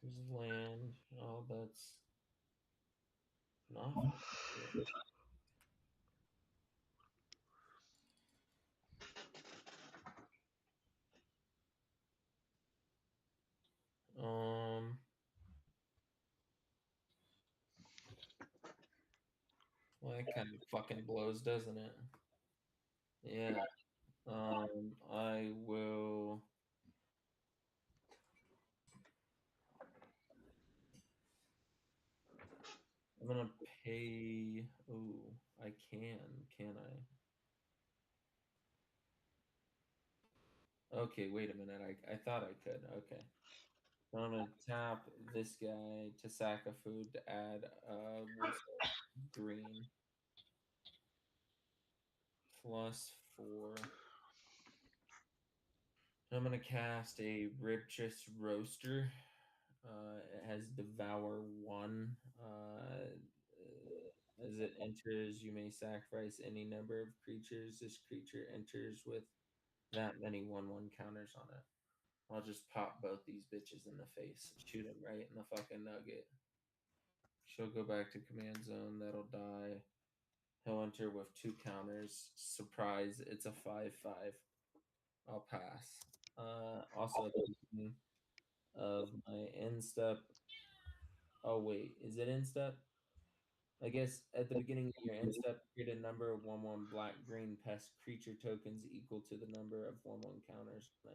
There's land. Oh, that's not. Well, that kind of fucking blows, doesn't it? Yeah. I will. I'm gonna pay. Oh, I can I? Okay, wait a minute. I thought I could. Okay. So I'm gonna tap this guy to sack a food to add green +4. I'm gonna cast a Ribchus Roaster. It has Devour 1. As it enters, you may sacrifice any number of creatures. This creature enters with that many 1/1 counters on it. I'll just pop both these bitches in the face. Shoot them right in the fucking nugget. She'll go back to command zone. That'll die. He'll enter with 2 counters. Surprise! It's a 5/5. I'll pass. Also at the beginning of my end step. Oh wait, is it end step? I guess at the beginning of your end step, create a number of 1/1 black green pest creature tokens equal to the number of 1/1 counters on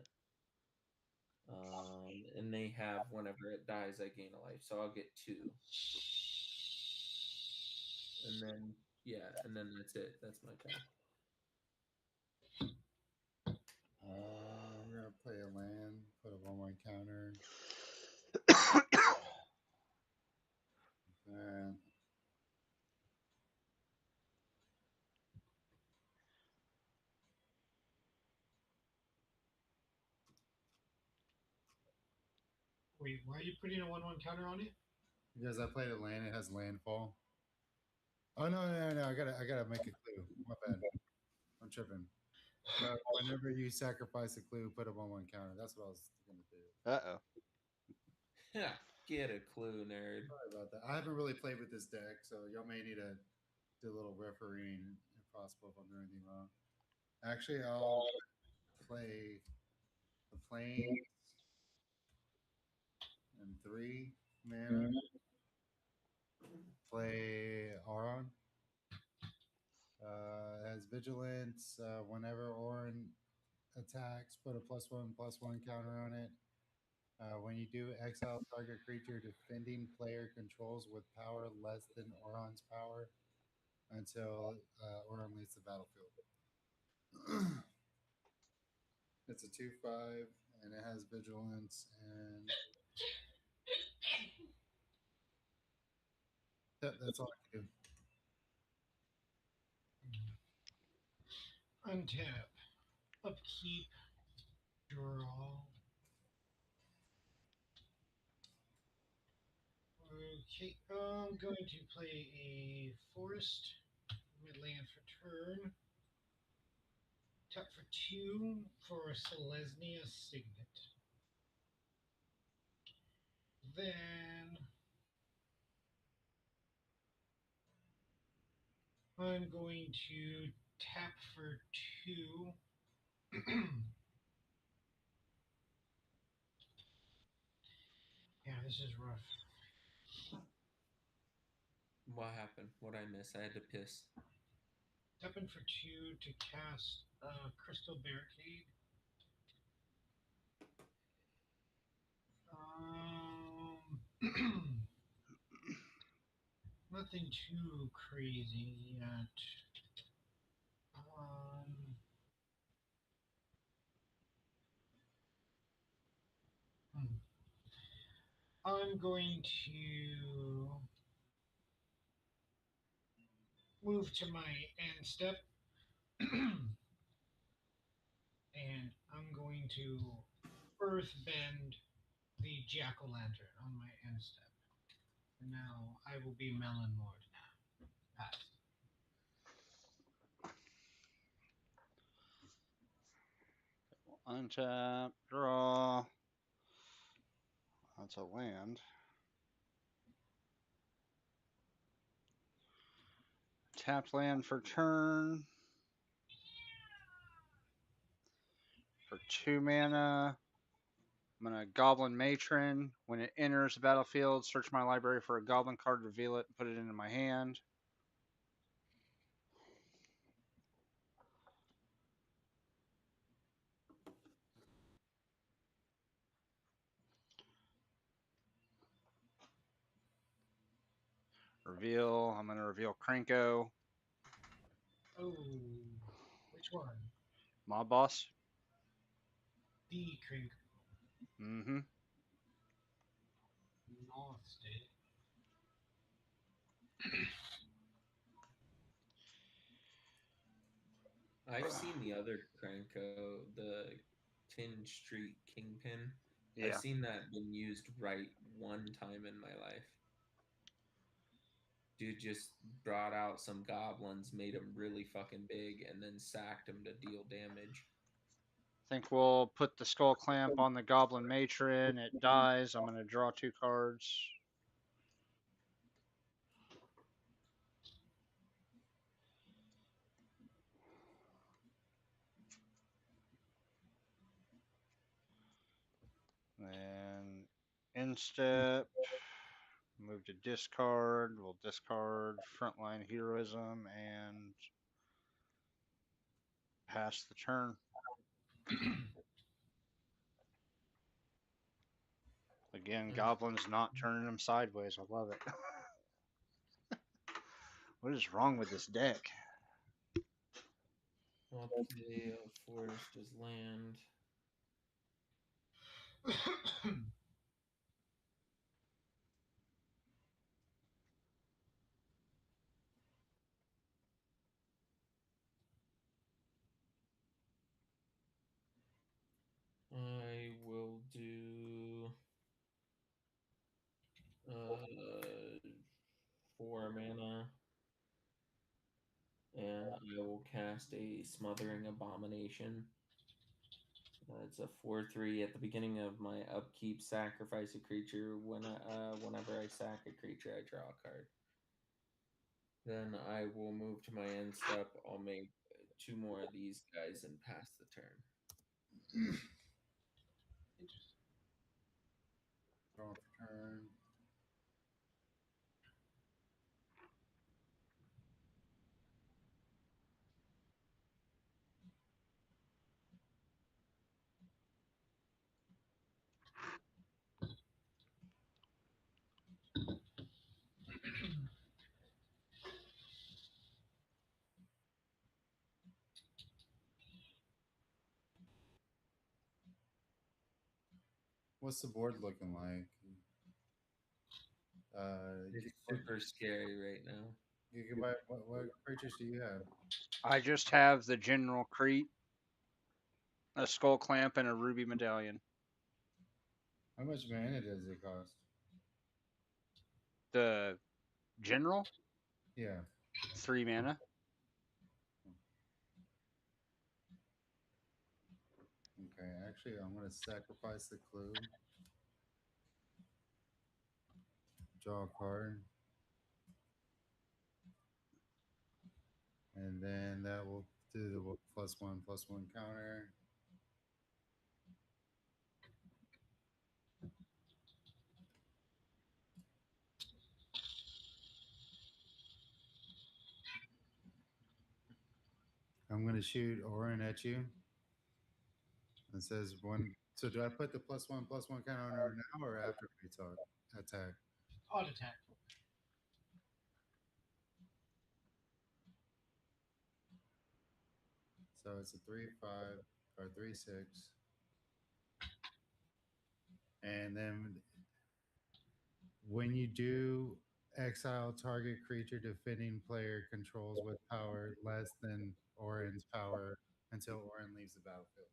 it. And they have whenever it dies, I gain a life, so I'll get 2. And then and then that's it. That's my turn. I'm gonna play a land, put a 1/1 counter, and Wait, why are you putting a 1/1 counter on it? because I played a land, it has landfall. Oh no! I gotta make a clue. My bad. I'm tripping. But whenever you sacrifice a clue, put a 1/1 counter. That's what I was gonna do. Uh-oh. Yeah, get a clue, nerd. Sorry about that. I haven't really played with this deck, so y'all may need to do a little refereeing if possible if I'm doing anything wrong. Actually, I'll play the planes and 3 mana. Play Auron. Has vigilance. Whenever Auron attacks, put a +1/+1 counter on it. When you do, exile target creature defending player controls with power less than Auron's power until Auron leaves the battlefield. It's a 2/5 and it has vigilance and that's all I can do. Untap. Upkeep. Draw. Okay, I'm going to play a forest. Midland for turn. Tap for 2 for Selesnya Signet. Then I'm going to tap for 2. Yeah, this is rough. What happened? What I miss? I had to piss. Tapping for 2 to cast Crystal Barricade. Nothing too crazy yet. I'm going to move to my end step. And I'm going to earthbend the jack-o'-lantern on my end step. And now I will be Melon Lord now. Pass. Untap, draw. That's a land. Tapped land for turn. For 2 mana. I'm going to Goblin Matron. When it enters the battlefield, search my library for a goblin card, reveal it, and put it into my hand. Reveal. I'm going to reveal Krenko. Oh, which one? Mob Boss. The Krink. Mm-hmm. North State. I've seen the other Krenko, the Tin Street Kingpin. Yeah. I've seen that been used right one time in my life. Dude just brought out some goblins, made them really fucking big, and then sacked them to deal damage. I think we'll put the Skull Clamp on the Goblin Matron. It dies. I'm going to draw 2 cards. End step. Move to discard. We'll discard Frontline Heroism and pass the turn. Again, Goblin's not turning them sideways. I love it. What is wrong with this deck? I'll play a forest as land. I will do 4 mana, and I will cast a Smothering Abomination. It's a 4/3. At the beginning of my upkeep, sacrifice a creature. Whenever I sack a creature, I draw a card. Then I will move to my end step. I'll make 2 more of these guys and pass the turn. Draw for turn. What's the board looking like? It's super scary right now. You can buy what creatures do you have? I just have the General Crete, a Skull Clamp, and a Ruby Medallion. How much mana does it cost? The General? Yeah. 3 mana. Okay, actually, I'm going to sacrifice the clue. Draw a card. And then that will do the +1/+1 counter. I'm going to shoot Orin at you. It says one. So do I put the +1/+1 counter now or after we talk? Attack. Odd attack. So it's a 3/5 or 3/6. And then when you do exile target creature defending player controls with power less than Orin's power until Orin leaves the battlefield.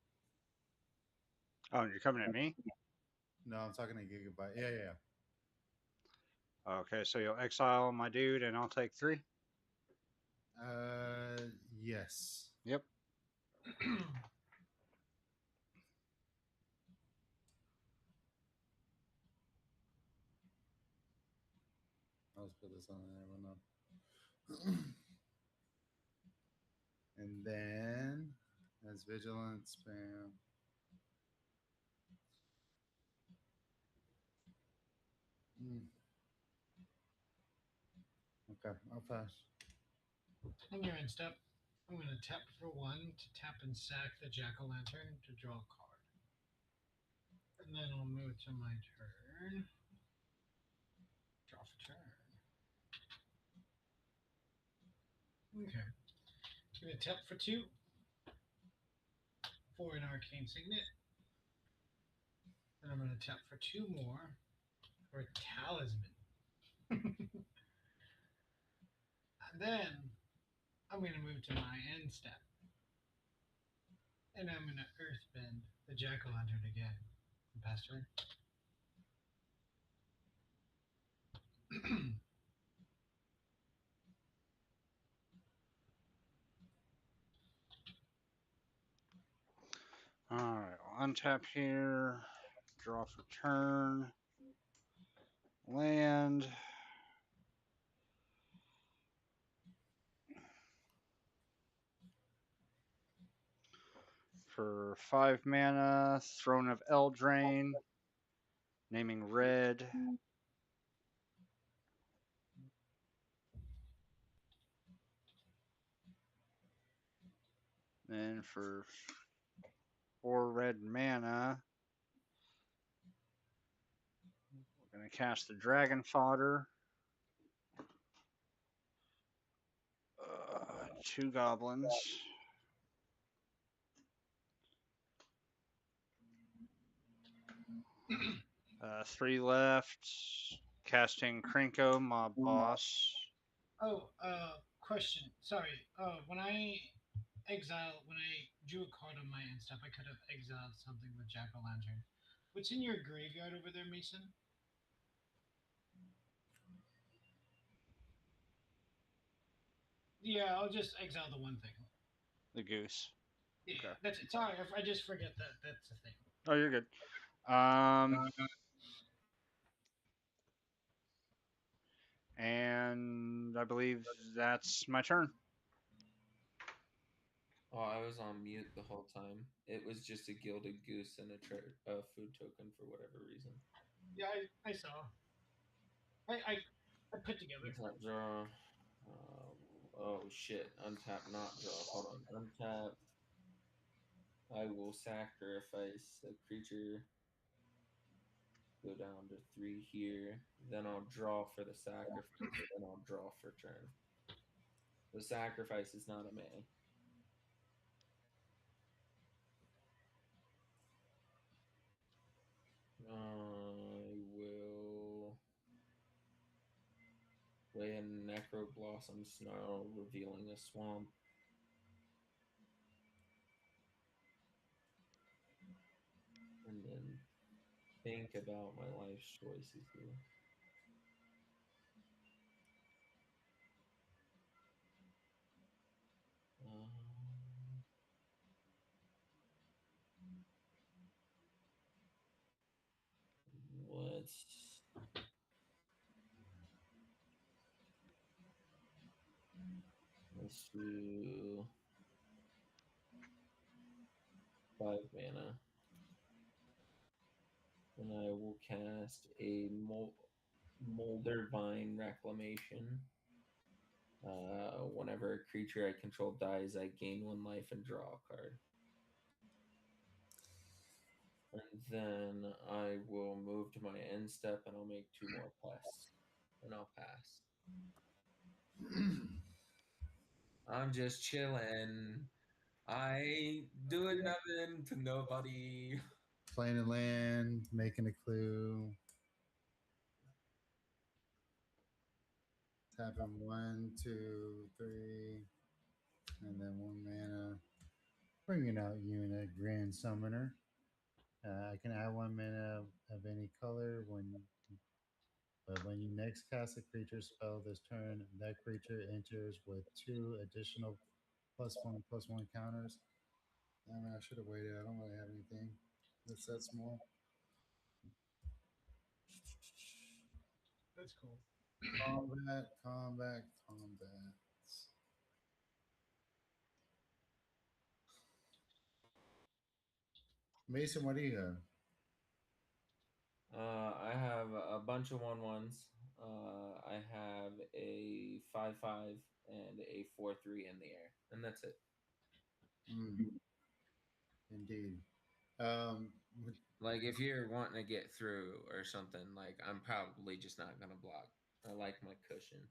Oh, you're coming at me? No, I'm talking to Gigabyte. Yeah. Okay, so you'll exile my dude and I'll take 3? Yes. Yep. I'll just put this on there. And then as vigilant spam. Okay, I'll pass. On your end step, I'm going to tap for 1 to tap and sack the Jack-o'-lantern to draw a card. And then I'll move to my turn. Draw for turn. Okay. I'm going to tap for 2 for an Arcane Signet. Then I'm going to tap for 2 more for a Talisman. And then I'm going to move to my end step. And I'm going to Earthbend the Jack-o'-lantern again. And pass turn. Alright, I'll untap here. Draw for turn. Land. For 5 mana, Throne of Eldraine. Naming red. Then for 4 red mana, we're going to cast the Dragon Fodder. 2 goblins. 3 left. Casting Krenko, Mob Boss. Oh, question. Sorry. When I drew a card on my end stuff, I could have exiled something with Jack-o'-lantern. What's in your graveyard over there, Mason? Yeah, I'll just exile the one thing. The goose. Yeah, Okay. that's it. Sorry, I just forget that that's the thing. Oh, you're good. And I believe that's my turn. Oh, I was on mute the whole time. It was just a gilded goose and a food token for whatever reason. Yeah, I saw. I put together. Untap draw. Oh shit! Untap not draw. Hold on. Untap. I will sacrifice a creature. Go down to 3 here. Then I'll draw for the sacrifice. Then I'll draw for turn. The sacrifice is not a mana. I will play a Necroblossom Snarl, revealing a swamp. And then think about my life's choices here. Let's do 5 mana. And I will cast a Molder Vine Reclamation. Whenever a creature I control dies, I gain 1 life and draw a card. And then I will move to my end step and I'll make 2 more quests. And I'll pass. I'm just chilling. I ain't doing nothing to nobody. Playing a land, making a clue. Tapping 1, 2, 3, and then 1 mana. Bringing out Unit Grand Summoner. I can add 1 mana of any color but when you next cast a creature spell this turn, that creature enters with 2 additional +1/+1 counters. I mean, I should have waited. I don't really have anything that's that small. That's cool. Combat. Mason, what do you have? I have a bunch of 1/1s. I have a 5/5 and a 4/3 in the air, and that's it. Indeed. Like if you're wanting to get through or something, like I'm probably just not gonna block. I like my cushion.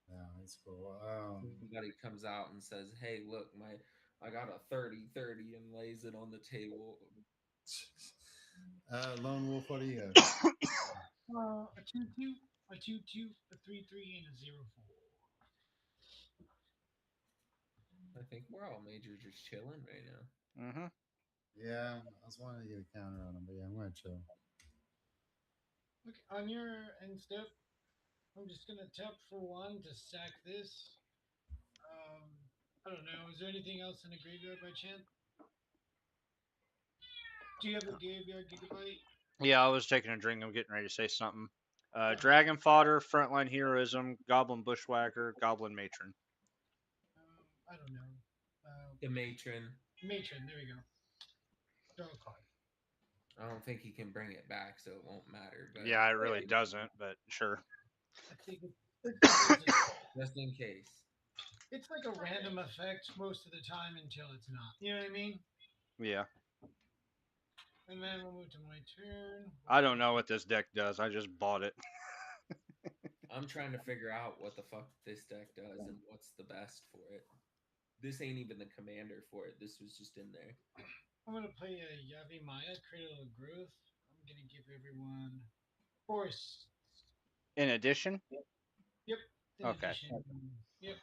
Yeah, that's cool. Somebody comes out and says, "Hey, look, I got a 30/30," and lays it on the table. Lone Wolf, what do you have? A 2/2, a 2/2, a 3/3, and a 0/4. I think we're all major just chilling right now. Mm-hmm. Yeah, I was wanting to get a counter on him, but yeah, I'm gonna chill. Okay, on your end step, I'm just gonna tap for 1 to sack this. I don't know. Is there anything else in the graveyard by chance? Do you have a graveyard gigabyte? Yeah, I was taking a drink. I'm getting ready to say something. Dragon Fodder, Frontline Heroism, Goblin Bushwhacker, Goblin Matron. I don't know. The Matron. Matron, there we go. Draw a card. I don't think he can bring it back, so it won't matter. But Yeah, it really doesn't, but sure. I think it's just in case. it's like a random effect most of the time until it's not. You know what I mean? Yeah. And then we'll move to my turn. I don't know what this deck does. I just bought it. I'm trying to figure out what the fuck this deck does and what's the best for it. This ain't even the commander for it. This was just in there. I'm gonna play a Yavi Maya, Cradle of Growth. I'm gonna give everyone force. In addition, Yep. In Okay. addition, yep.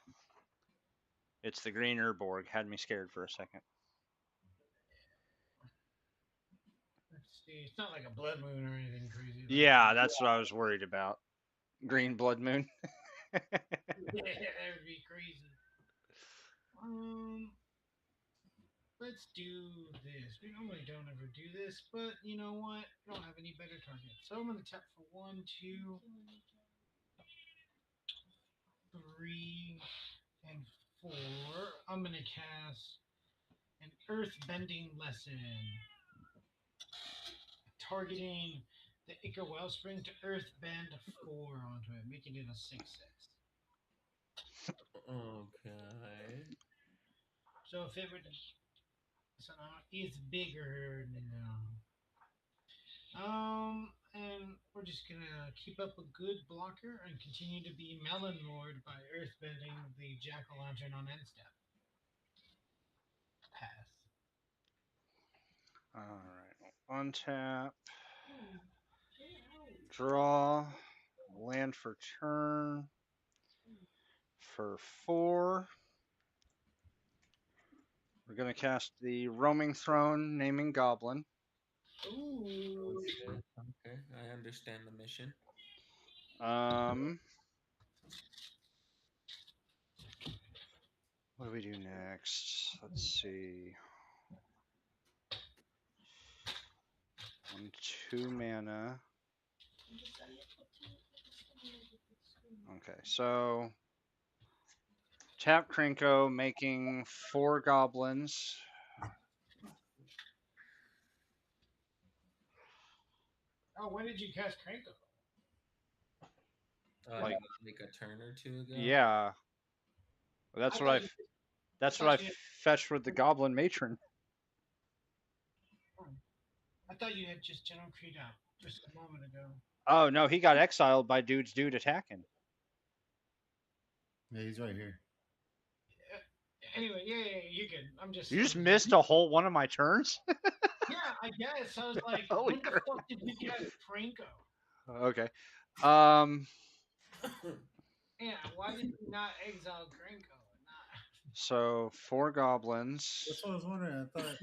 it's the green Urborg. Had me scared for a second. Let's see. It's not like a blood moon or anything crazy. Like Yeah, that's what I was worried about. Green Blood Moon. yeah, that would be crazy. Let's do this. We normally don't ever do this, but you know what? I don't have any better targets. So I'm gonna tap for 1, 2, 3, and 4. I'm gonna cast an Earth Bending Lesson, targeting the Ica Wellspring to Earth Bend 4 onto it, making it a 6/6. Okay. So if it would, so now it's bigger now. And we're just gonna keep up a good blocker and continue to be Melon Lord by Earthbending the Jack-o'-lantern on end step. Pass. All right. Untap. Draw. Land for turn. For 4. We're going to cast the Roaming Throne, naming Goblin. Ooh. Okay, I understand the mission. What do we do next? Let's see. 1, 2 mana. Okay, so tap Krenko, making 4 goblins. Oh, when did you cast Krenko? Like- like a turn or two ago. Yeah. Well, that's what I fetched with the Goblin Matron. I thought you had just General Creed out just a moment ago. Oh no, he got exiled by Dude's Dude attacking. Yeah, he's right here. Anyway, yeah, you're good. I'm just. You just missed a whole one of my turns? Yeah, I guess. I was like, Holy when the crap. fuck did you cast Krenko? Okay. Yeah, why did you not exile Krenko? So 4 goblins. That's what I was wondering. I thought,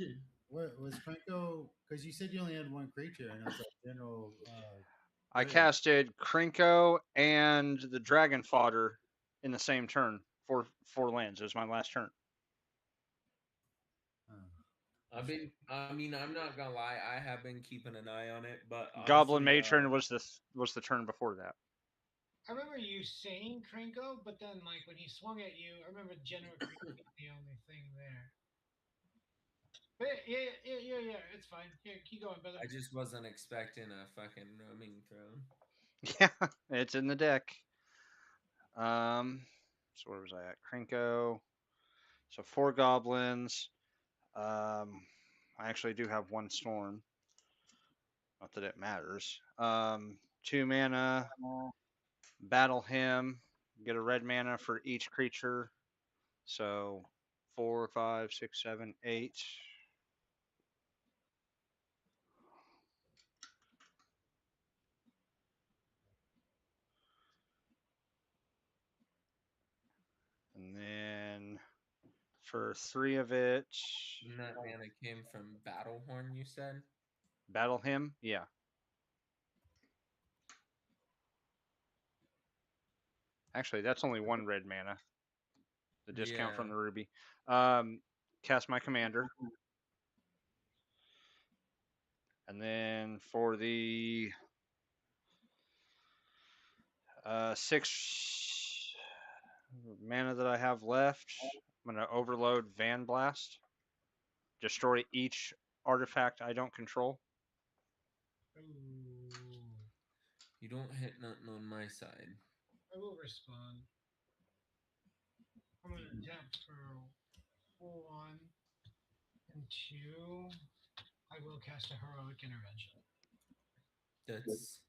what was Franco? Because you said you only had 1 creature, and it was like general. I player. casted Krenko and the Dragon Fodder in the same turn. 4 lands. It was my last turn. I'm not gonna lie, I have been keeping an eye on it, but Goblin honestly, Matron was the turn before that. I remember you saying Krenko, but then like when he swung at you, I remember General Creed being the only thing there. But yeah, it's fine. Here, keep going, brother. I just wasn't expecting a fucking roaming throne. Yeah, it's in the deck. So where was I at? Krenko. So 4 goblins. I actually do have 1 storm. Not that it matters. 2 mana. Battle him. Get a red mana for each creature. So 4, 5, 6, 7, 8. And then for 3 of it, And that mana came from Battlehorn, you said? battle him. Yeah. Actually, that's only 1 red mana. The discount from the ruby. Cast my commander. And then for the 6 mana that I have left, I'm going to overload Van Blast. Destroy each artifact I don't control. Ooh. You don't hit nothing on my side. I will respond. I'm gonna tap for 1 and 2. I will cast a heroic intervention. That's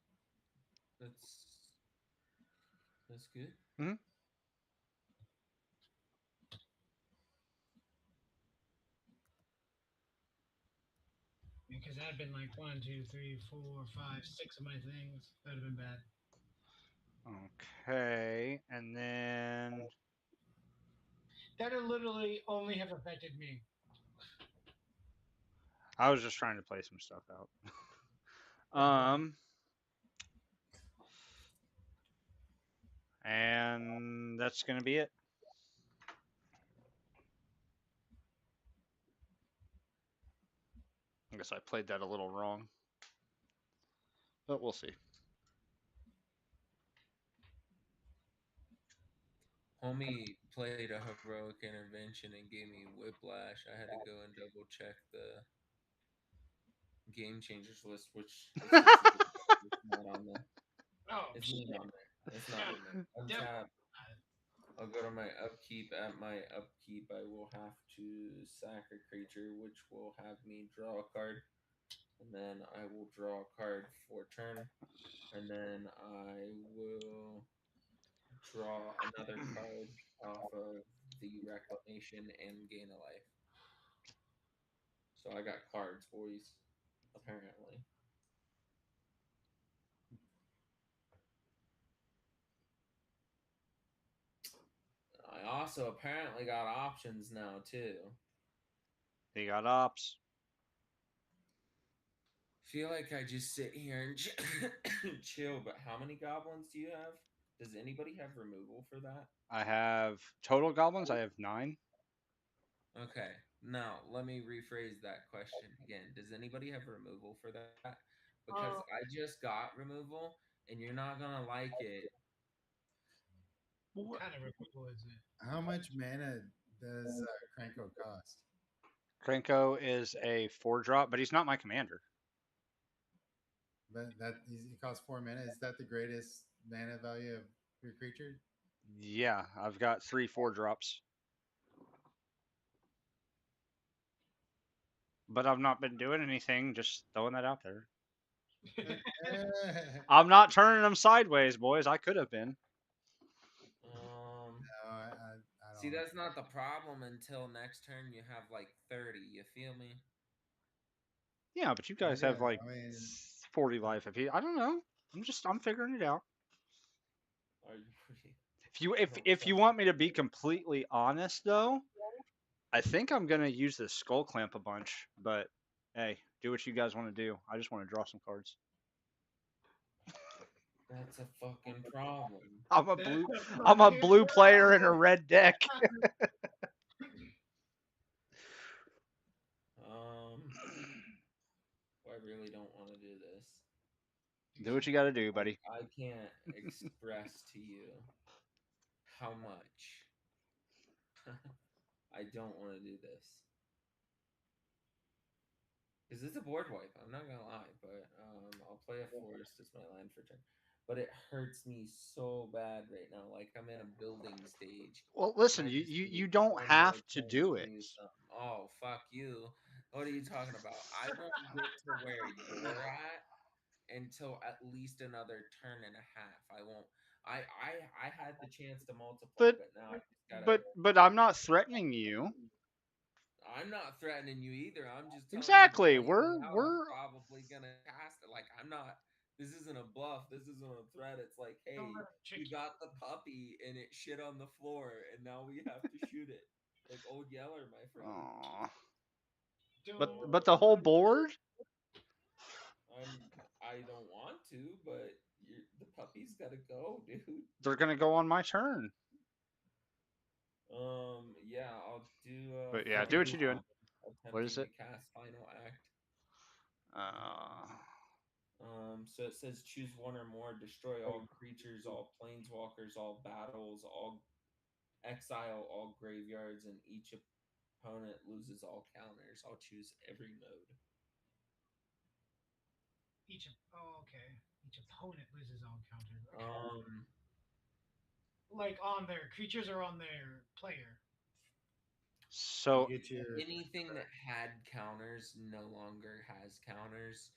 that's good. Because that had been like 1, 2, 3, 4, 5, 6 of my things. That would have been bad. Okay, and then That would literally only have affected me. I was just trying to play some stuff out. And that's gonna be it. I guess I played that a little wrong, but we'll see. Homie played a heroic intervention and gave me whiplash. I had to go and double check the game changers list, which it's not on there. Oh, It's not on there. It's not on there. Untap. I'll go to my upkeep. At my upkeep, I will have to sack a creature, which will have me draw a card. And then I will draw a card for turn. And then I will draw another card off of the reclamation and gain a life. So I got cards, boys, apparently. I also apparently got options now, too. They got ops. Feel like I just sit here and chill, but how many goblins do you have? Does anybody have removal for that? I have total goblins. I have 9. Okay, now let me rephrase that question again. Does anybody have removal for that? Because I just got removal, and you're not gonna like it. What kind of removal is it? How much mana does Cranko cost? Krenko is a 4-drop, but he's not my commander. But he costs 4 mana. Is that the greatest mana value of your creature? Yeah, I've got 3 4-drops. But I've not been doing anything, just throwing that out there. I'm not turning them sideways, boys. I could have been. No, I don't. See, that's not the problem until next turn you have like 30. You feel me? Yeah, but you guys have like 40 life. I don't know. I'm figuring it out. Are you If you want me to be completely honest though, I think I'm gonna use the skull clamp a bunch. But hey, do what you guys want to do. I just want to draw some cards. That's a fucking problem. I'm a blue player in a red deck. I really don't want to do this. Do what you got to do, buddy. I can't express to you how much I don't want to do this. Because it's a board wipe. I'm not gonna lie, but I'll play a forest as my land for turn. But it hurts me so bad right now. Like I'm in a building stage. Well, listen, you don't have to do it. Oh, fuck you. What are you talking about? I won't get to where you're at until at least another turn and a half. I won't. I had the chance to multiply, but now I just gotta. But I'm not threatening you. I'm not threatening you either. I'm just telling exactly. You we're I'm probably gonna cast it. Like I'm not. This isn't a bluff. This isn't a threat. It's like, hey, we got the puppy and it shit on the floor, and now we have to shoot it. Like Old Yeller, my friend. Aww. But the whole board. I don't want to, but the puppy's gotta go, dude. They're gonna go on my turn. Yeah, I'll do. But yeah, do what you're doing. What is it? Cast Final Act. Uh. So it says choose one or more, destroy all creatures, all planeswalkers, all battles, all exile, all graveyards, and each opponent loses all counters. I'll choose every mode. Oh, okay. Each opponent loses all counters. Okay. Like on their creatures or on their player. So You get your Anything that had counters no longer has counters.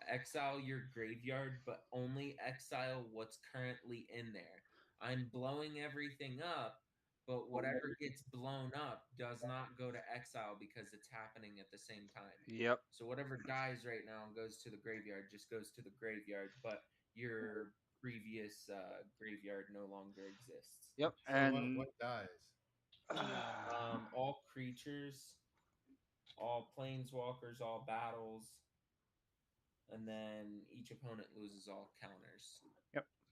Exile your graveyard, but only exile what's currently in there. I'm blowing everything up, but whatever gets blown up does not go to exile because it's happening at the same time. yep. So whatever dies right now and goes to the graveyard just goes to the graveyard, but your previous graveyard no longer exists. Yep. so And what dies? All creatures, all planeswalkers, all battles, and then each opponent loses all counters.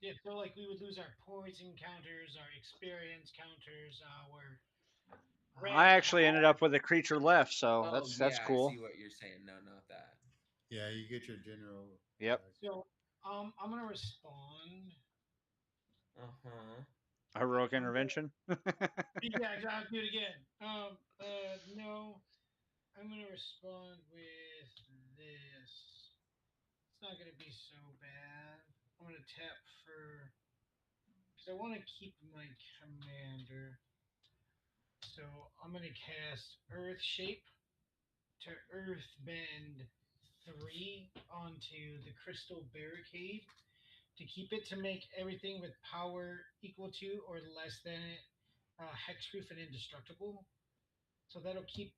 Yeah, so like we would lose our poison counters, our experience counters, our I actually ended up with a creature left, so Oh that's yeah, I cool. see what you're saying. No, not that. Yeah, you get your general. Yep. So I'm gonna respond. Uh-huh. Heroic intervention. Yeah, I'll do it again. No, I'm gonna respond with this. It's not gonna be so bad. I'm gonna tap for because I want to keep my commander. So I'm gonna cast Earth Shape to Earth Bend 3 onto the Crystal Barricade to keep it to make everything with power equal to or less than it hexproof and indestructible. So that'll keep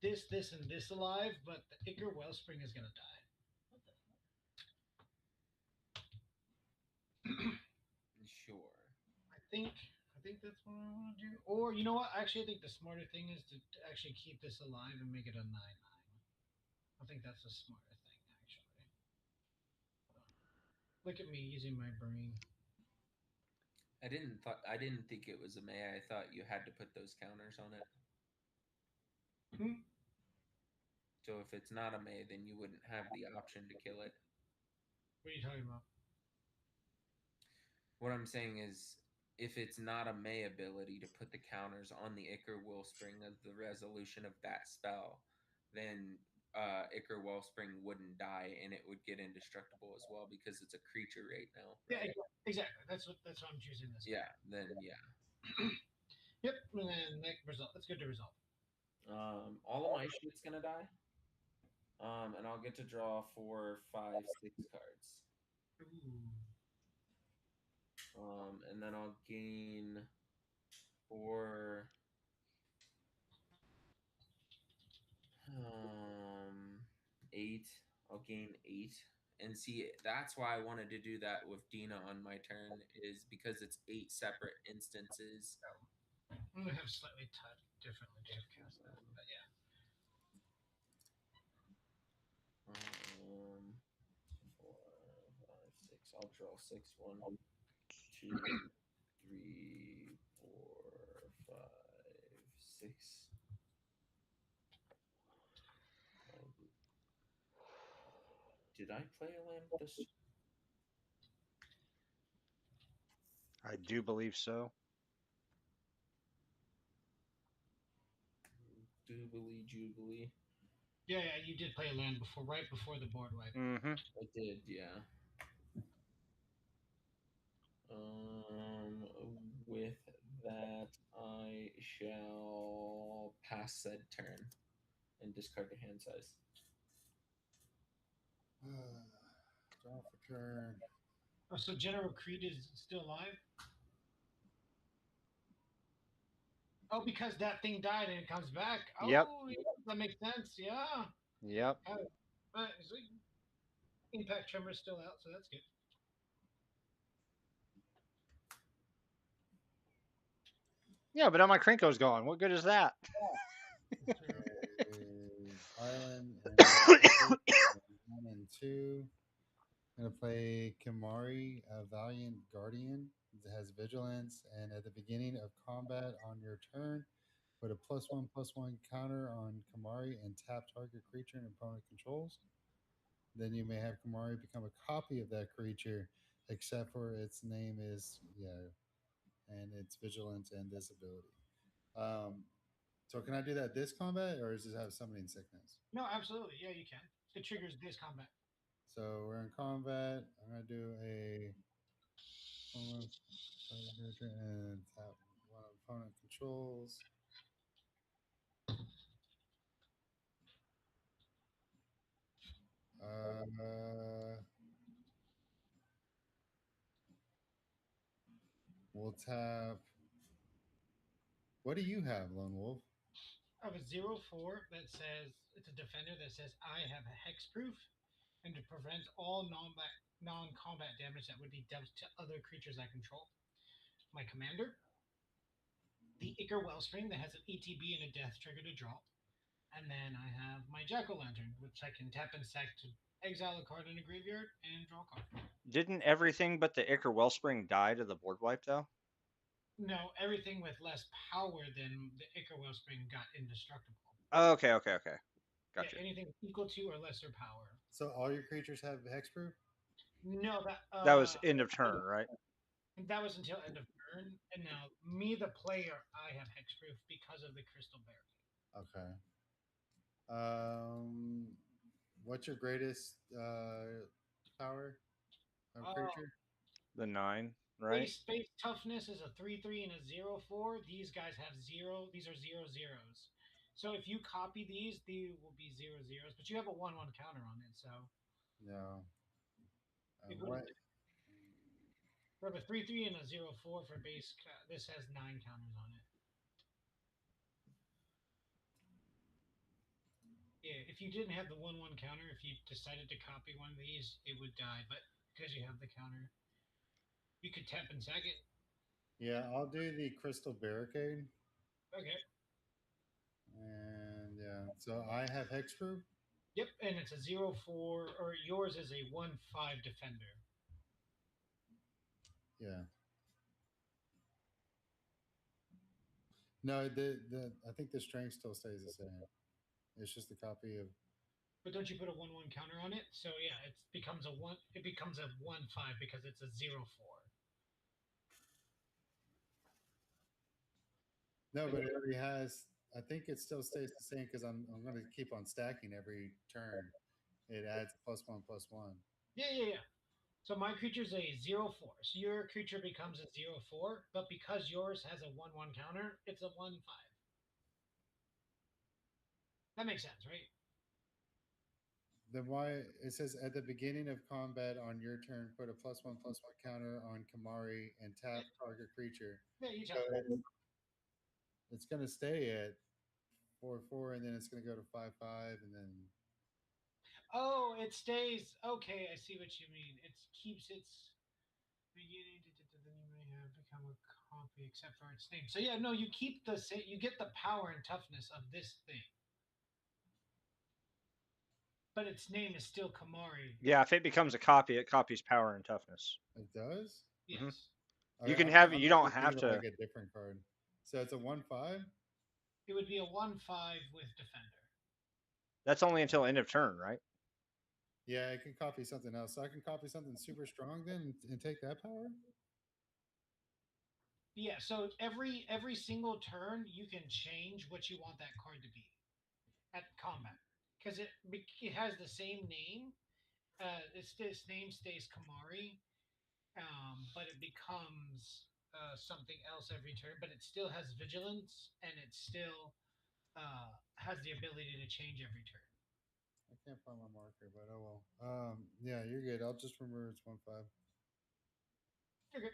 this, and this alive, but the Ichor Wellspring is gonna die. Sure. I think that's what I want to do. Or you know what? Actually, I think the smarter thing is to actually keep this alive and make it a 9/9. I think that's the smarter thing, actually. Look at me using my brain. I didn't think it was a May. I thought you had to put those counters on it. Hmm? So if it's not a May, then you wouldn't have the option to kill it. What are you talking about? What I'm saying is, if it's not a May ability to put the counters on the Ichor Wellspring as the resolution of that spell, then Ichor Wellspring wouldn't die and it would get indestructible as well because it's a creature right now. Yeah, Right? exactly. That's why I'm choosing this. Yeah. Then yeah. Yep. And then next result. Let's go to resolve. All of my shit's gonna die. And I'll get to draw 4, 5, 6 cards. Ooh. And then I'll gain 4. 8. I'll gain 8. And see, that's why I wanted to do that with Dina on my turn, is because it's 8 separate instances. I'm gonna have slightly differently to cast that, but yeah. 4, 5, 6. I'll draw 6. 1, 2, 3, 4, 5, 6. Did I play a land this? I do believe so. Doobly Jubilee. Yeah, you did play a land before, right before the board wipe. Mm-hmm. I did, yeah. With that, I shall pass said turn and discard the hand size. Draw for turn. Oh, so General Creed is still alive? Oh, because that thing died and it comes back. Oh, Yep. yeah, that makes sense. Yeah. Yep. So Impact Tremor is still out, so that's good. Yeah, but now my Krinko's gone. What good is that? Island and 1 and 2. I'm gonna play Kimari, a Valiant Guardian. It has vigilance, and at the beginning of combat on your turn, put a +1/+1 counter on Kimari and tap target creature and opponent controls. Then you may have Kimari become a copy of that creature, except for its name is and its vigilance and disability. So can I do that this combat, or does it have summoning sickness? No, absolutely. Yeah, you can. It triggers this combat. So we're in combat. I'm gonna do a almost and tap one opponent controls. We'll tap. What do you have, Lone Wolf? I have a 0/4 that says it's a defender that says I have a hexproof, and to prevent all non-combat damage that would be dealt to other creatures I control. My commander, the Ichor Wellspring that has an ETB and a death trigger to draw. And then I have my Jack-o'-lantern, which I can tap and sack to exile a card in a graveyard and draw a card. Didn't everything but the Ichor Wellspring die to the board wipe though? No, everything with less power than the Ichor Wellspring got indestructible. Oh, okay. Gotcha. Yeah, anything equal to or lesser power. So all your creatures have hexproof? No, That was end of turn, right? That was until end of turn, and now me, the player, I have hexproof because of the Crystal Barricade. Okay. What's your greatest power of creature? The 9, right? Space toughness is a 3/3 and a 0/4. These guys have 0. These are 0/0s. So if you copy these, they will be 0/0s. But you have a 1/1 counter on it, so No. it What? wouldn't. We have a 3/3 and a 0/4 for base. This has 9 counters on it. Yeah, if you didn't have the 1/1 counter, if you decided to copy one of these, it would die. But because you have the counter, you could tap and sack it. Yeah, I'll do the Crystal Barricade. Okay. And yeah, so I have hexproof. Yep, and it's a 0/4, or yours is a 1/5 defender. Yeah. No, the I think the strength still stays the same. It's just a copy of. But don't you put a 1/1 counter on it? So yeah, it becomes a 1. It becomes a 1/5 because it's a 0/4. No, but it already has. I think it still stays the same because I'm going to keep on stacking every turn. It adds +1/+1. Yeah. So my creature's a 0/4. So your creature becomes a 0/4, but because yours has a 1/1 counter, it's a 1/5. That makes sense, right? Then why it says at the beginning of combat on your turn, put a +1/+1 counter on Kamari and tap target creature. Yeah, you So tell me. it's going to stay at 4/4, and then it's going to go to 5/5, and then. Oh, it stays. Okay, I see what you mean. It keeps its beginning. Then you may have become a copy, except for its name. So yeah, no, you keep the same. You get the power and toughness of this thing, but its name is still Kamari. Yeah, if it becomes a copy, it copies power and toughness. It does? Yes. Mm-hmm. You can have it. You don't have to. Like a different card. So it's a 1/5. It would be a 1/5 with defender. That's only until end of turn, right? Yeah, I can copy something else. So I can copy something super strong then and take that power. Yeah. So every single turn, you can change what you want that card to be at combat because it has the same name. Its name stays Kamari, but it becomes something else every turn. But it still has vigilance, and it still has the ability to change every turn. I can't find my marker, but oh well. Yeah, you're good. I'll just remember it's 1/5. Okay.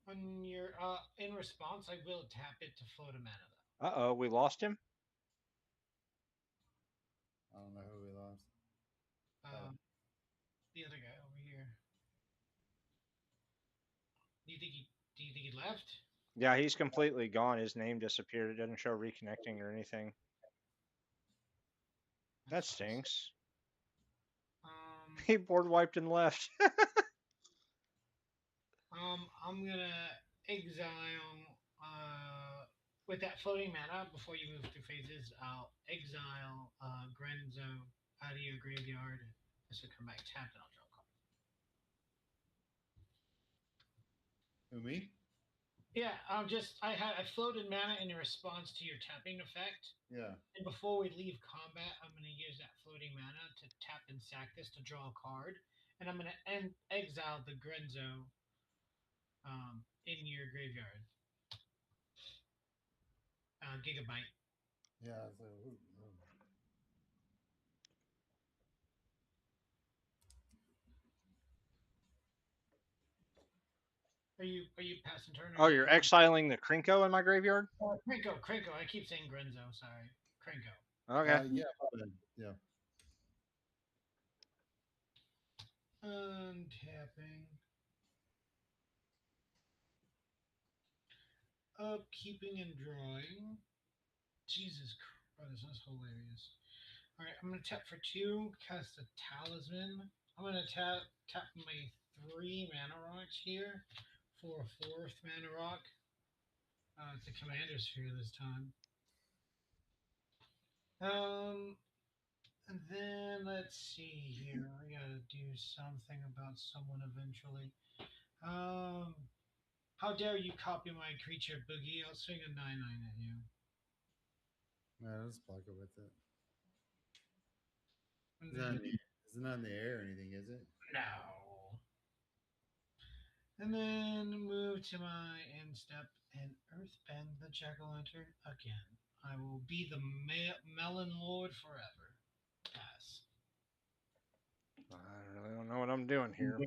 On your in response, I will tap it to float a mana though. Uh-oh, we lost him? I don't know who we lost. The other guy over here. Do you think he left? Yeah, he's completely gone. His name disappeared. It doesn't show reconnecting or anything. That stinks. He board wiped and left. I'm gonna exile with that floating mana before you move through phases. I'll exile Grenzo out of your graveyard. This will come back tapped and I'll draw a card. Who, me? Yeah, I floated mana in response to your tapping effect. Yeah. And before we leave combat, I'm going to use that floating mana to tap and sack this to draw a card, and I'm going to exile the Grenzo in your graveyard. Gigabyte. Yeah. So, ooh. Are you passing turn? Oh, you're exiling the Krinko in my graveyard? Krinko. I keep saying Grenzo. Sorry, Krinko. Okay. Yeah. Yeah. Untapping. Upkeeping and drawing. Jesus Christ, that's hilarious. All right, I'm gonna tap for 2, cast a talisman. I'm gonna tap my 3 mana rocks here for a 4th mana rock. It's a commander sphere this time. And then let's see here. I gotta do something about someone eventually. How dare you copy my creature, Boogie? I'll swing a 9/9 at you. No, just block it with it. And It's not, then, it's not in the air or anything, is it? no. And then move to my end step and earthbend the jack-o'-lantern again. I will be the melon lord forever. Pass. I really don't know what I'm doing here.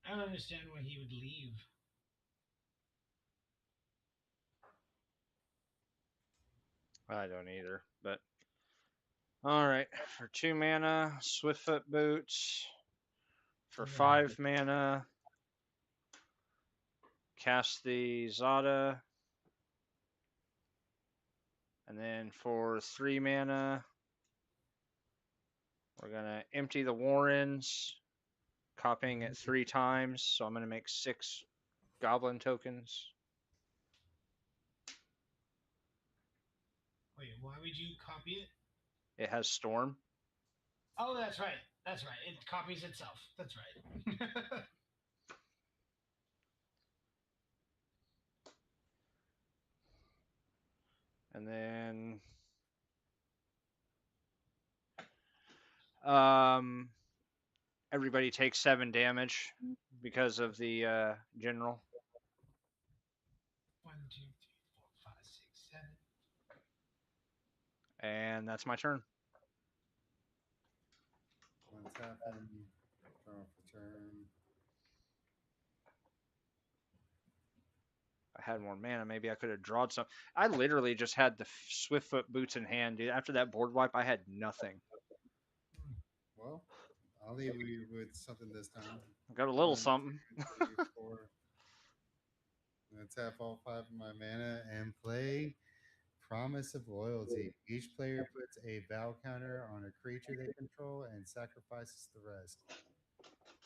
I don't understand why he would leave. I don't either, but all right. For 2 mana, Swiftfoot Boots. For 5 mana, cast the Zada. And then for 3 mana, we're gonna empty the Warrens, copying it 3 times. So I'm gonna make 6 Goblin tokens. Wait, why would you copy it? It has Storm. Oh, that's right. That's right. It copies itself. That's right. And then everybody takes 7 damage because of the general. 1, 2, 3, 4, 5, 6, 7. And that's my turn. Once happened. Draw for turn. I had more mana. Maybe I could have drawn some. I literally just had the Swiftfoot Boots in hand, dude. After that board wipe, I had nothing. Well, I'll leave you with something this time. I got a little something. 3, 4. I'm going to tap all 5 of my mana and play Promise of Loyalty. Each player puts a vow counter on a creature they control and sacrifices the rest.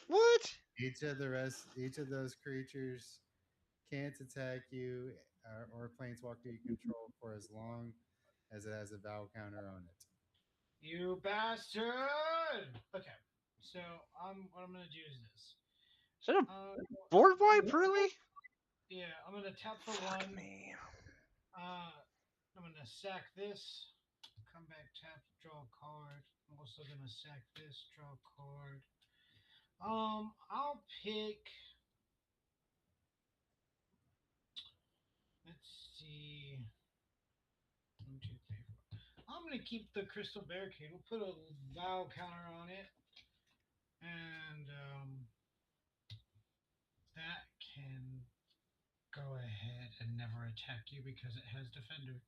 What? Each of those creatures can't attack you or planeswalker you control for as long as it has a vow counter on it. You bastard! Okay, so what I'm gonna do is this. Is that a board wipe, really? Yeah, I'm gonna tap for Fuck 1. me. I'm gonna sack this. Come back, tap, draw a card. I'm also gonna sack this, draw a card. I'll pick. Let's see. 1, 2, 3, 4. I'm gonna keep the Crystal Barricade. We'll put a vow counter on it, and that can go ahead and never attack you because it has Defender.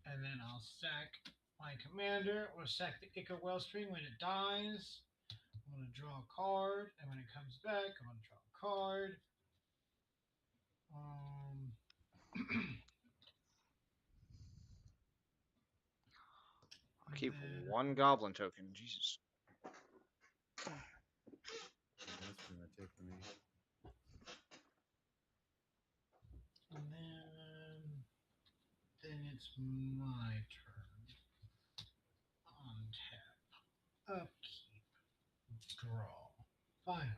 And then I'll sack my commander or sack the Ichor Wellspring when it dies. I'm going to draw a card, and when it comes back, I'm going to draw a card. Keep then- one goblin token. Jesus. That's pretty much it for me. And then it's my turn. Untap. Upkeep. Draw. Finally.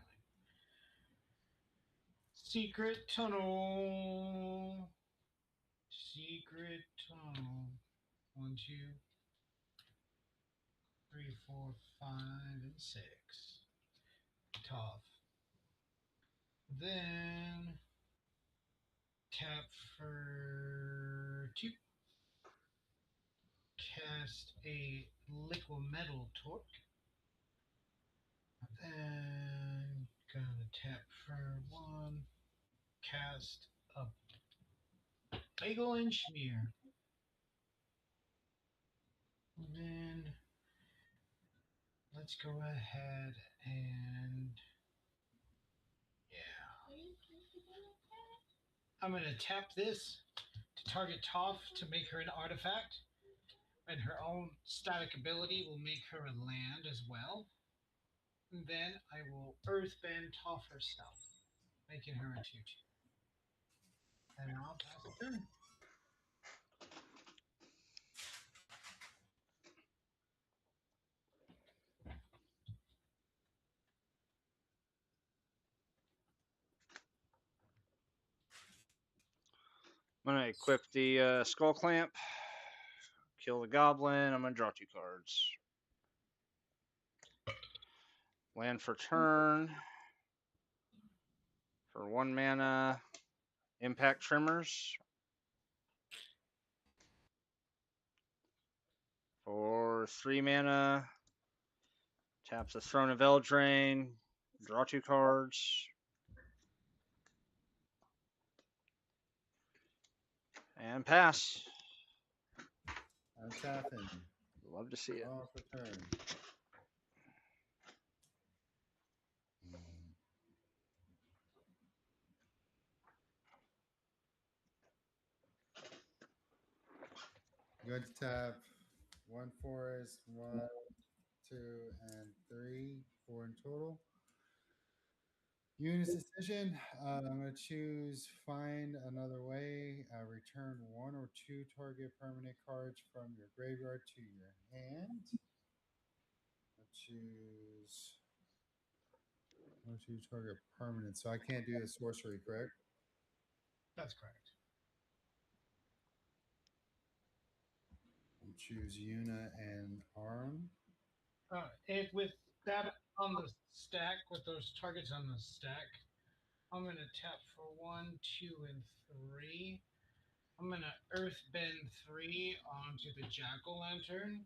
Secret tunnel. Secret tunnel. 1, 2, 3, 4, 5, and 6. Tough. Then tap for 2. Cast a liquid metal torque. Then gonna tap for 1. Cast a bagel and schmear. And then let's go ahead and I'm gonna tap this to target Toph to make her an artifact, and her own static ability will make her a land as well. And then I will Earthbend Toph herself, making her a 2/2. And I'll pass the turn. I'm gonna equip the skull clamp. Kill the goblin. I'm gonna draw 2 cards. Land for turn. For 1 mana. Impact Tremors. For 3 mana. Tap the Throne of Eldraine. Draw 2 cards. And pass. I'm tapping. Love to see it. Off a turn. Going to tap 1 forest, 1, 2, and 3, 4 in total. Unit's decision. I'm going to choose Find Another Way. Return 1 or 2 target permanent cards from your graveyard to your hand. I'll choose 1 or 2 target permanent. So I can't do a sorcery, correct? That's correct. I'll choose Yuna and Aram. And with that on the stack, with those targets on the stack, I'm going to tap for 1, 2, and 3. I'm going to Earthbend 3 onto the Jack-o'-lantern.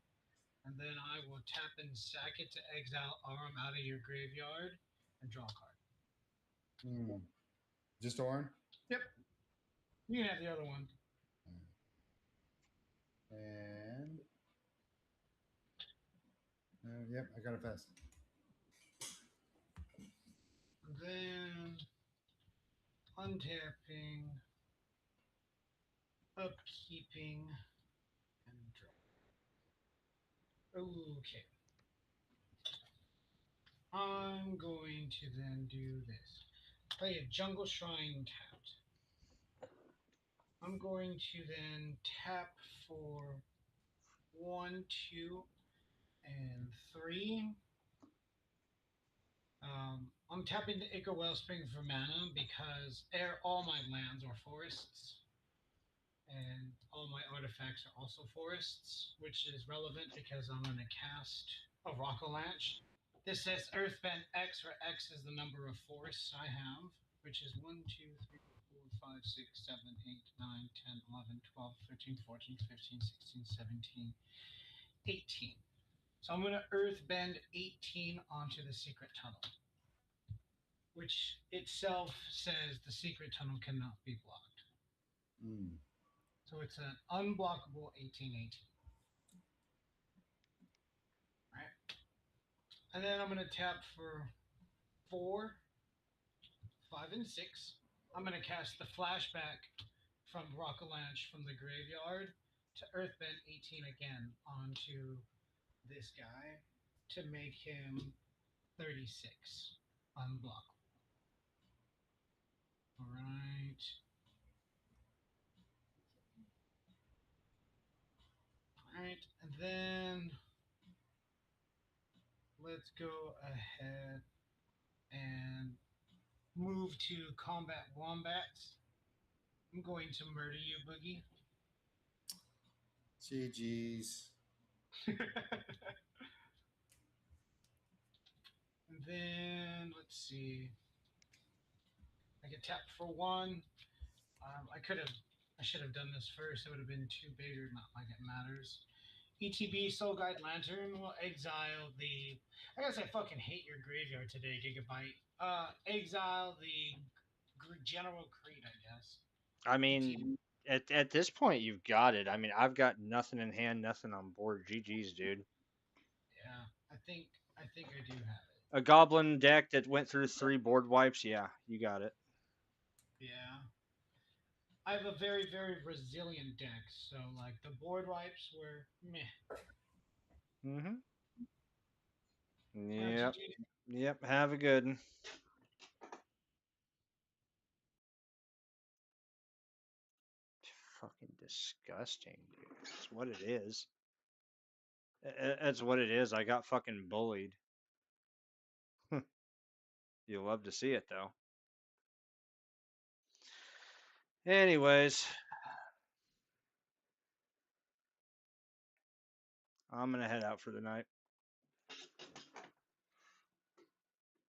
And then I will tap and sack it to exile Aram out of your graveyard and draw a card. Just Orin? Yep. You can have the other one. And yep, I got a pass. Then untapping, upkeeping, and draw. Okay. I'm going to then do this. Play a Jungle Shrine tapped. I'm going to then tap for 1, 2, and 3. I'm tapping the Ichor Wellspring for mana because all my lands are forests, and all my artifacts are also forests, which is relevant because I'm going to cast a Rock-a-Lanch. This says Earthbend X, where X is the number of forests I have, which is 1, 2, 3, 4, 5, 6, 7, 8, 9, 10, 11, 12, 13, 14, 15, 16, 17, 18. So I'm going to Earthbend 18 onto the Secret Tunnel, which itself says the Secret Tunnel cannot be blocked. So it's an unblockable 18/18. Right? And then I'm going to tap for 4, 5, and 6. I'm going to cast the Flashback from Rock-a-Lanch from the graveyard to Earthbend 18 again onto this guy to make him 36 unblockable. All right. All right, and then let's go ahead and move to combat wombats. I'm going to murder you, Boogie. GG's. And then let's see. I get tapped for one. I should have done this first. It would have been too bigger. Not like it matters. ETB Soul Guide Lantern will exile the. I guess I fucking hate your graveyard today, Gigabyte. Exile the General Creed, I guess. I mean, at this point, you've got it. I mean, I've got nothing in hand, nothing on board. GG's, dude. Yeah, I think I do have it. A goblin deck that went through 3 board wipes. Yeah, you got it. Yeah. I have a very, very resilient deck, so like the board wipes were meh. Mm-hmm. Alright, Yep. GG. Yep. Have a good one. Fucking disgusting, dude. That's what it is. That's what it is. I got fucking bullied. You'll love to see it, though. Anyways, I'm going to head out for the night.